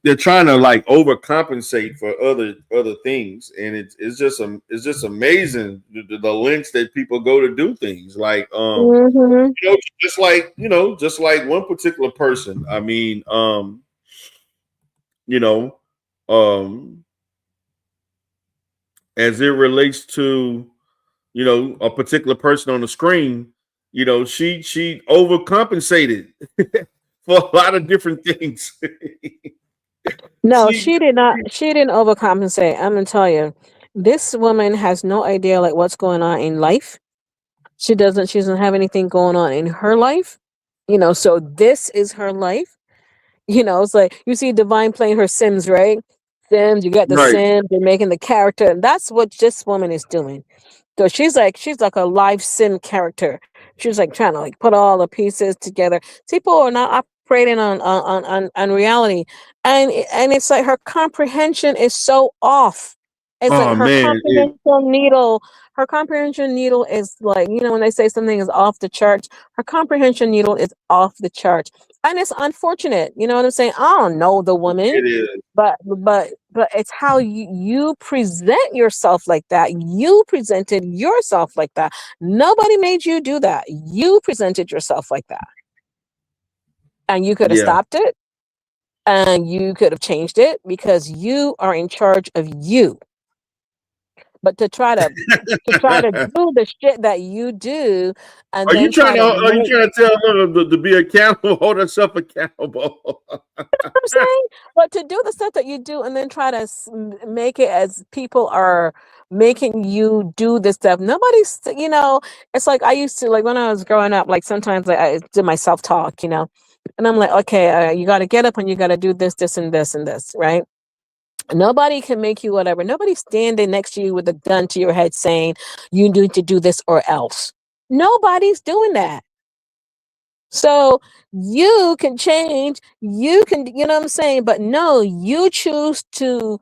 they're trying to like overcompensate for other things, and it's just amazing the lengths that people go to do things like Mhm. just like one particular person. I mean, you know, um, as it relates to a particular person on the screen, she overcompensated for a lot of different things. No, she, she did not. She didn't overcompensate. I'm gonna tell you, this woman has no idea like what's going on in life. She doesn't have anything going on in her life. So this is her life. It's like you see Divine playing her Sims, right? Sims, you got the Right. Sims, they're making the character, and that's what this woman is doing. So she's like a live sim character. She's like trying to like put all the pieces together. People are not operating on reality, and it's like her comprehension is so off. It's like Oh man, her comprehension needle is like, you know, when they say something is off the charts, her comprehension needle is off the charts, and it's unfortunate. You know what I'm saying? I don't know the woman, it is. but it's how you present yourself like that. You presented yourself like that. Nobody made you do that. You presented yourself like that, and you could have Yeah. stopped it, and you could have changed it because you are in charge of you. But to try to do the shit that you do, and then try to Are you make, trying to tell her to be accountable, hold herself accountable? I'm saying, but to do the stuff that you do and then try to make it as people are making you do this stuff. Nobody's, you know, it's like I used to, like when I was growing up, like sometimes I did my self talk, you know, and I'm like, okay, you got to get up and you got to do this, this, and this, and this, right? Nobody can make you whatever. Nobody's standing next to you with a gun to your head saying, you need to do this or else. Nobody's doing that. So you can change, you can, you know what I'm saying? But no, you choose to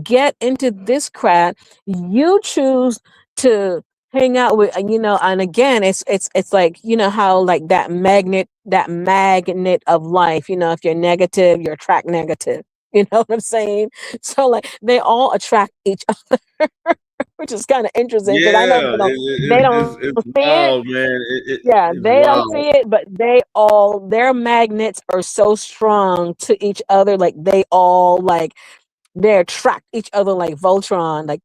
get into this crap. You choose to hang out with, you know, and again, it's like, you know, how like that magnet of life, you know, if you're negative, you attract negative. You know what I'm saying? So like they all attract each other, which is kind of interesting because I know Yeah, they don't it's see it. wild, man. Yeah, It's they don't wild. see it, but they all their magnets are so strong to each other. Like they all like they attract each other like Voltron. Like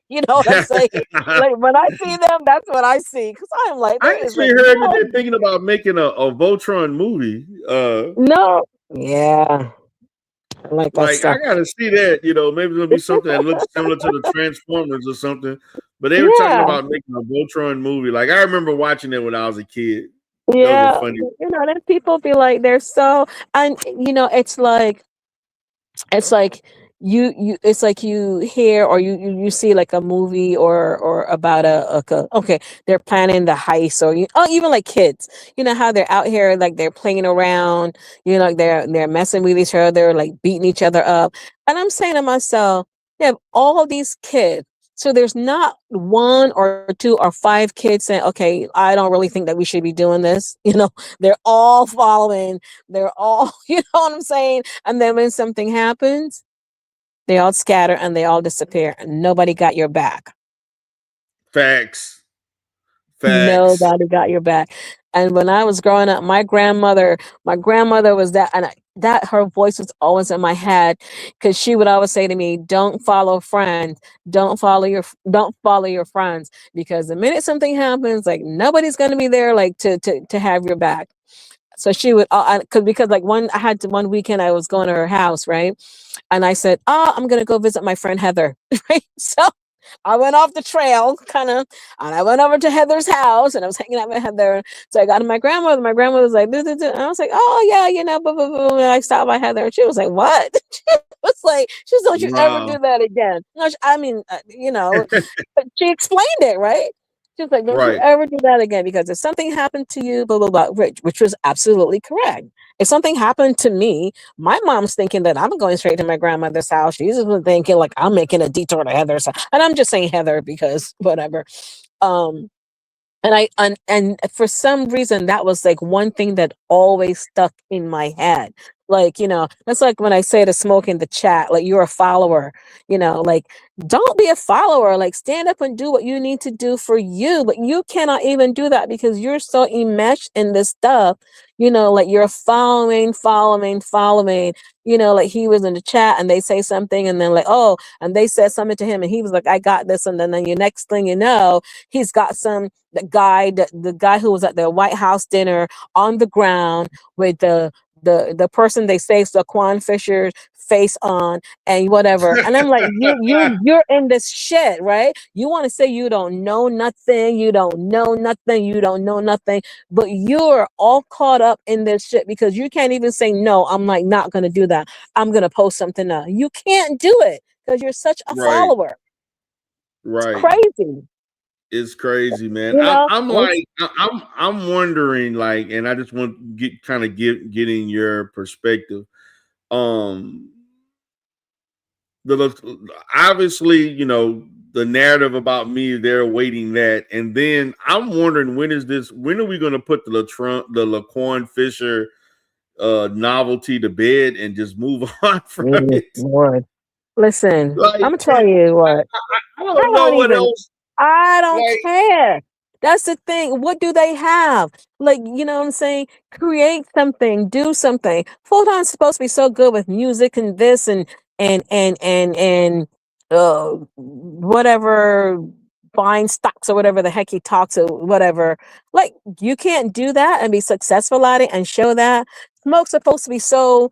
you know what I'm saying? Like when I see them, that's what I see. Cause I'm like, I there is actually like heard that they're thinking about making a Voltron movie. no. Yeah, I like that Like I stuff. gotta see that. You know, maybe it's gonna be something that looks similar to the Transformers or something. But they were talking Yeah, about making a Voltron movie. Like I remember watching it when I was a kid. That was a yeah. funny. You know, then people be like, they're so, and you know, it's like you it's like you hear or you see like a movie or about okay, they're planning the heist or oh, even like kids, you know how they're out here like they're playing around, you know, like they're messing with each other, like beating each other up, and I'm saying to myself, they have all these kids, so there's not one or two or five kids saying, okay, I don't really think that we should be doing this. You know, they're all following, they're all you know what I'm saying, and then when something happens, they all scatter and they all disappear and nobody got your back. Facts. Facts. Nobody got your back. And when I was growing up, my grandmother was that, and that her voice was always in my head because she would always say to me, "Don't follow friends. Don't follow your friends because the minute something happens, like nobody's gonna be there, like to have your back." So she would, because like one weekend I was going to her house, right? And I said, "Oh, I'm gonna go visit my friend Heather." Right? So I went off the trail, kind of, and I went over to Heather's house, and I was hanging out with Heather. So I got to my grandmother. My grandmother was like, "Duh, duh, duh," and I was like, "Oh yeah, you know," blah, blah, blah. And I stopped by Heather, and she was like, "What?" She was like, "She said, don't you ever Wow. do that again?" No, I mean, you know, but she explained it, right? She was like, "Don't you Right. ever do that again because if something happened to you, blah blah blah," which was absolutely correct. If something happened to me, my mom's thinking that I'm going straight to my grandmother's house. She's just thinking like I'm making a detour to Heather's house. And I'm just saying Heather because whatever. Um, and for some reason that was like one thing that always stuck in my head. Like, you know, that's like when I say to Smoke in the chat, like you're a follower, you know, like don't be a follower, like stand up and do what you need to do for you. But you cannot even do that because you're so enmeshed in this stuff, you know, like you're following, you know, like he was in the chat and they say something and then like, oh, and they said something to him and he was like, I got this. And then the next thing you know, he's got the guy who was at the White House dinner on the ground with the person they say Saquon Fisher's face on and whatever. And I'm like, you're in this shit, right? You want to say you don't know nothing, you don't know nothing, you don't know nothing, but you're all caught up in this shit because you can't even say no. I'm like not gonna do that. I'm gonna post something up. You can't do it because you're such a Right. follower. It's Right. crazy. It's crazy, man. You know, I'm like I'm wondering, like, and I just want to getting your perspective. Um, obviously, you know, the narrative about me, they're awaiting that, and then I'm wondering when are we going to put the Laquan Fisher novelty to bed and just move on from it? Lord. Listen, Like, I'm gonna tell you what. I I don't know don't what even else. I don't Like, care. That's the thing. What do they have? Like, you know what I'm saying? Create something, do something. Photon's supposed to be so good with music and this and whatever buying stocks or whatever the heck he talks or whatever. Like, you can't do that and be successful at it and show that. Smoke's supposed to be so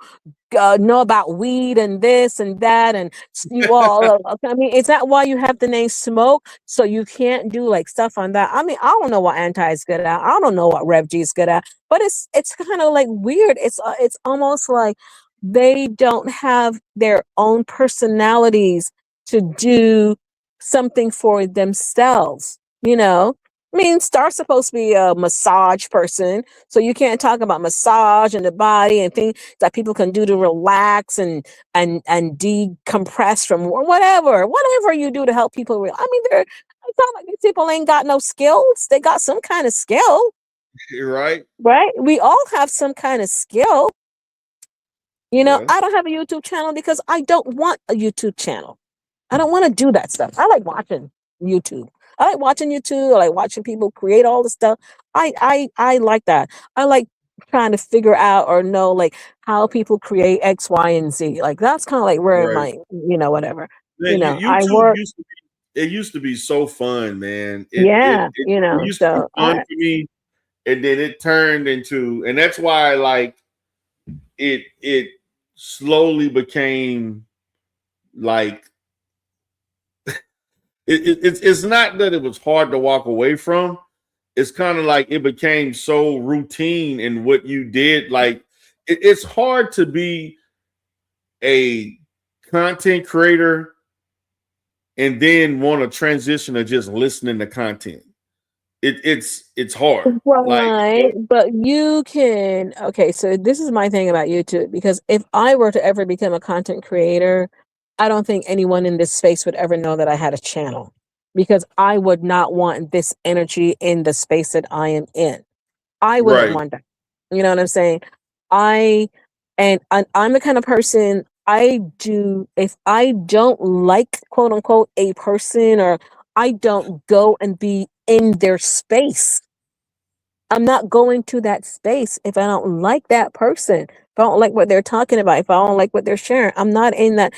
know about weed and this and that and you all I mean, is that why you have the name Smoke? So you can't do like stuff on that. I mean, I don't know what Anti is good at. I don't know what Rev G is good at, but it's kind of like weird. It's almost like they don't have their own personalities to do something for themselves, you know. I mean, Star's supposed to be a massage person, so you can't talk about massage and the body and things that people can do to relax and decompress from whatever you do to help people. I mean, it's not like these people ain't got no skills. They got some kind of skill, you're right. right? We all have some kind of skill. You know, Yeah. I don't have a YouTube channel because I don't want a YouTube channel. I don't want to do that stuff. I like watching YouTube. I like watching YouTube. I like watching people create all the stuff. I like that. I like trying to figure out or know like how people create X, Y, and Z. Like that's kind of like where Right. my, you know, whatever. Man, You know, I YouTube work. used to be so fun, man. Yeah, you It know. used to be So fun for me, and then it turned into, and that's why like it slowly became like it's not that it was hard to walk away from. It's kind of like it became so routine in what you did. Like it's hard to be a content creator and then want to transition to just listening to content. It's hard. Like, right, but you can okay, so this is my thing about YouTube because if I were to ever become a content creator, I don't think anyone in this space would ever know that I had a channel because I would not want this energy in the space that I am in. I wouldn't right, want that. You know what I'm saying? I I'm the kind of person I do if I don't like quote unquote a person or I don't go and be in their space. I'm not going to that space if I don't like that person. If I don't like what they're talking about, if I don't like what they're sharing, I'm not in that.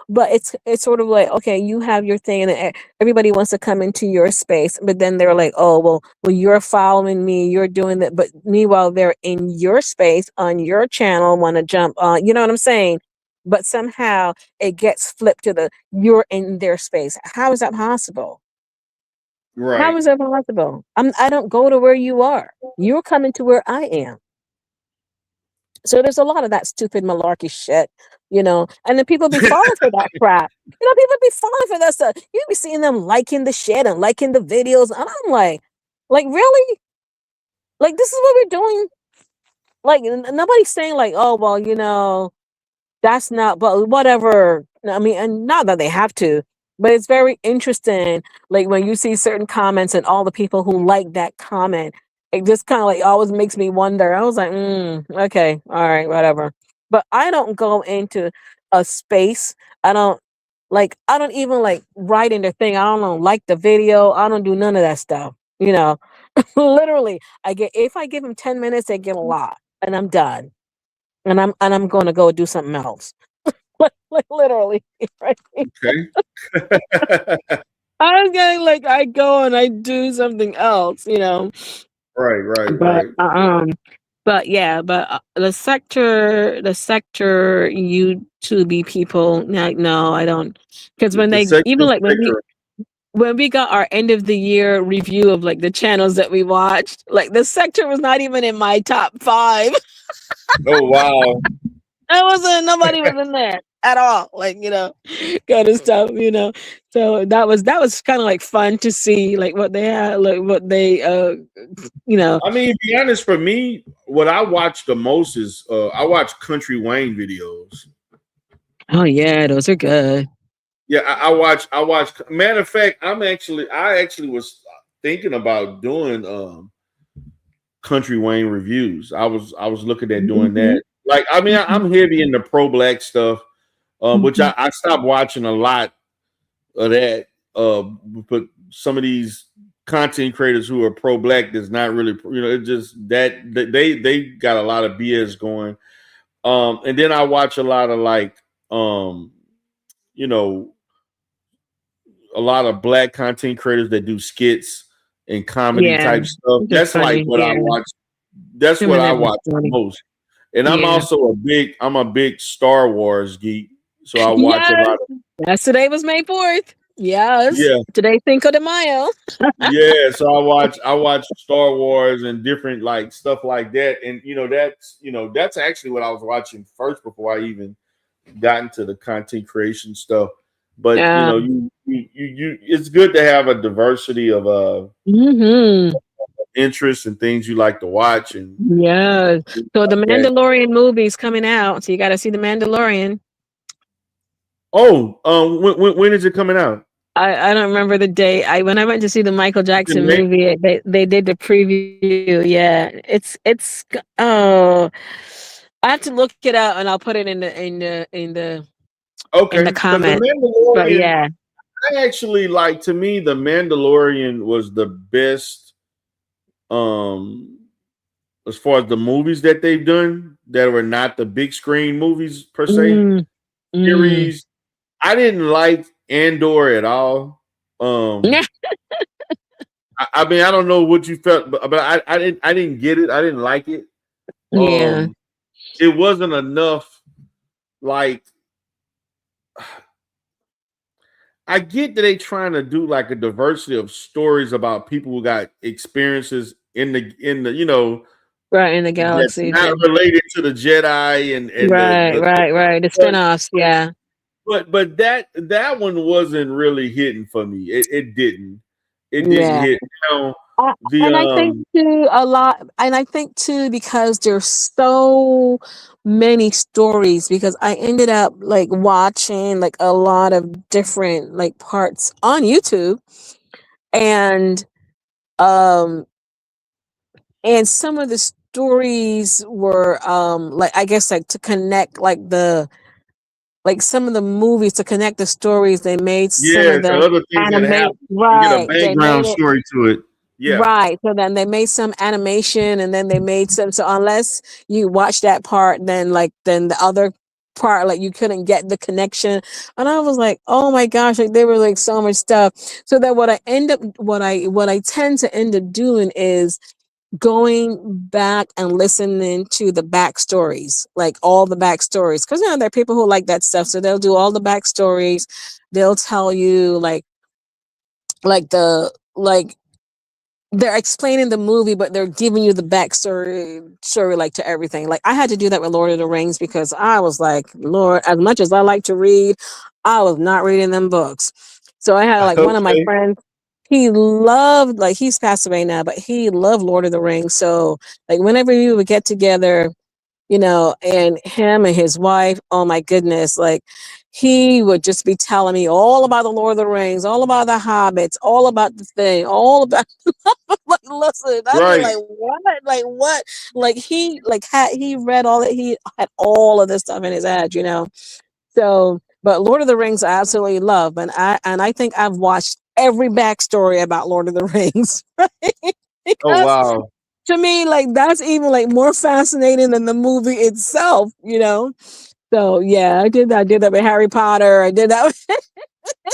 But it's sort of like, okay, you have your thing, and everybody wants to come into your space, but then they're like, oh, well, you're following me, you're doing that, but meanwhile, they're in your space on your channel, want to jump on, you know what I'm saying? But somehow it gets flipped to the you're in their space. How is that possible? How right. is that possible? I don't go to where you are. You're coming to where I am. So there's a lot of that stupid malarkey shit, you know, and then people be falling for that crap. You know, people be falling for that stuff. You be seeing them liking the shit and liking the videos, and I'm like really? Like this is what we're doing? Like nobody's saying like, oh well, you know, that's not, but whatever. I mean, and not that they have to, but it's very interesting. Like when you see certain comments and all the people who like that comment, it just kind of like always makes me wonder. I was like, okay, all right, whatever. But I don't go into a space. I don't even like write in the thing. I don't know, like the video. I don't do none of that stuff. You know, literally, if I give them 10 minutes, they get a lot, and I'm done and I'm going to go do something else. like literally, right? Okay. I'm getting like I go and I do something else, you know. Right, right, But right. But yeah, but the sector YouTube people, like, no, I don't, because when The they even second like sector. when we got our end of the year review of like the channels that we watched, like the sector was not even in my top 5. Oh wow. That wasn't nobody was in there at all. Like, kind of stuff, So that was kind of like fun to see, like what they had, like what they you know. I mean, to be honest, for me, what I watch the most is I watch Country Wayne videos. Oh yeah, those are good. Yeah, I watch. Matter of fact, I actually was thinking about doing Country Wayne reviews. I was looking at doing Mhm, that. Like, I mean, mhm, I'm heavy in the pro black stuff, which mhm. I stopped watching a lot of that. But some of these content creators who are pro black does not really, it just that they got a lot of BS going. And then I watch a lot of like, you know, a lot of black content creators that do skits and comedy Yeah, type stuff. they're That's like funny. what I Yeah, watch. That's some what of I them are watch the funny. most. And Yeah. I'm a big Star Wars geek. So I watch a Yes, lot of, yesterday was May 4th. Yes, yeah, today Cinco de Mayo. yeah. So I watch Star Wars and different like stuff like that. And that's actually what I was watching first before I even got into the content creation stuff. But Yeah. it's good to have a diversity of Hmm. interests and things you like to watch and Yes. things So the like that. Mandalorian movie's coming out. So you got to see the Mandalorian. Oh, when is it coming out? I don't remember the date. When I went to see the Michael In Jackson May? movie, they did the preview. Yeah, oh, I have to look it up and I'll put it in the Okay, because the comments. But Mandalorian, yeah. I actually like. To me, the Mandalorian was the best. Um, as far as the movies that they've done that were not the big screen movies per se, Mm, mm. series. I didn't like Andor at all. Yeah. I mean, I don't know what you felt, but I didn't get it. I didn't like it. Yeah. Um, it wasn't enough. Like, I get that they trying to do like a diversity of stories about people who got experiences in the Right in the that's galaxy. not related to the Jedi and Right, right, right. The but spinoffs. Yeah. but that one wasn't really hitting for me. It didn't. It didn't Yeah. hit. Now Uh, the and I think too a lot, and I think too because there's so many stories. Because I ended up like watching like a lot of different like parts on YouTube, and um, and some of the stories were like I guess like to connect like some of the movies to connect the stories. They made some yeah, of the them other things that animate. happen, you get a Right, they made background it. story to it. Yeah. Right. So then they made some animation and then they made some. So unless you watch that part, then the other part, like you couldn't get the connection. And I was like, oh my gosh, like there was like so much stuff. So that what I tend to end up doing is going back and listening to the backstories, like all the backstories. Because there are people who like that stuff. So they'll do all the backstories. They'll tell you like they're explaining the movie, but they're giving you the story like to everything. Like I had to do that with Lord of the Rings because I was like, Lord, as much as I like to read, I was not reading them books. So I had like one of my Okay. friends, he loved, like he's passed away now, but he loved Lord of the Rings. So like whenever we would get together, and him and his wife, oh my goodness, like he would just be telling me all about the Lord of the Rings, all about the hobbits, all about the thing, all about like listen, I'd be Right. like, what? Like what? Like he read all that, he had all of this stuff in his head. So but Lord of the Rings I absolutely love. And I think I've watched every backstory about Lord of the Rings. Right? Oh Because wow. to me, like that's even like more fascinating than the movie itself. So yeah, I did that with Harry Potter. I did that with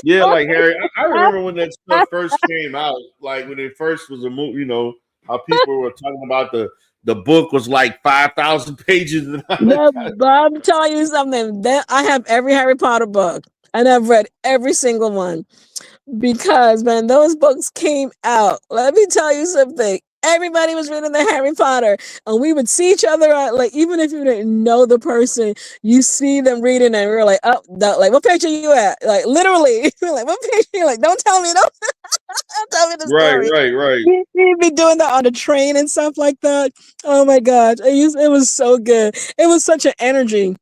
Yeah, like Harry. I remember when that stuff first came out, like when it first was a movie, how people were talking about the book was like 5,000 pages and all that No, kind of. but I'm telling you something. That I have every Harry Potter book, and I've read every single one because man, those books came out. Let me tell you something. Everybody was reading the Harry Potter, and we would see each other like even if you didn't know the person, you see them reading, and we were like, "Oh, like what page are you at?" Like literally, like what page? Are you like, don't tell me, don't tell me the Right, story. right, right. We'd be doing that on the train and stuff like that. Oh my god, it was so good. It was such an energy.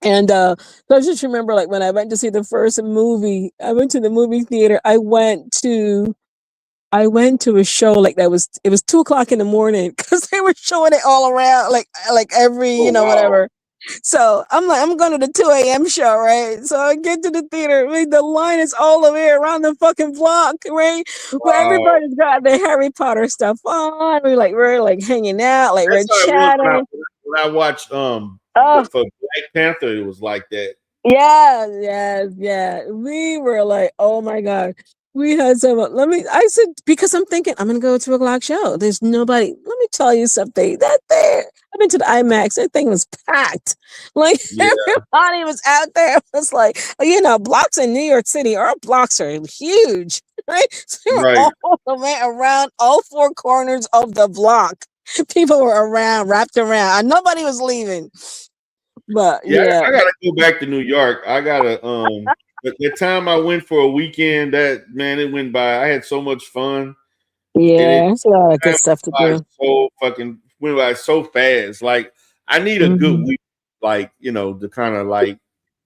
And so I just remember like when I went to see the first movie, I went to the movie theater. I went to a show like that was it was 2 o'clock in the morning because they were showing it all around like every Oh wow. whatever. So I'm like I'm going to the 2 a.m. show, right? So I get to the theater, like, the line is all the way around the fucking block, right? But Wow. everybody's got their Harry Potter stuff on. We're like hanging out, like we're That's how it was chatting. when I watched Oh, for Black Panther. It was like that. yeah, yeah, yeah. We were like, oh my God. We had some. I said, because I'm thinking, I'm going to go to a Glock show. There's nobody. Let me tell you something. That there, I've been to the IMAX. That thing was packed. Like, Yeah, everybody was out there. It was like, blocks in New York City, our blocks are huge, right? So they were right. all the way around all four corners of the block. People were around, wrapped around, and nobody was leaving. But Yeah, yeah, I gotta go back to New York. I gotta the time I went for a weekend, that man, it went by. I had so much fun, and it yeah, it's a lot of time good stuff to went by do. so fucking went by so fast. Like I need a good Mhm. week, like to kind of like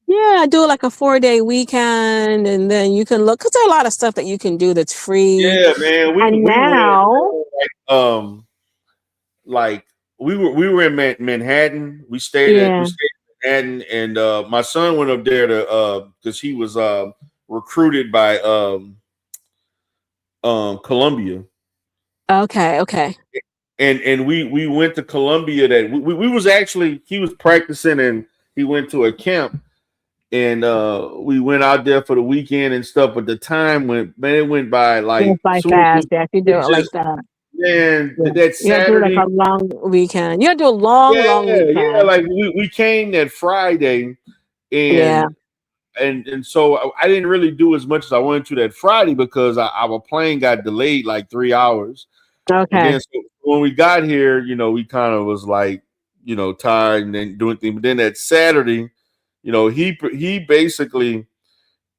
Yeah, do like a 4-day weekend, and then you can look because there's a lot of stuff that you can do that's free. yeah, man. And We went now, like we were in Manhattan. We yeah, stayed in Manhattan, and my son went up there to because he was recruited by Columbia, okay, okay, and we went to Columbia. That we was actually he was practicing, and he went to a camp, and we went out there for the weekend and stuff. But the time went, man, it went by goes like by soon as fast. Yeah, if you do it it like just that, man yeah, that you gotta do like Saturday. a long weekend. You gotta do a long, Yeah, long yeah. weekend. Like we came that Friday, Yeah, and so I didn't really do as much as I wanted to that Friday because our plane got delayed like 3 hours, and okay, then so when we got here, we kind of was like, tired and then doing things. But then that Saturday, he basically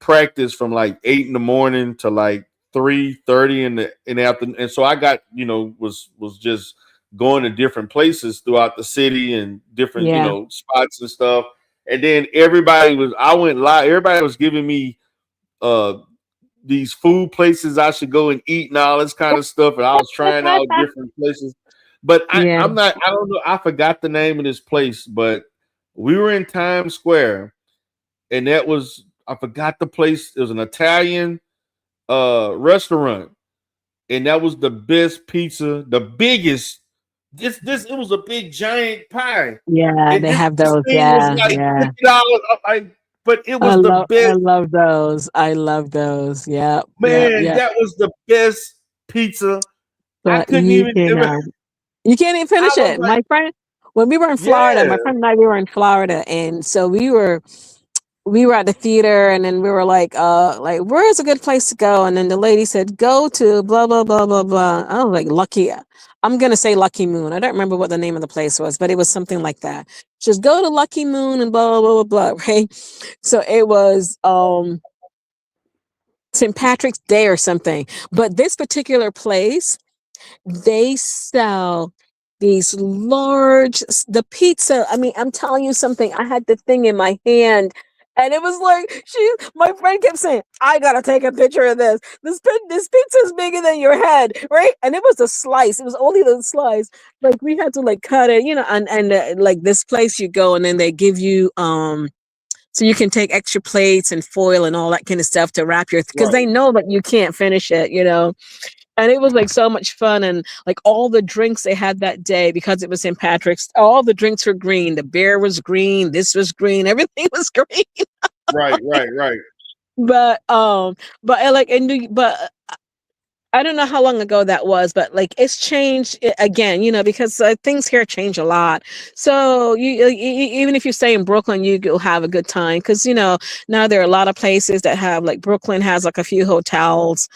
practiced from like 8 in the morning to like 3:30 in the afternoon, and so I got was just going to different places throughout the city and different yeah. spots and stuff. And then I went live. Everybody was giving me uh these food places I should go and eat and all this kind of stuff, and I was trying out different places. But Yeah, I don't know. I forgot the name of this place, but we were in Times Square, and I forgot the place. It was an Italian restaurant, and that was the best pizza, the biggest. This it was a big giant pie, yeah, and they this, have this those. thing was Yeah, like yeah. $50. Like, but it I was the love, I best. love those. I love those. Yeah, yeah, Man, yeah. that was the best pizza. I But couldn't you even. can. You can't even I finish was it. like, My friend, when we were in Florida, yeah, my friend and I, we were in Florida, and so we were at the theater, and then we were like, where's a good place to go? And then the lady said, go to blah blah blah blah blah. I was like, Lucky. I'm gonna say Lucky Moon. I don't remember what the name of the place was, but it was something like that. Just go to Lucky Moon and blah blah blah blah blah. Right. So it was St. Patrick's Day or something. But this particular place, they sell these the pizza. I mean, I'm telling you something. I had the thing in my hand. And it was like my friend kept saying, "I gotta take a picture of this. This pizza is bigger than your head, right?" And it was a slice. It was only the slice. Like we had to like cut it, and like this place you go, and then they give you so you can take extra plates and foil and all that kind of stuff to wrap because they right, know that you can't finish it. And it was like so much fun, and like all the drinks they had that day because it was St. Patrick's, all the drinks were green. The beer was green, this was green, everything was green. right, right, right. But but I like in New but I don't know how long ago that was, but like it's changed again, because things here change a lot. So even if you stay in Brooklyn, you'll have a good time because now there are a lot of places that have like Brooklyn has like a few hotels.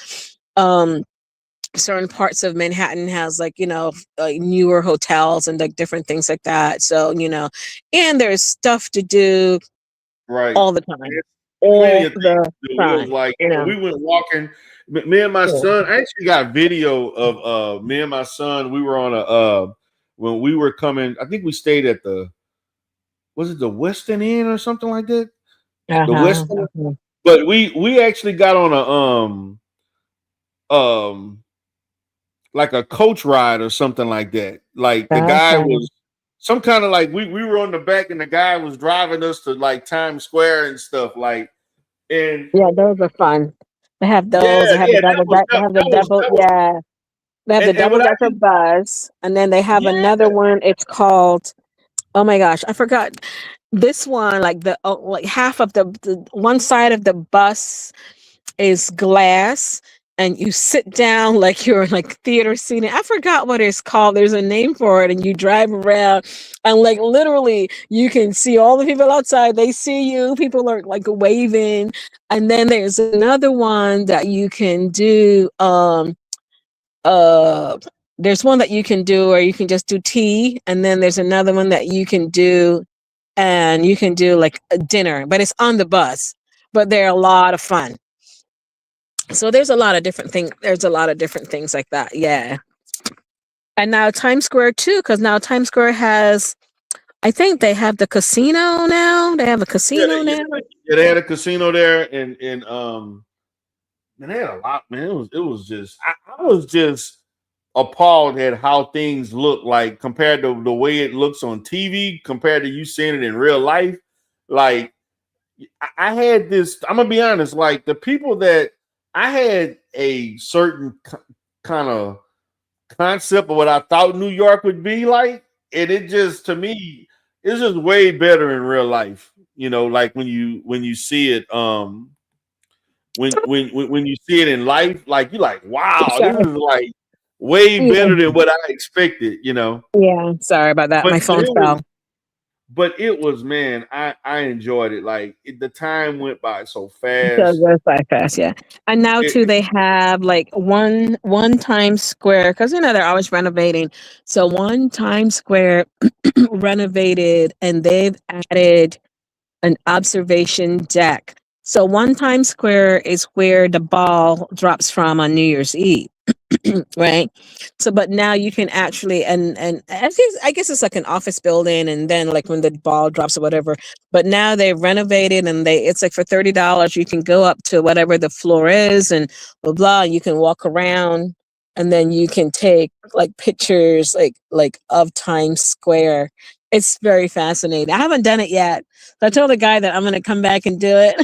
Certain parts of Manhattan has like like newer hotels and like different things like that. So and there's stuff to do Right. all the time, Plenty all of things the to do. It was time. like we went walking. Me and my Yeah. son. I actually got video of me and my son. We were on a when we were coming. I think we stayed at was it the Westin Inn or something like that? The Uh-huh. Westin. Uh-huh. But we actually got on a like a coach ride or something like that. Like the guy Okay. was some kind of like we were on the back and the guy was driving us to like Times Square and stuff like and Yeah, those are fun. They have yeah, those. They have the yeah, that double. was They have the double. that was Yeah, they have the and double what I decker just bus, and then they have yeah, another one. It's called. Oh my gosh, I forgot. This one, like like half of the one side of the bus is glass, and you sit down like you're in like theater seating. I forgot what it's called. There's a name for it, and you drive around, and like literally, you can see all the people outside. They see you. People are like waving, and then there's another one that you can do. Uh, there's one that you can do, or you can just do tea, and then there's another one that you can do, and you can do like a dinner, but it's on the bus. But they're a lot of fun. So there's a lot of different things. There's a lot of different things like that. Yeah. And now Times Square too, because now Times Square has, I think they have the casino now. They have a yeah, casino now. they had a casino there and man, they had a lot, man. It was just I was just appalled at how things look like compared to the way it looks on TV compared to you seeing it in real life. Like I had this. I'm gonna be honest. Like the people that I had a certain kind of concept of what I thought New York would be like, and it just to me, it's just way better in real life. Like when you see it, when you see it in life, like you're like, wow, this Sorry. is like way Yeah. better than what I expected. Yeah. Sorry about that. But My but phone it was fell. but it was man, I enjoyed it. Like the time went by so So fast. it goes by fast, yeah. And now It, too, they have like one Times Square because they're always renovating. So one Times Square renovated, and they've added an observation deck. So one Times Square is where the ball drops from on New Year's Eve. Right. So but now you can actually and I guess it's like an office building, and then like when the ball drops or whatever, but now they've renovated, and it's like for $30 you can go up to whatever the floor is and blah blah, you can walk around, and then you can take like pictures like of Times Square. It's very fascinating. I haven't done it yet. So I told the guy that I'm going to come back and do it.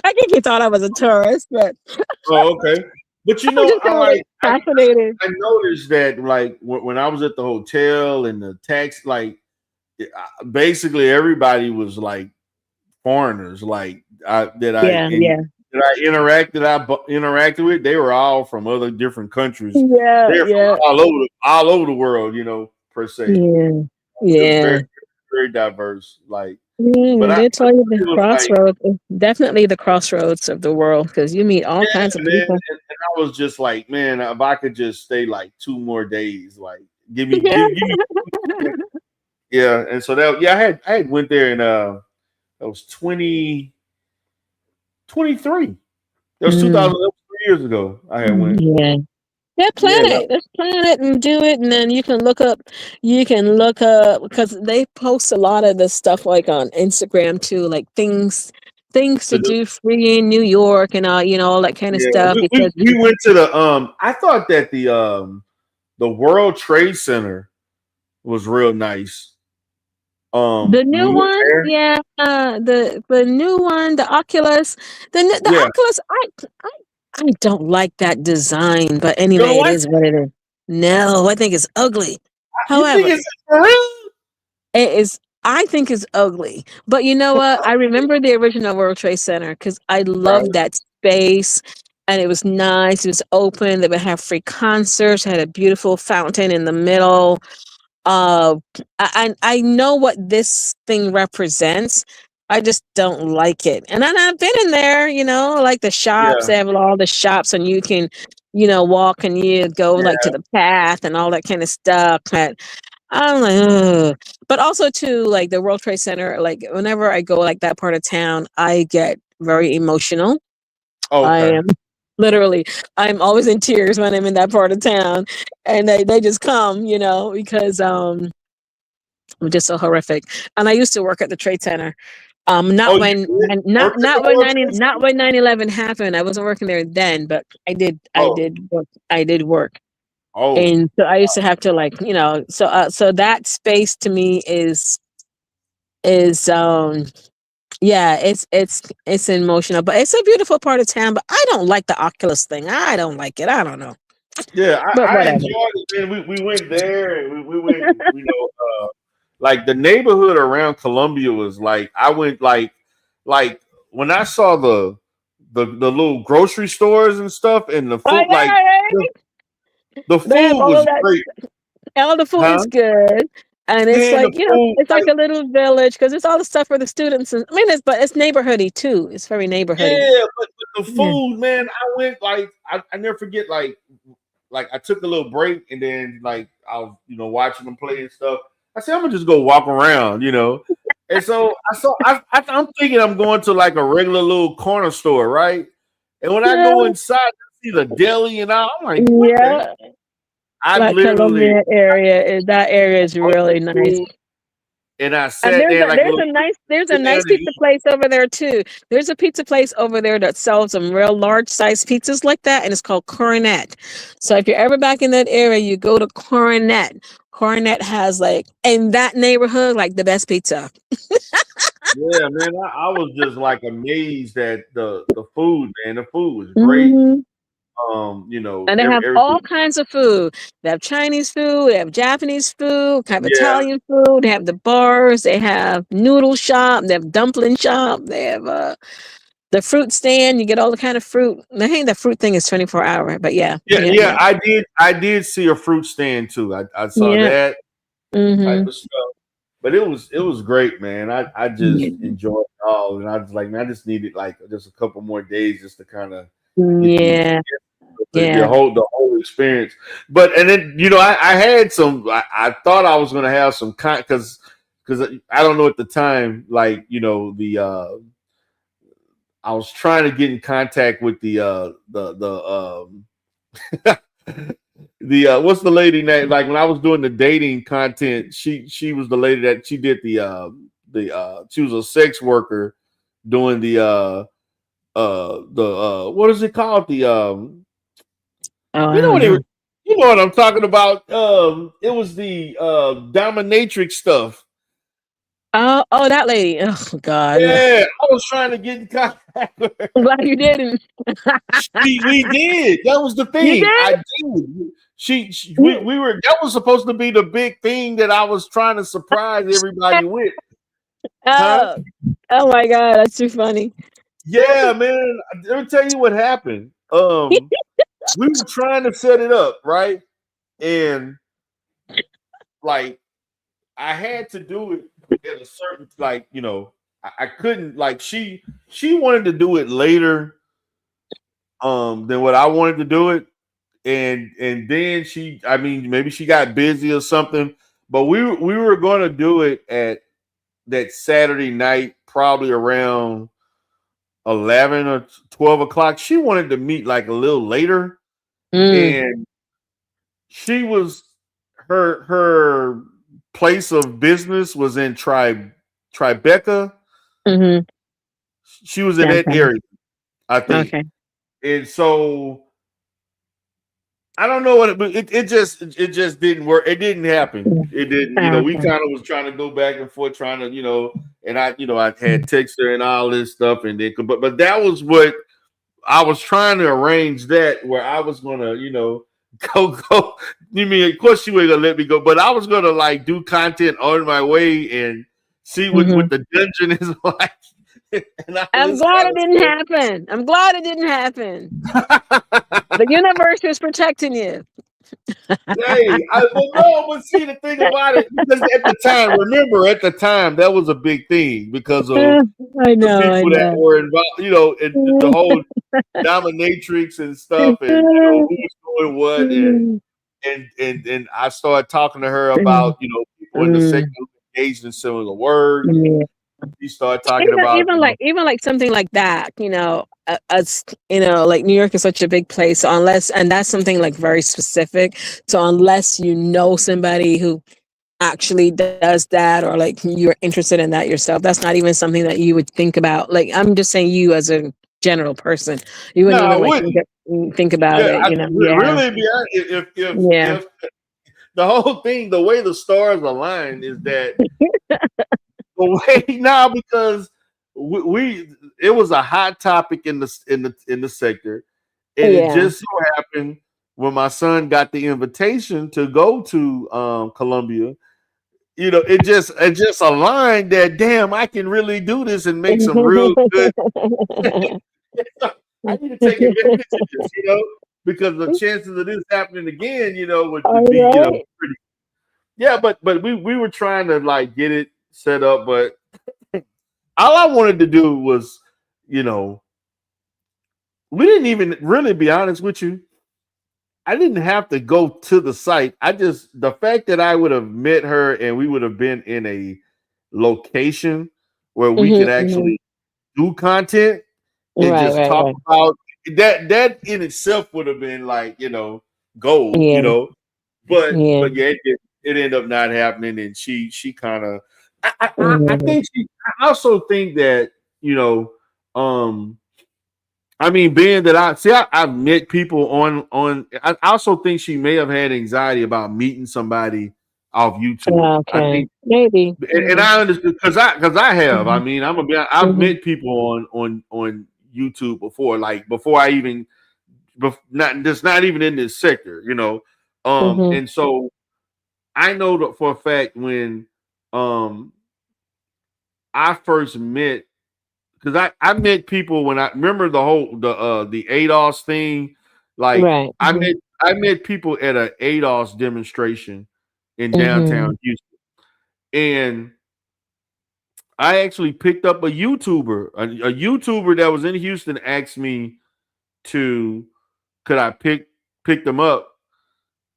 I think he thought I was a tourist, but oh, okay. But I'm just kind of like fascinated. I noticed that like when I was at the hotel and the tax, like basically everybody was like foreigners, like Yeah, yeah. that I interacted with. They were all from other different countries. Yeah, They're from yeah, all over the world, per se. yeah, It was yeah. very very diverse. Like, but Mm, I they tell you the it was like crossroads, is definitely the crossroads of the world because you meet all yeah, kinds of man. people. And I was just like, man, if I could just stay like 2 more days, like give me yeah. And so that yeah, I had went there and that was 2023. That was 2000 Mm, that was 3 years ago. I had went. yeah. Yeah, Yeah, plan it. Just plan it and do it, and then you can look up because they post a lot of this stuff like on Instagram too, like things to to do. do free in New York and all that kind of Yeah, stuff because we went to the I thought that the World Trade Center was real nice. the When new we were one, there, yeah, the new one, the Oculus, the yeah. Oculus, I I don't like that design, but You don't anyway, it like is what it is. No, I think it's ugly. you think However, it's for real? it is. I think it's ugly, but you know what? I remember the original World Trade Center because I Right. love that space, and it was nice. It was open. They would have free concerts. Had a beautiful fountain in the middle. Uh, I know what this thing represents. I just don't like it. And I've been in there, like the shops. Yeah, They have all the shops, and you can, walk and you go like yeah. to the path and all that kind of stuff. But I'm like, ugh. But also too, like the World Trade Center. Like whenever I go like that part of town, I get very emotional. I Okay. am literally, I'm always in tears when I'm in that part of town, and they just come, because I'm just so horrific. And I used to work at the Trade Center. Oh, Not you when did not work at not the when World 90 Trade not Center? when 9/11 happened. I wasn't working there then, but I Oh, did work. I did work. oh, And so I used to have to, like, so that space to me is yeah, it's emotional, but it's a beautiful part of town. But I don't like the Oculus thing. I don't like it. I don't know, yeah. but I whatever. enjoyed it, man. We went there, and we went. Like the neighborhood around Columbia was like I went like when I saw the little grocery stores and stuff, and the I food, know, right? the They have food all of was that. great, All the food huh? is good, and it's Man, the like, food, it's like like, a little village because it's all the stuff for the students. And I mean, but it's neighborhoody too. It's very neighborhoody. yeah, but the Yeah. food, man. I went like I never forget like I took a little break, and then like I was watching them play and stuff. I said I'm gonna just go walk around. And so I'm thinking I'm going to like a regular little corner store, right? And when I Yeah. go inside, I see the deli and all. I'm like, what the? Yeah. I Like literally Columbia area that area is ordered really nice. food and I And sat there like a little there's a sit down nice and pizza eat. place over there too. There's a pizza place over there that sells some real large size pizzas like that, and it's called Coronet. So if you're ever back in that area, you go to Coronet. Coronet has, like, in that neighborhood, like the best pizza. Yeah, man, I was just like amazed at the food, man. The food was great. Mhm. And they have all Everything. kinds of food. They have Chinese food, they have Japanese food, kind of Yeah, Italian food. They have the bars, they have noodle shop, they have dumpling shop, they have the fruit stand. You get all the kind of fruit. I think the fruit thing is 24-hour, but yeah, yeah, yeah, yeah. yeah, I did see a fruit stand too. I saw yeah. that type Mm-hmm. of stuff. But it was great, man. I just Yeah, enjoyed it all, and I was like, man, I just needed like just a couple more days just to kind of get the yeah, yeah. the whole experience. But and then I had some. I thought I was gonna have some because I don't know at the time, like I was trying to get in contact with the what's the lady name? Like when I was doing the dating content, she was the lady that she did she was a sex worker doing the what is it called? Oh, I You know don't what know. you know what I'm talking about. It was the dominatrix stuff. Oh, that lady. Oh God. Yeah, I was trying to get in contact with her. I'm glad you didn't. We did. That was the You thing. did? I did. You- We were that was supposed to be the big thing that I was trying to surprise everybody with. Huh? Oh, oh my God, that's too funny. Yeah, man. Let me tell you what happened. We were trying to set it up, right? And like I had to do it at a certain I couldn't like she wanted to do it later than what I wanted to do it. And then I mean maybe she got busy or something, but we were going to do it at that Saturday night, probably around 11 or 12 o'clock. She wanted to meet like a little later, Mm, and she was her place of business was in Tribeca. mm-hmm. She was in that Downtown. area, I think. Okay. And so I don't know what it just didn't work. It didn't happen. Yeah. It didn't, we Okay. kind of was trying to go back and forth, trying to, and I had text her and all this stuff, and then but that was what I was trying to arrange, that where I was gonna, go. You mean of course she wasn't gonna let me go, but I was gonna like do content on my way and see what Mm-hmm. the dungeon is like. And I I'm was glad kind it didn't happen. I'm glad it didn't happen. of The universe is protecting you. Hey, well, no, but see the thing about it, because at the time, remember at the time that was a big thing because of I the know, I people that know. were involved, and the whole dominatrix and stuff, and who was doing what, and I started talking to her about people in the sector who engaged in similar work, and Yeah. she started talking about Even like something like that, as like New York is such a big place, so unless and that's something like very specific. So unless you know somebody who actually does that, or like you're interested in that yourself, that's not even something that you would think about. Like, I'm just saying, you as a general person, you no, wouldn't I even like wouldn't. think about Yeah, it. Yeah, really be honest, yeah, if the whole thing, the way the stars align is that the way now because we it was a hot topic in the sector, and it yeah. just so happened when my son got the invitation to go to Columbia, it just aligned that damn I can really do this and make some real good. I need to take advantage of this, because the chances of this happening again, All would be, right. pretty. Yeah, but we were trying to like get it set up, but all I wanted to do was, you know, we didn't even really be honest with you. I didn't have to go to the site. The fact that I would have met her and we would have been in a location where we could Hmm. actually do content and Right, just right, talk right. about that in itself would have been like, Yeah, gold. yeah. But yeah, it ended up not happening, and she kind of. I Mhm. think I also think that you know, um, I mean, being that I've met people on. I also think she may have had anxiety about meeting somebody off YouTube. I Okay, think, maybe. and I understand because I have. I Mhm, mean, I've mhm, met people on YouTube before, like before I even, not just not even in this sector. mhm. And so I know that for a fact when um I first met, because I met people when I remember the ADOS thing. Like Right. I met people at an ADOS demonstration in Mhm, downtown Houston, and I actually picked up a YouTuber that was in Houston asked me to could I pick them up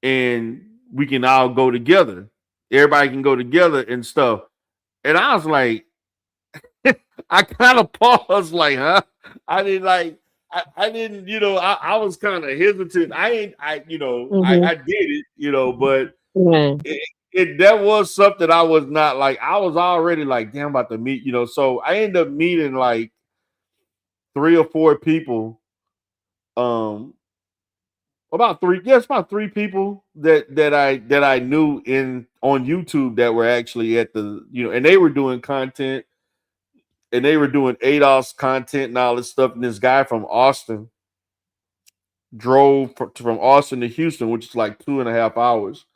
and we can all go together. Everybody can go together and stuff. And I was like, I kind of paused, like, huh? I didn't like, I didn't, I was kind of hesitant. I ain't, mhm. I did it, but Yeah. that was something I was not like, I was already like, damn, about to meet, so I ended up meeting like three or four people, um, about three people that I knew in on YouTube that were actually at the, and they were doing content and they were doing ADOS content and all this stuff. And this guy from Austin drove from Austin to Houston, which is like 2.5 hours.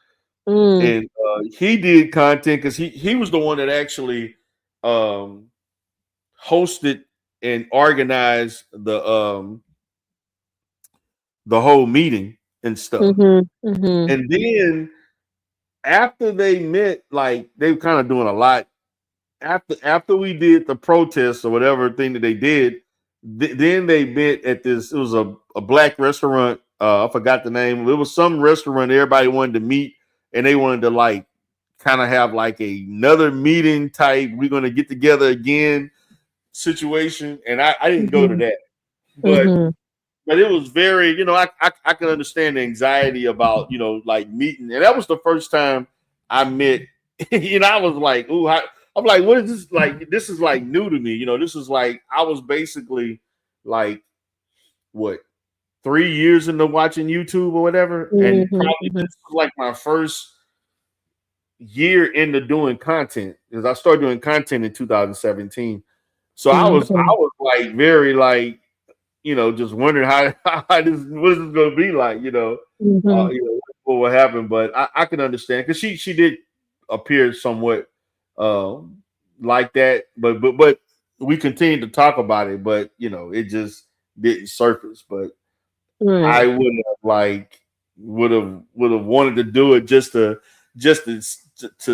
Mm, And he did content because he was the one that actually um, hosted and organized the whole meeting and stuff. mhm, mhm. And then after they met, like they were kind of doing a lot after we did the protest or whatever thing that they did, then they met at this. It was a black restaurant. I forgot the name. It was some restaurant everybody wanted to meet, and they wanted to like kind of have like another meeting type. We're gonna get together again situation, and I didn't go to Mhm, that, but mhm. it was very, I can understand the anxiety about, like meeting. And that was the first time I met, I was like, ooh, I'm like, what is this? Like, this is like new to me. This is like, I was basically like, what, 3 years into watching YouTube or whatever. And Mhm, probably mhm, this was like my first year into doing content because I started doing content in 2017. So I was, I mhm, was like, very like, just wondering how, how this what is this going to be like, mhm. what will happen. But I can understand because she did appear somewhat like that, but we continued to talk about it, but it just didn't surface. But I Right. would have would have wanted to do it just to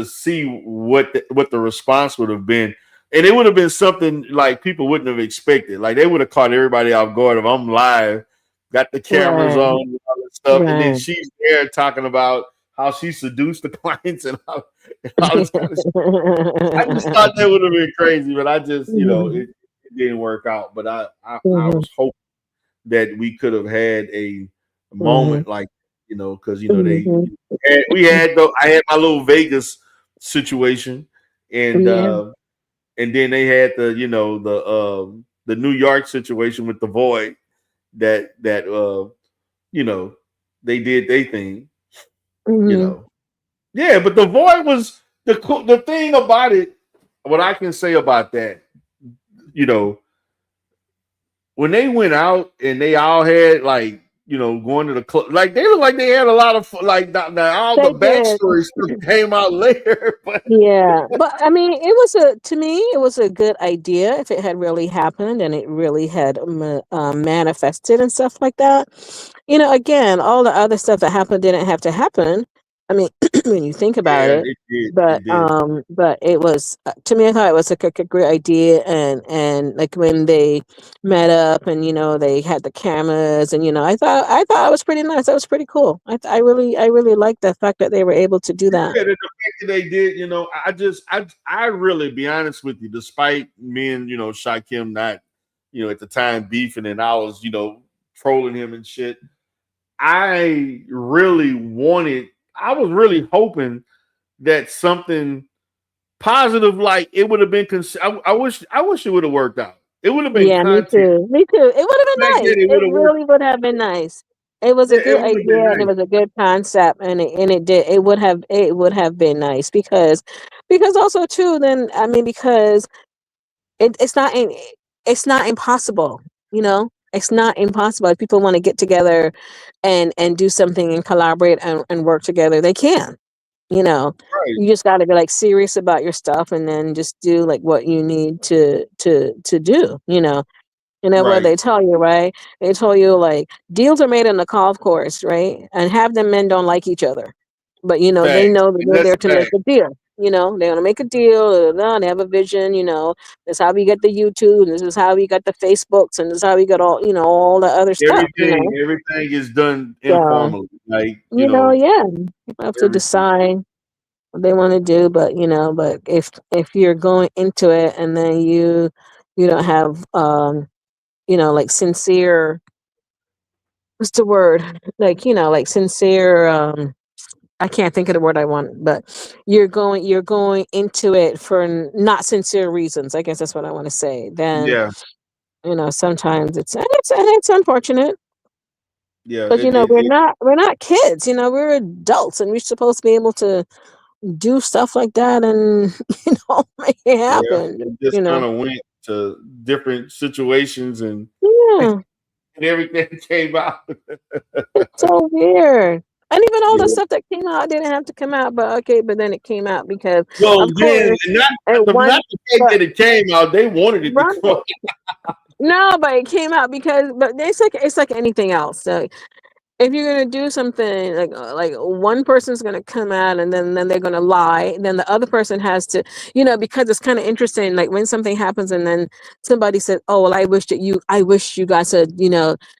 see what the response would have been, and it would have been something like people wouldn't have expected. Like they would have caught everybody off guard if I'm live, got the cameras Right. on and all that stuff, and then Right. she's there talking about how she seduced the clients and all this kind of stuff. I just thought that would have been crazy, but I just Mhm. it didn't work out. But I Mhm. was hoping that we could have had a Mhm. moment like because Mhm. we had though I had my little Vegas situation, and Yeah. then they had the New York situation with the Void that you know they did their thing, you Mhm. know. Yeah, but the Void was the thing about it. What I can say about that, you know, when they went out and they all had like going to the club, like they looked like they had a lot of fun. Like now all the They did. backstory stuff came out later, but Yeah, but I mean, it was to me, it was a good idea if it had really happened and it really had manifested and stuff like that. Again, all the other stuff that happened didn't have to happen. I mean, when you think about yeah, it, it did. but It did. it was to me, I thought it was like a great idea, and like when they met up and they had the cameras and I thought it was pretty nice. That was pretty cool. I really liked the fact that they were able to do that. Yeah, the fact that they did, I really be honest with you, despite me and Shakim not, at the time beefing and I was, trolling him and shit. I really I was really hoping that something positive, like it would have been. I wish it would have worked out. It would have been Yeah, me content. too. Me too. It would have Back been then, nice. it It would have worked. really would have been nice. It was a Yeah, it good would have been idea and it nice. was a good concept and it would have been nice because also too then I mean because it's not impossible, you know? It's not impossible. If people want to get together and do something and collaborate and work together, they can. You know, Right, you just got to be like serious about your stuff and then just do like what you need to do, what right, they tell you, right? They tell you like deals are made on the golf course, right? And half the men don't like each other, but they facts, know that and they're that's there to make fact. a deal. They want to make a deal. They have a vision. That's how we get the YouTube. This is how we got the Facebooks, and this is how we got all the other stuff. Everything is done So informally. Like yeah, people have to everything. decide what they want to do, but if you're going into it and then you don't have like sincere what's the word? Like, like sincere, I can't think of the word I want, but you're going into it for not sincere reasons. I guess that's what I want to say. Then, Yeah, sometimes it's unfortunate, yeah. but we're not kids, we're adults and we're supposed to be able to do stuff like that and make it Yeah, happen, it just kind of went to different situations and Yeah, everything came out. it's so weird. And even all the Yeah. stuff that came out didn't have to come out, but okay, but then it came out because, Well, of then course, not at not one, the fact but that it came out, they wanted it to right, come. no, but it came out because, but it's like anything else. So if you're gonna do something like one person's gonna come out and then they're gonna lie, then the other person has to, because it's kind of interesting. Like when something happens and then somebody said, "Oh, well, I wish you guys had,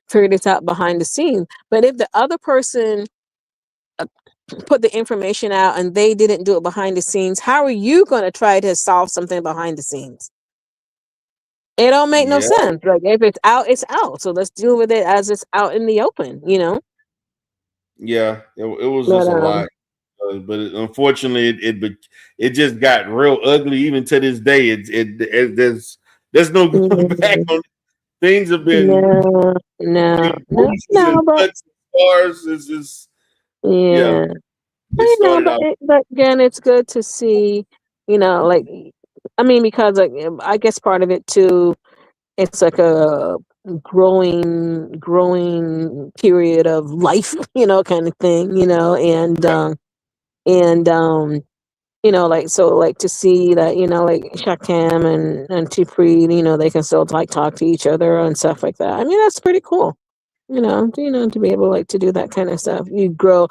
figured this out behind the scene." But if the other person put the information out and they didn't do it behind the scenes, how are you gonna try to solve something behind the scenes? It don't make no Yeah, sense. Like if it's out, it's out. So let's deal with it as it's out in the open. yeah. It was But just a lot, but unfortunately, it just got real ugly. Even to this day, there's no going back mhm. on. Things have been No, no, no, bruises and no, but cuts and scars. It's just yeah. yeah, It started but out. but again, it's good to see, like, I mean, because like, I guess part of it too, it's like a growing period of life, kind of thing, and Yeah, and like, so like to see that, like Shakam and Tipri, they can still like talk to each other and stuff like that. I mean, that's pretty cool. To be able like to do that kind of stuff. You go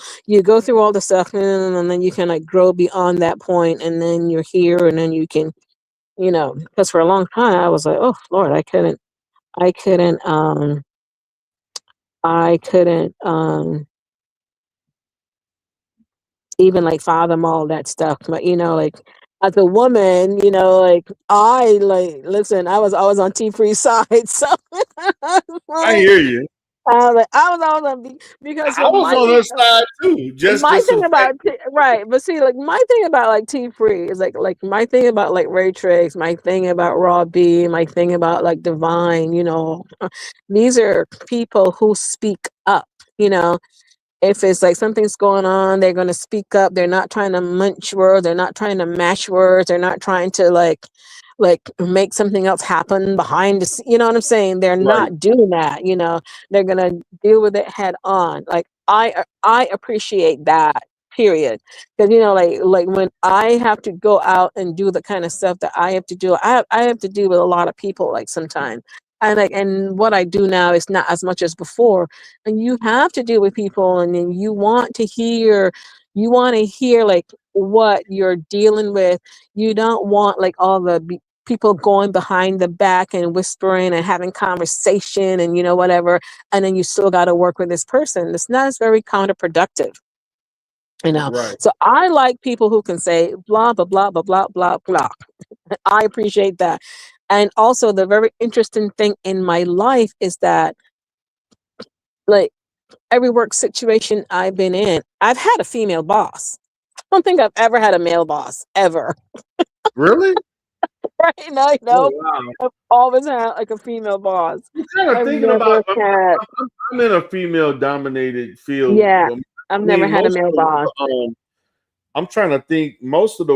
through all the stuff, and then you can like grow beyond that point, and then you're here, and then you can, because for a long time I was like, oh Lord, I couldn't, I couldn't, even like fathom all that stuff. But like as a woman, like I like listen, I was on T Free's side, so I like, hear you. I was on because I was my on thing her side too. my Just thing the fact. about right, but see, like my thing about like T Free is like my thing about like Ray Tricks, my thing about Raw B, my thing about like Divine, these are people who speak up, you know, if it's like something's going on, they're going to speak up. They're not trying to munch words. They're not trying to mash words. They're not trying to like make something else happen behind the you know what I'm saying? They're Right. not doing that, they're going to deal with it head on. Like I appreciate that, period. Because like when I have to go out and do the kind of stuff that I have to do, I have to deal with a lot of people like sometimes. And what I do now is not as much as before, and you have to deal with people, and then you want to hear like what you're dealing with. You don't want like all the people going behind the back and whispering and having conversation and whatever, and then you still got to work with this person. It's very counterproductive. Right. So I like people who can say blah blah blah blah blah blah blah. I appreciate that. And also the very interesting thing in my life is that, like, every work situation I've been in, I've had a female boss. I don't think I've ever had a male boss ever. Really? Right now, Oh wow. I've always had like a female boss. I'm kind of I've thinking about. never had, I'm in a female dominated field. yeah, I I've never mean, had a most male of boss. I'm trying to think. Most of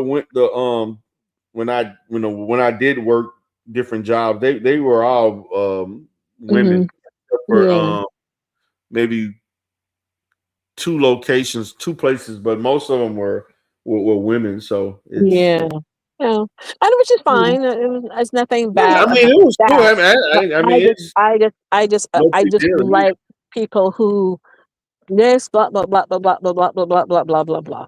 when I did work different jobs, they were all Hmm. women, except for Yeah, maybe two places, but most of them were women. So yeah, yeah. And which is yeah. fine. It's nothing Yeah, I bad mean, about it was cool. that. But I mean, it's no I big just deal to me. like people who this blah blah blah blah blah blah blah blah blah blah blah blah blah.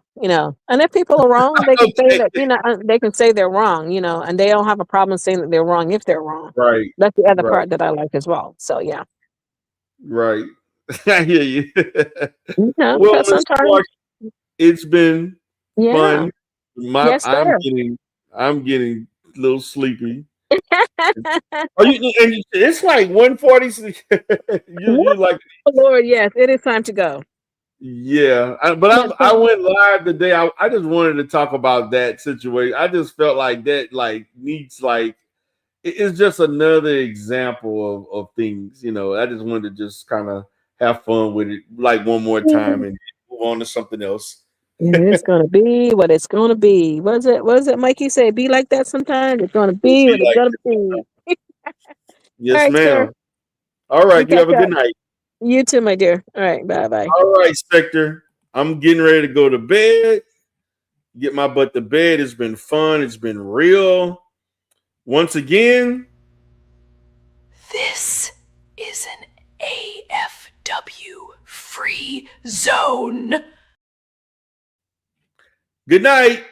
And if people are wrong, they can say Okay. that. They can say they're wrong. And they don't have a problem saying that they're wrong if they're wrong. Right, That's the other right, part that I like as well. So yeah, right. I hear you. Well, because Miss sometimes, Clark, it's been yeah, fun. yes, sir. I'm getting a little sleepy. Are you? And it's like 1:40. You like Lord, yes, it is time to go. yeah. But Yes, I sir. went live today. I just wanted to talk about that situation. I just felt like that like needs like it's just another example of things. I just wanted to just kind of have fun with it like one more time and move on to something else. And it's gonna be what it's gonna be. What is it Mikey say? Be like that sometimes. It's gonna be Be what it's like gonna this be. sometime. All Yes, right, sir. ma'am. All We right. You catch have a good up. night. You too, my dear. All right, bye bye. All right, Spectre. I'm getting ready to go to bed. Get my butt to bed. It's been fun. It's been real. Once again, This is an AFW free zone. good night.